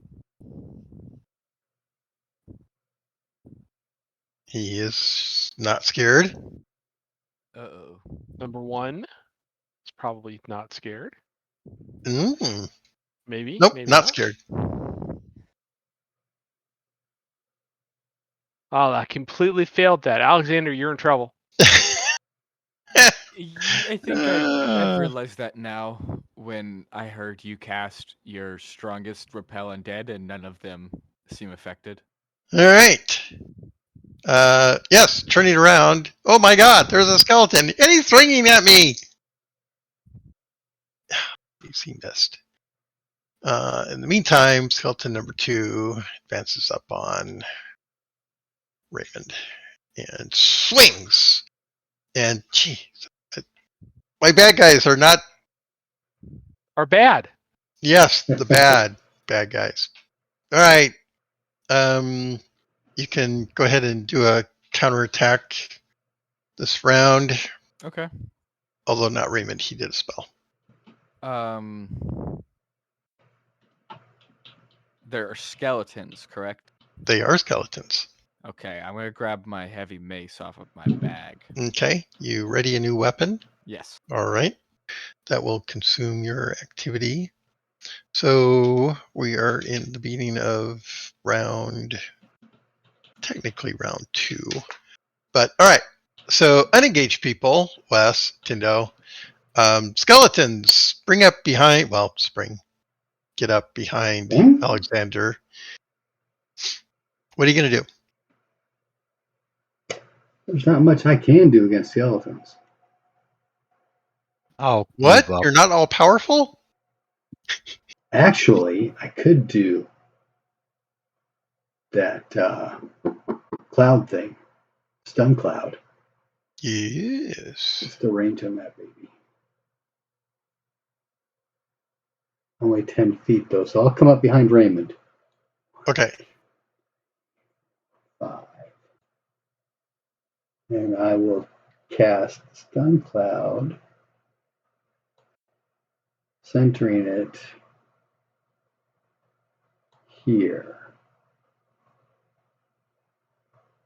He is not scared. Uh-oh. Number 1 is probably not scared. Maybe. Nope, maybe not scared. Oh, I completely failed that. Alexander, you're in trouble. I think I've realized that now when I heard you cast your strongest Repel Undead and none of them seem affected. All right. Yes, turning around. Oh my god, there's a skeleton, and he's swinging at me! He missed. In the meantime, skeleton number 2 advances up on Raymond and swings. And gee, My bad guys are not. Are bad. Yes, the bad guys. All right. You can go ahead and do a counterattack this round. Okay. Although not Raymond, he did a spell. There are skeletons, correct? They are skeletons. Okay, I'm gonna grab my heavy mace off of my bag. Okay, you ready a new weapon? Yes. All right. That will consume your activity. So we are in the beginning of technically round 2. But all right. So unengaged people, Wes, Tindo, skeletons, get up behind Alexander. What are you going to do? There's not much I can do against skeletons. I'll What? move up. You're not all powerful? Actually, I could do that cloud thing, stun cloud. Yes. What's the range on that baby? Only 10 feet though, so I'll come up behind Raymond. Okay. 5. And I will cast stun cloud, centering it here.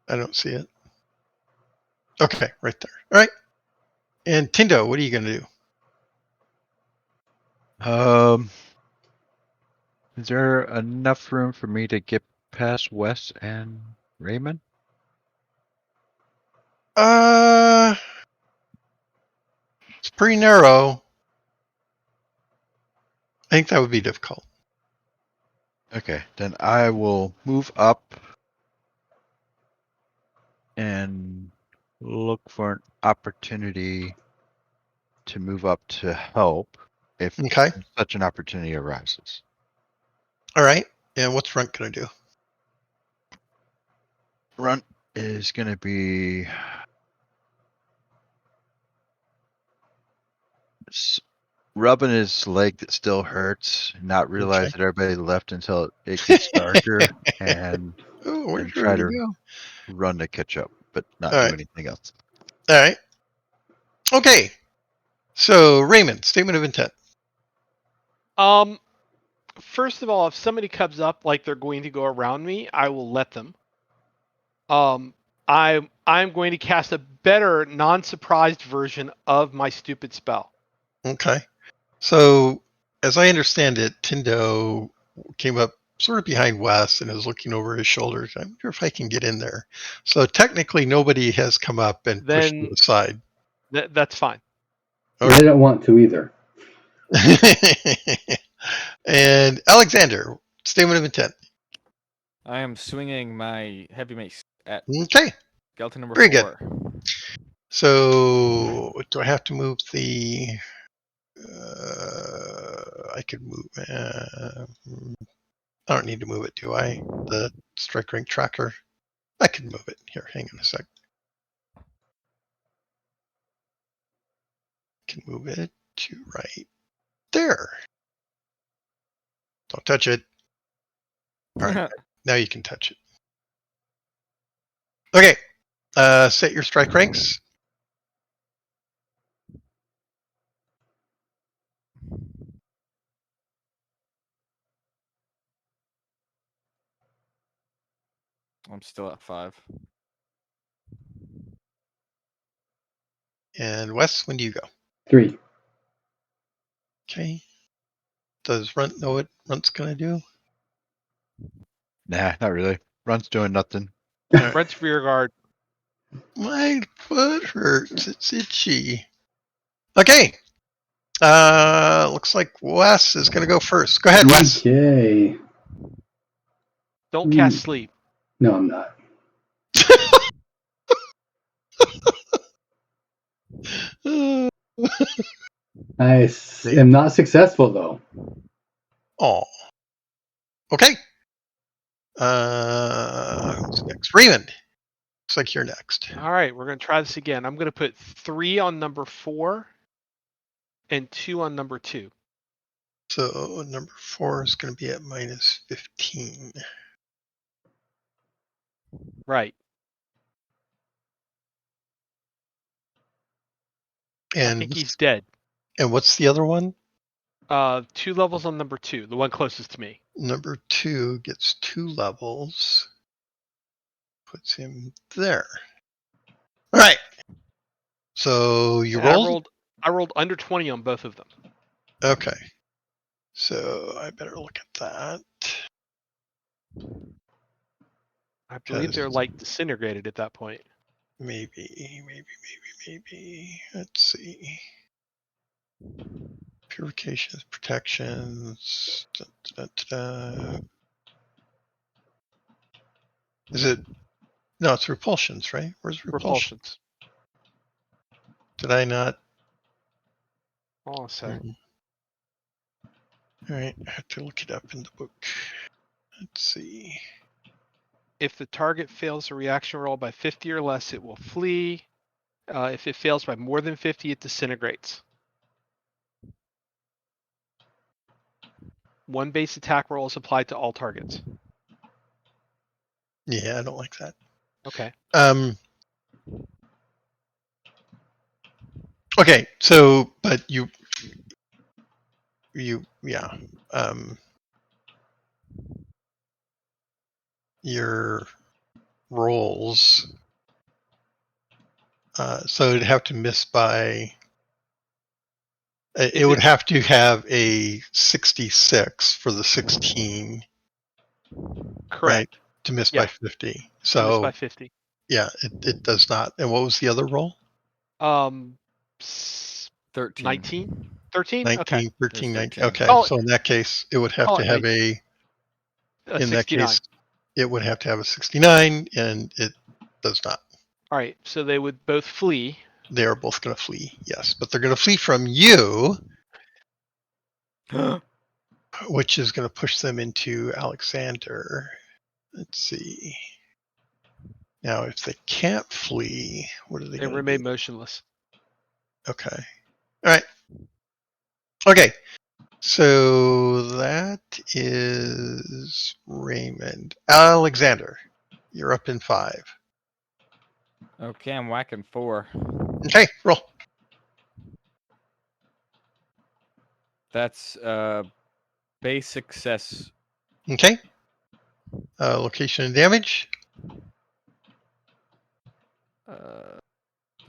I don't see it. Okay, right there. All right. And Tindo, what are you going to do? Is there enough room for me to get past Wes and Raymond? It's pretty narrow. I think that would be difficult. Okay, then I will move up and look for an opportunity to move up to help if Okay. such an opportunity arises. All right. And what's Runt going to do? Runt is going to be rubbing his leg that still hurts, not realize that everybody left until it gets darker, and where'd try to go? run to catch up, but not All do right. anything else. All right. Okay. So Raymond, statement of intent. First of all, if somebody comes up like they're going to go around me, I will let them. I'm going to cast a better non-surprised version of my stupid spell. Okay. So as I understand it, Tindo came up sort of behind Wes and is looking over his shoulder. I wonder if I can get in there. So technically nobody has come up and pushed Then you aside. That's fine. Okay. I don't want to either. And Alexander, statement of intent. I am swinging my heavy mace at Okay. skeleton number Very 4. good. So do I have to move the... I could move... I don't need to move it, do I? The strike rank tracker. I can move it. Here, hang on a sec. I can move it to right there. Don't touch it. All right, now you can touch it. Okay, set your strike ranks. I'm still at 5. And Wes, when do you go? 3. Okay. Does Runt know what Runt's going to do? Nah, not really. Runt's doing nothing. Runt's rear guard. My foot hurts. It's itchy. Okay. Looks like Wes is going to go first. Go ahead, Wes. Okay. Don't cast sleep. No, I'm not. I am not successful though. Oh. Okay. Who's next? Raymond. Looks like you're next. All right, we're going to try this again. I'm going to put 3 on number 4 and 2 on number 2. So number 4 is going to be at minus 15. Right. I And think he's dead. And what's the other one? 2 levels on number 2, the one closest to me. Number 2 gets 2 levels. Puts him there. All right. So you And rolled? I rolled under 20 on both of them. Okay. So I better look at that. I believe they're like disintegrated at that point. Maybe. Let's see. Purifications, protections. Is it? No, it's repulsions, right? Where's repulsion? Repulsions. Did I not? Hold on a second. All right, I have to look it up in the book. Let's see. If the target fails a reaction roll by 50 or less, it will flee. If it fails by more than 50, it disintegrates. 1 base attack roll is applied to all targets. Yeah, I don't like that. Okay. Okay, so but you yeah. Your rolls. So it'd have to miss by. It would have to have a 66 for the 16. Correct. Right, to miss Yeah. by 50. Miss So by 50. yeah, it does not. And what was the other roll? 13. 19? 13? 19, Okay. 13, 19. 13. Okay, Call it- so in that case, it would have call to it have A in 69. that case, it would have to have a 69, and it does not. All right, so they would both flee. They are both going to flee, yes, but they're going to flee from you, which is going to push them into Alexander. Let's see. Now, if they can't flee, what are they They going to remain do? motionless. Okay. All right. Okay. So that is Raymond. Alexander, you're up in 5. Okay, I'm whacking 4. Okay, roll. That's base success. Okay. Location and damage.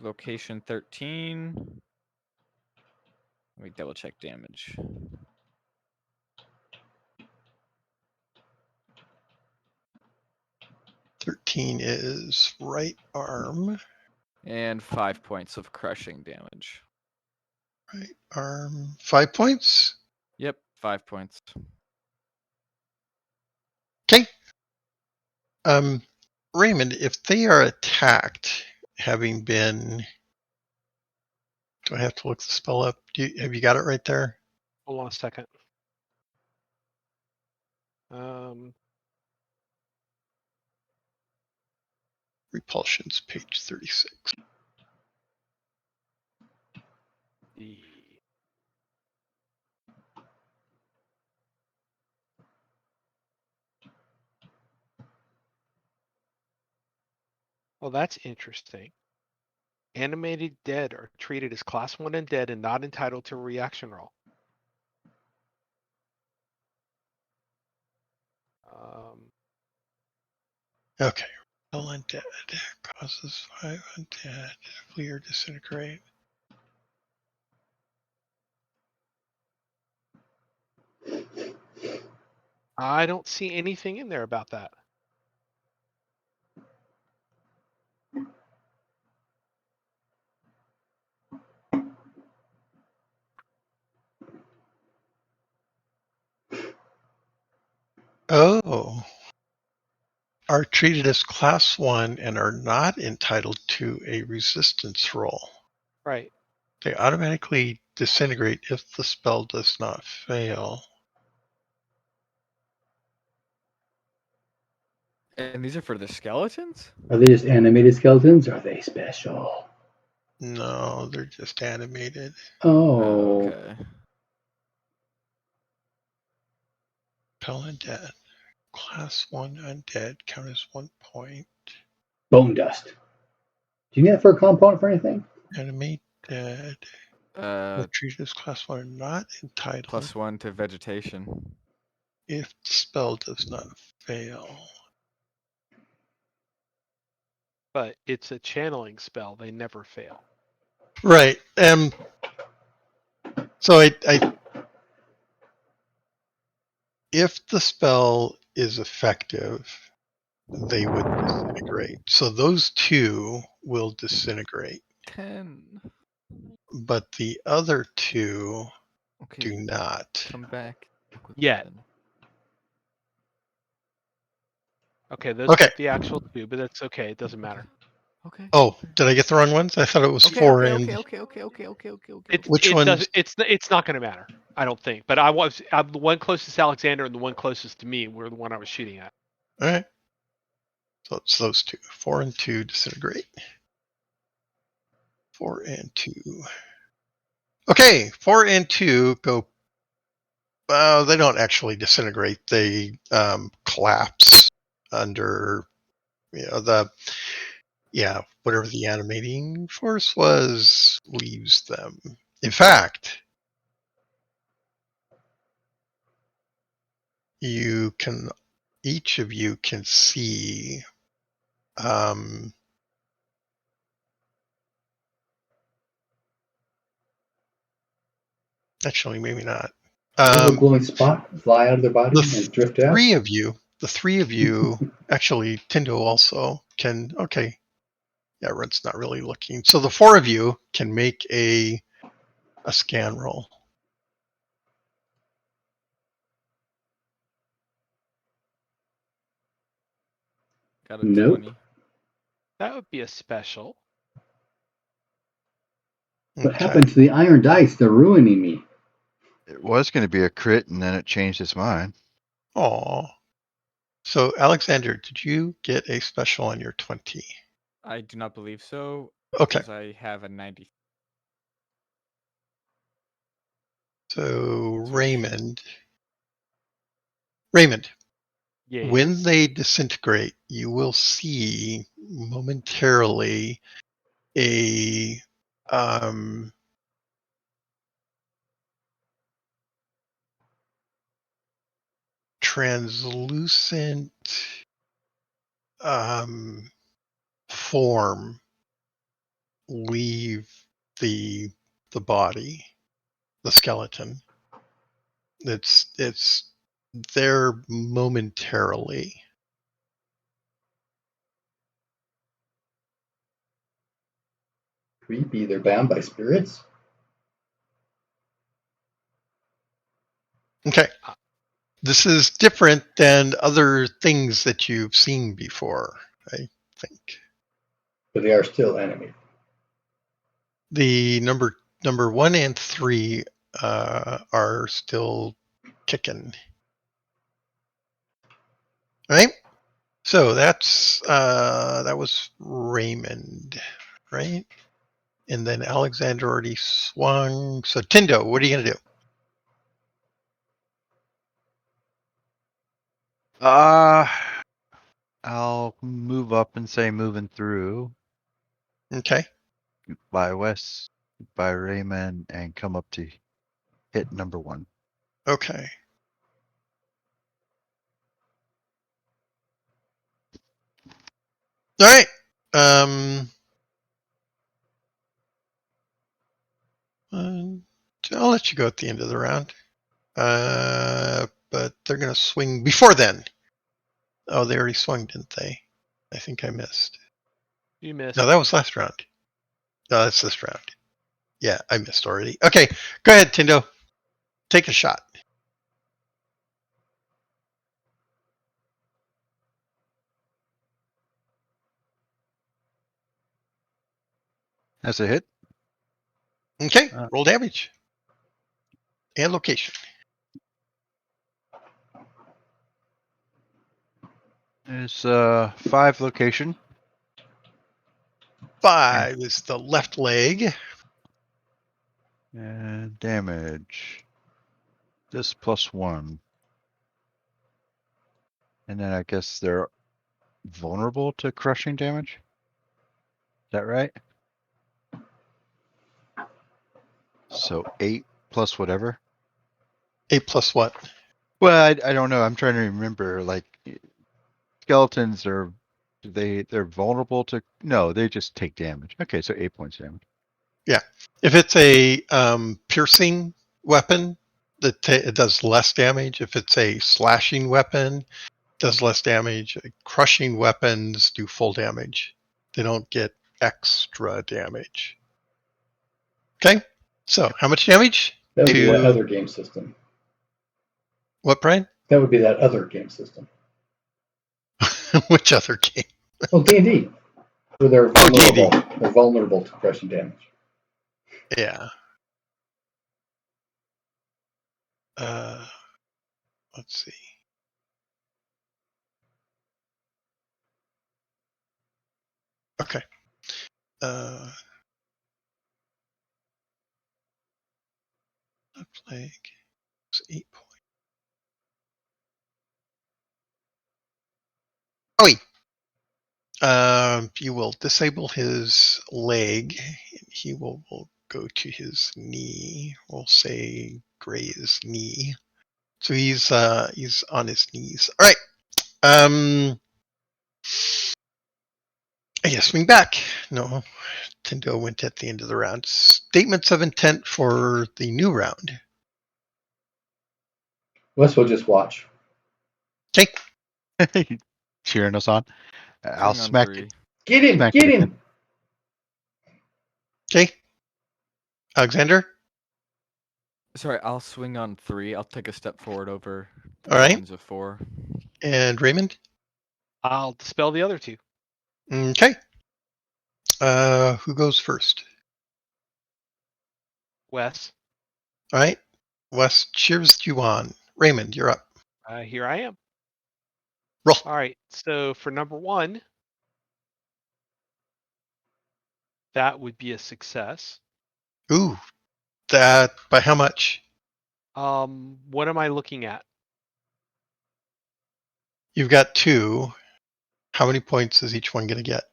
Location 13. Let me double check damage. $13 is right arm. And 5 points of crushing damage. Right arm. 5 points. Yep, 5 points. Okay. Raymond, if they are attacked, having been, do I have to look the spell up? Have you got it right there? Hold on a second. Repulsions, page 36. Well, that's interesting. Animated dead are treated as class 1 undead and not entitled to a reaction roll. Okay. Well, undead causes 5 undead. Flee or disintegrate. I don't see anything in there about that. Oh. Are treated as class 1 and are not entitled to a resistance roll. Right. They automatically disintegrate if the spell does not fail. And these are for the skeletons? Are they just animated skeletons? Or are they special? No, they're just animated. Oh, Okay. Spell undead. Class 1 undead. Count as 1 point. bone dust. Do you need that for a component for anything? Animate dead. Treated as class 1 are not entitled. +1 to vegetation. If the spell does not fail. But it's a channeling spell. They never fail. Right. So I if the spell is effective, they would disintegrate. So those two will disintegrate, 10. but the other two Okay, do not. come back. with Yet. 11. Okay, those Okay. took the actual 2, but that's okay. It doesn't matter. Okay. Oh, did I get the wrong ones? I thought it was Okay, 4 okay, and okay, okay, okay, okay, okay, okay. It, Which it ones? does, it's not going to matter, I don't think. But I'm the one closest to Alexander and the one closest to me were the one I was shooting at. All right. So it's those two. 4 and 2 disintegrate. 4 and 2. Okay, 4 and 2 go. They don't actually disintegrate. They collapse under, whatever the animating force was leaves them. In fact, each of you can see actually maybe not. A little glowing spot fly out of their body and drift out. The three of you, actually, Tindo also can. Okay, yeah, Red's not really looking. So the 4 of you can make a scan roll. Got a Nope. 20. That would be a special. What happened to the iron dice? They're ruining me. It was going to be a crit, and then it changed its mind. Aw. So, Alexander, did you get a special on your 20? I do not believe so. Okay. Because I have a 90. So, That's Raymond, Yeah. when they disintegrate, you will see momentarily a translucent form leave the body, the skeleton. It's there momentarily. Creepy. They're bound by spirits. Okay. This is different than other things that you've seen before, I think. But they are still enemy. The number 1 and 3 are still kicking. Right? So that's that was Raymond, right? And then Alexander already swung. So Tindo, what are you gonna do? I'll move up and say moving through Okay. by Wes, by Raymond, and come up to hit number 1. Okay. All right. I'll let you go at the end of the round. But they're gonna swing before then. Oh, they already swung, didn't they? I think I missed. You missed. No, that was last round. No, that's this round. Yeah, I missed already. Okay, go ahead, Tindo. Take a shot. That's a hit. Okay, roll damage. And location. It's 5 location. 5 is the left leg. And damage. This +1. And then I guess they're vulnerable to crushing damage? Is that right? So 8 plus whatever? 8 plus what? Well, I don't know. I'm trying to remember. Like, skeletons are they're vulnerable to no, they just take damage. Okay, so 8 points damage. Yeah. If it's a piercing weapon, it does less damage. If it's a slashing weapon, it does less damage. Crushing weapons do full damage. They don't get extra damage. Okay. So how much damage? That would be To- that other game system. What, Brian? That would be that other game system. Which other game? Oh, D&D. Where they're D&D. vulnerable. They're vulnerable to crushing damage. Yeah. Let's see. Okay. Plague is 8 points. You will disable his leg. He will go to his knee. We'll say graze knee. So he's on his knees. All right. I guess swing back. No, Tendo went at the end of the round. Statements of intent for the new round. Wes will just watch. Okay. Cheering us on. I'll Swing on smack 3. it. Get him! Smack Get it him! Okay. Alexander. Sorry, I'll swing on 3. I'll take a step forward over All right. ones of 4. And Raymond. I'll dispel the other 2. Okay. Who goes first? Wes, All right. Wes cheers you on. Raymond, you're up. here I am. Roll. All right. So for number 1, that would be a success. Ooh, that by how much? What am I looking at? You've got 2. How many points is each one going to get?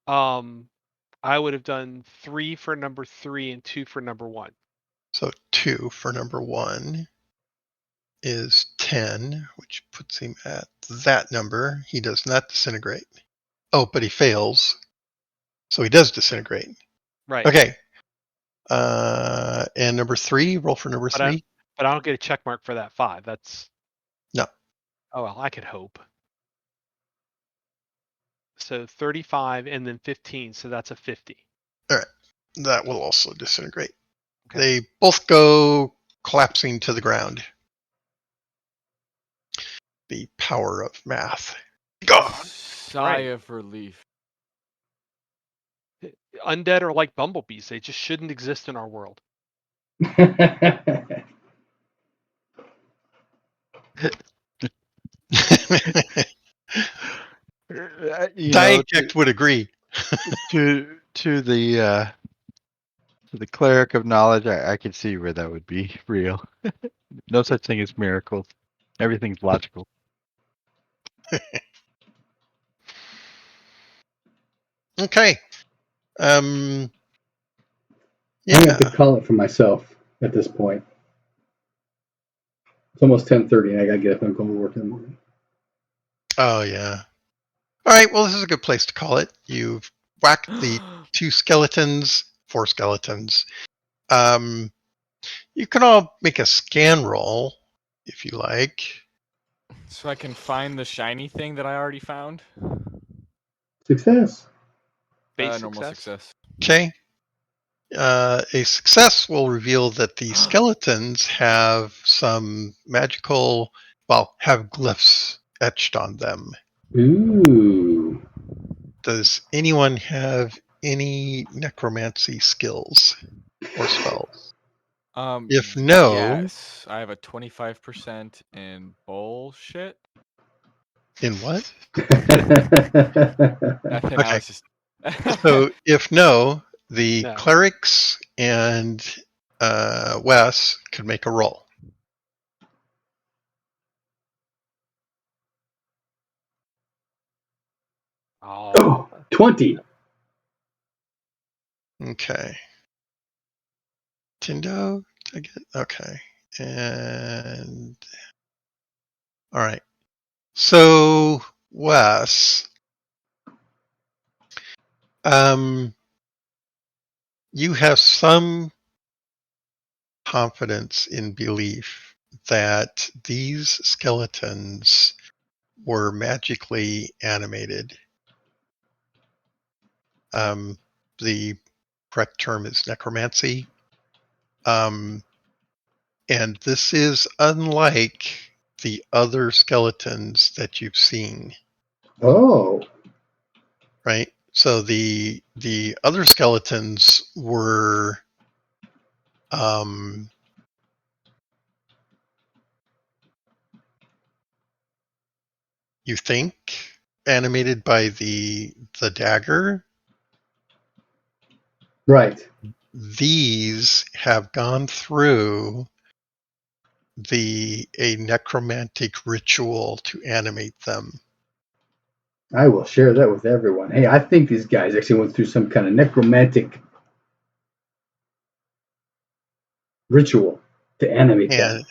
I would have done 3 for number 3 and 2 for number 1. So 2 for number 1 is 10, which puts him at that number. He does not disintegrate. Oh, but he fails. So he does disintegrate. Right. Okay. And number 3, roll for number 3. But I don't get a check mark for that 5. That's No. Oh well, I could hope. So 35 and then 15, so that's a 50. All right. That will also disintegrate. Okay. They both go collapsing to the ground. The power of math. God. Sigh Right. of relief. Undead are like bumblebees. They just shouldn't exist in our world. Diagect would agree. to the cleric of knowledge, I can see where that would be real. No such thing as miracles. Everything's logical. Okay. Yeah. I'm going to have to call it for myself at this point. It's almost 10:30 and I got to get up and go to work in the morning. Oh, yeah. All right. Well, this is a good place to call it. You've whacked the 4 skeletons. You can all make a scan roll if you like. So I can find the shiny thing that I already found. Success. Base Normal success. success. Okay. A success will reveal that the skeletons have some magical, have glyphs etched on them. Ooh. Does anyone have any necromancy skills or spells? If no, yes, I have a 25% in bullshit. in what? Nothing. Okay. I was just So if no, the No. clerics and Wes could make a roll. Oh, 20. Okay. Tindo, did I get? Okay. And all right. So Wes, you have some confidence in belief that these skeletons were magically animated. The correct term is necromancy. And this is unlike the other skeletons that you've seen, Oh. right? So the other skeletons were you think animated by the dagger. Right. These have gone through a necromantic ritual to animate them. I will share that with everyone. Hey, I think these guys actually went through some kind of necromantic ritual to animate them.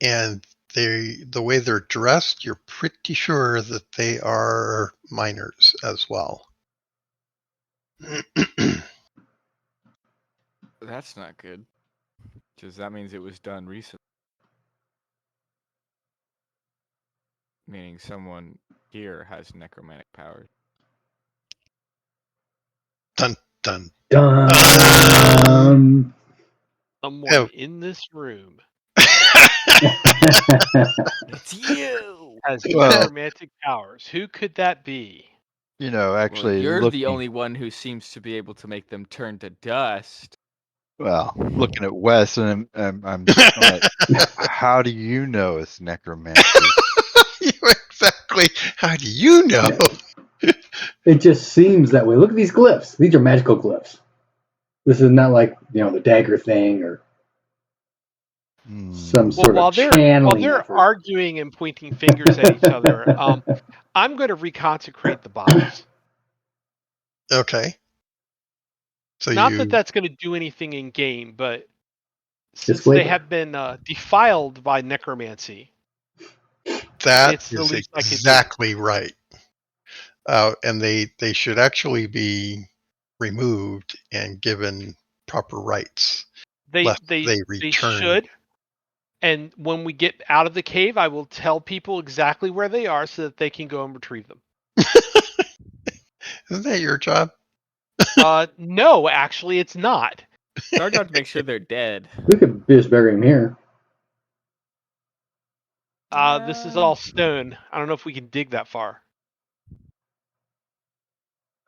And the way they're dressed, you're pretty sure that they are minors as well. That's not good. Because that means it was done recently. Meaning someone here has necromantic powers. Dun dun. Dun. someone Oh. in this room It's you! has Well- necromantic powers. Who could that be? You know, actually, Well, you're looking, the only one who seems to be able to make them turn to dust. well, looking at Wes, and I'm like, how do you know it's necromancy? Exactly. How do you know? It just seems that way. Look at these glyphs. These are magical glyphs. This is not like, the dagger thing or some Well, sort while of they're channeling effort. arguing and pointing fingers at each other, I'm going to reconsecrate the bodies. Okay. So Not that that's going to do anything in game, but since Just they flavor. have been defiled by necromancy, that it's the is least I could do. exactly right. And they should actually be removed and given proper rights. They lest they return. should. And when we get out of the cave, I will tell people exactly where they are so that they can go and retrieve them. Isn't that your job? No, actually, it's not. It's our job to make sure they're dead. We could just bury him here. This is all stone. I don't know if we can dig that far.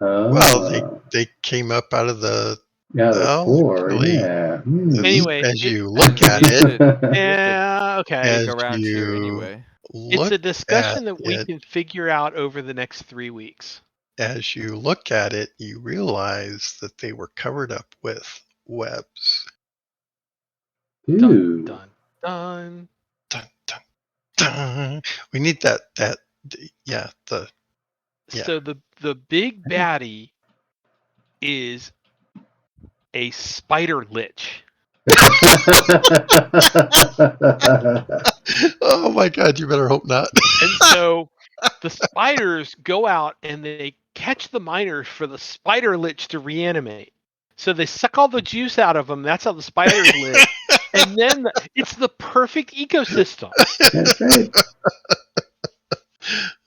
Well, they came up out of the floor. actually, Yeah. Anyway, as you look at it, yeah, okay. as Dig around here you anyway. It's a discussion that we it, can figure out over the next 3 weeks. as you look at it, you realize that they were covered up with webs. Ooh. Dun, dun, dun. Dun, dun, dun. We need that. Yeah. So the big baddie is a spider lich. Oh my God! You better hope not. And so the spiders go out and they catch the miners for the spider lich to reanimate. So they suck all the juice out of them. That's how the spiders live. And then it's the perfect ecosystem. That's right.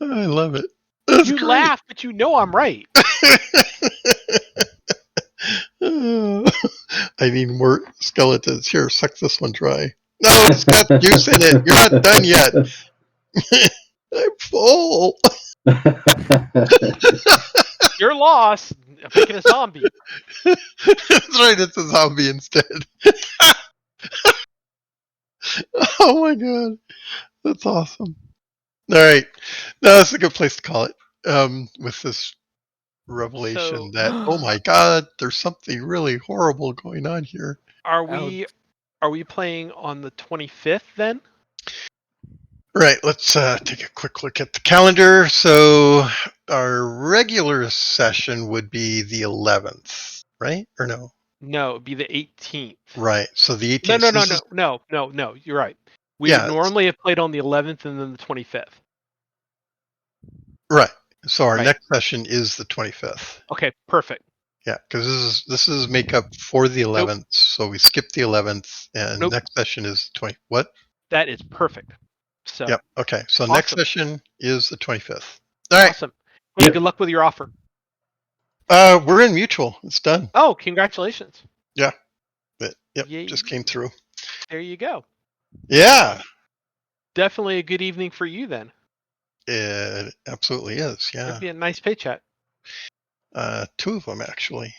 I love it. That's You great. laugh, but you know I'm right. I need more skeletons. Here, suck this one dry. No, it's got juice in it. You're not done yet. I'm full. You're lost. I'm picking a zombie. That's right, it's a zombie instead. Oh my God. That's awesome. All right. No, that's a good place to call it. With this revelation So- that, oh my god, there's something really horrible going on here. Are we playing on the 25th then? Right, let's take a quick look at the calendar. So our regular session would be the 11th, right? Or no? No, it'd be the 18th. Right, so the 18th. No. You're right. We Yeah, would normally have played on the 11th and then the 25th. Right. So our Right. next session is the 25th. Okay, perfect. Yeah, because this is makeup for the 11th. So we skip the 11th, and Nope. next session is 20. What? That is perfect. So Yep. Okay. So Awesome. next session is the 25th. All right. awesome. Well, good luck with your offer. We're in mutual. It's done. Oh, congratulations. But, yep. Yay. Just came through. There you go. Yeah. Definitely a good evening for you then. It absolutely is. Yeah. It'd be a nice pay chat. 2 of them actually.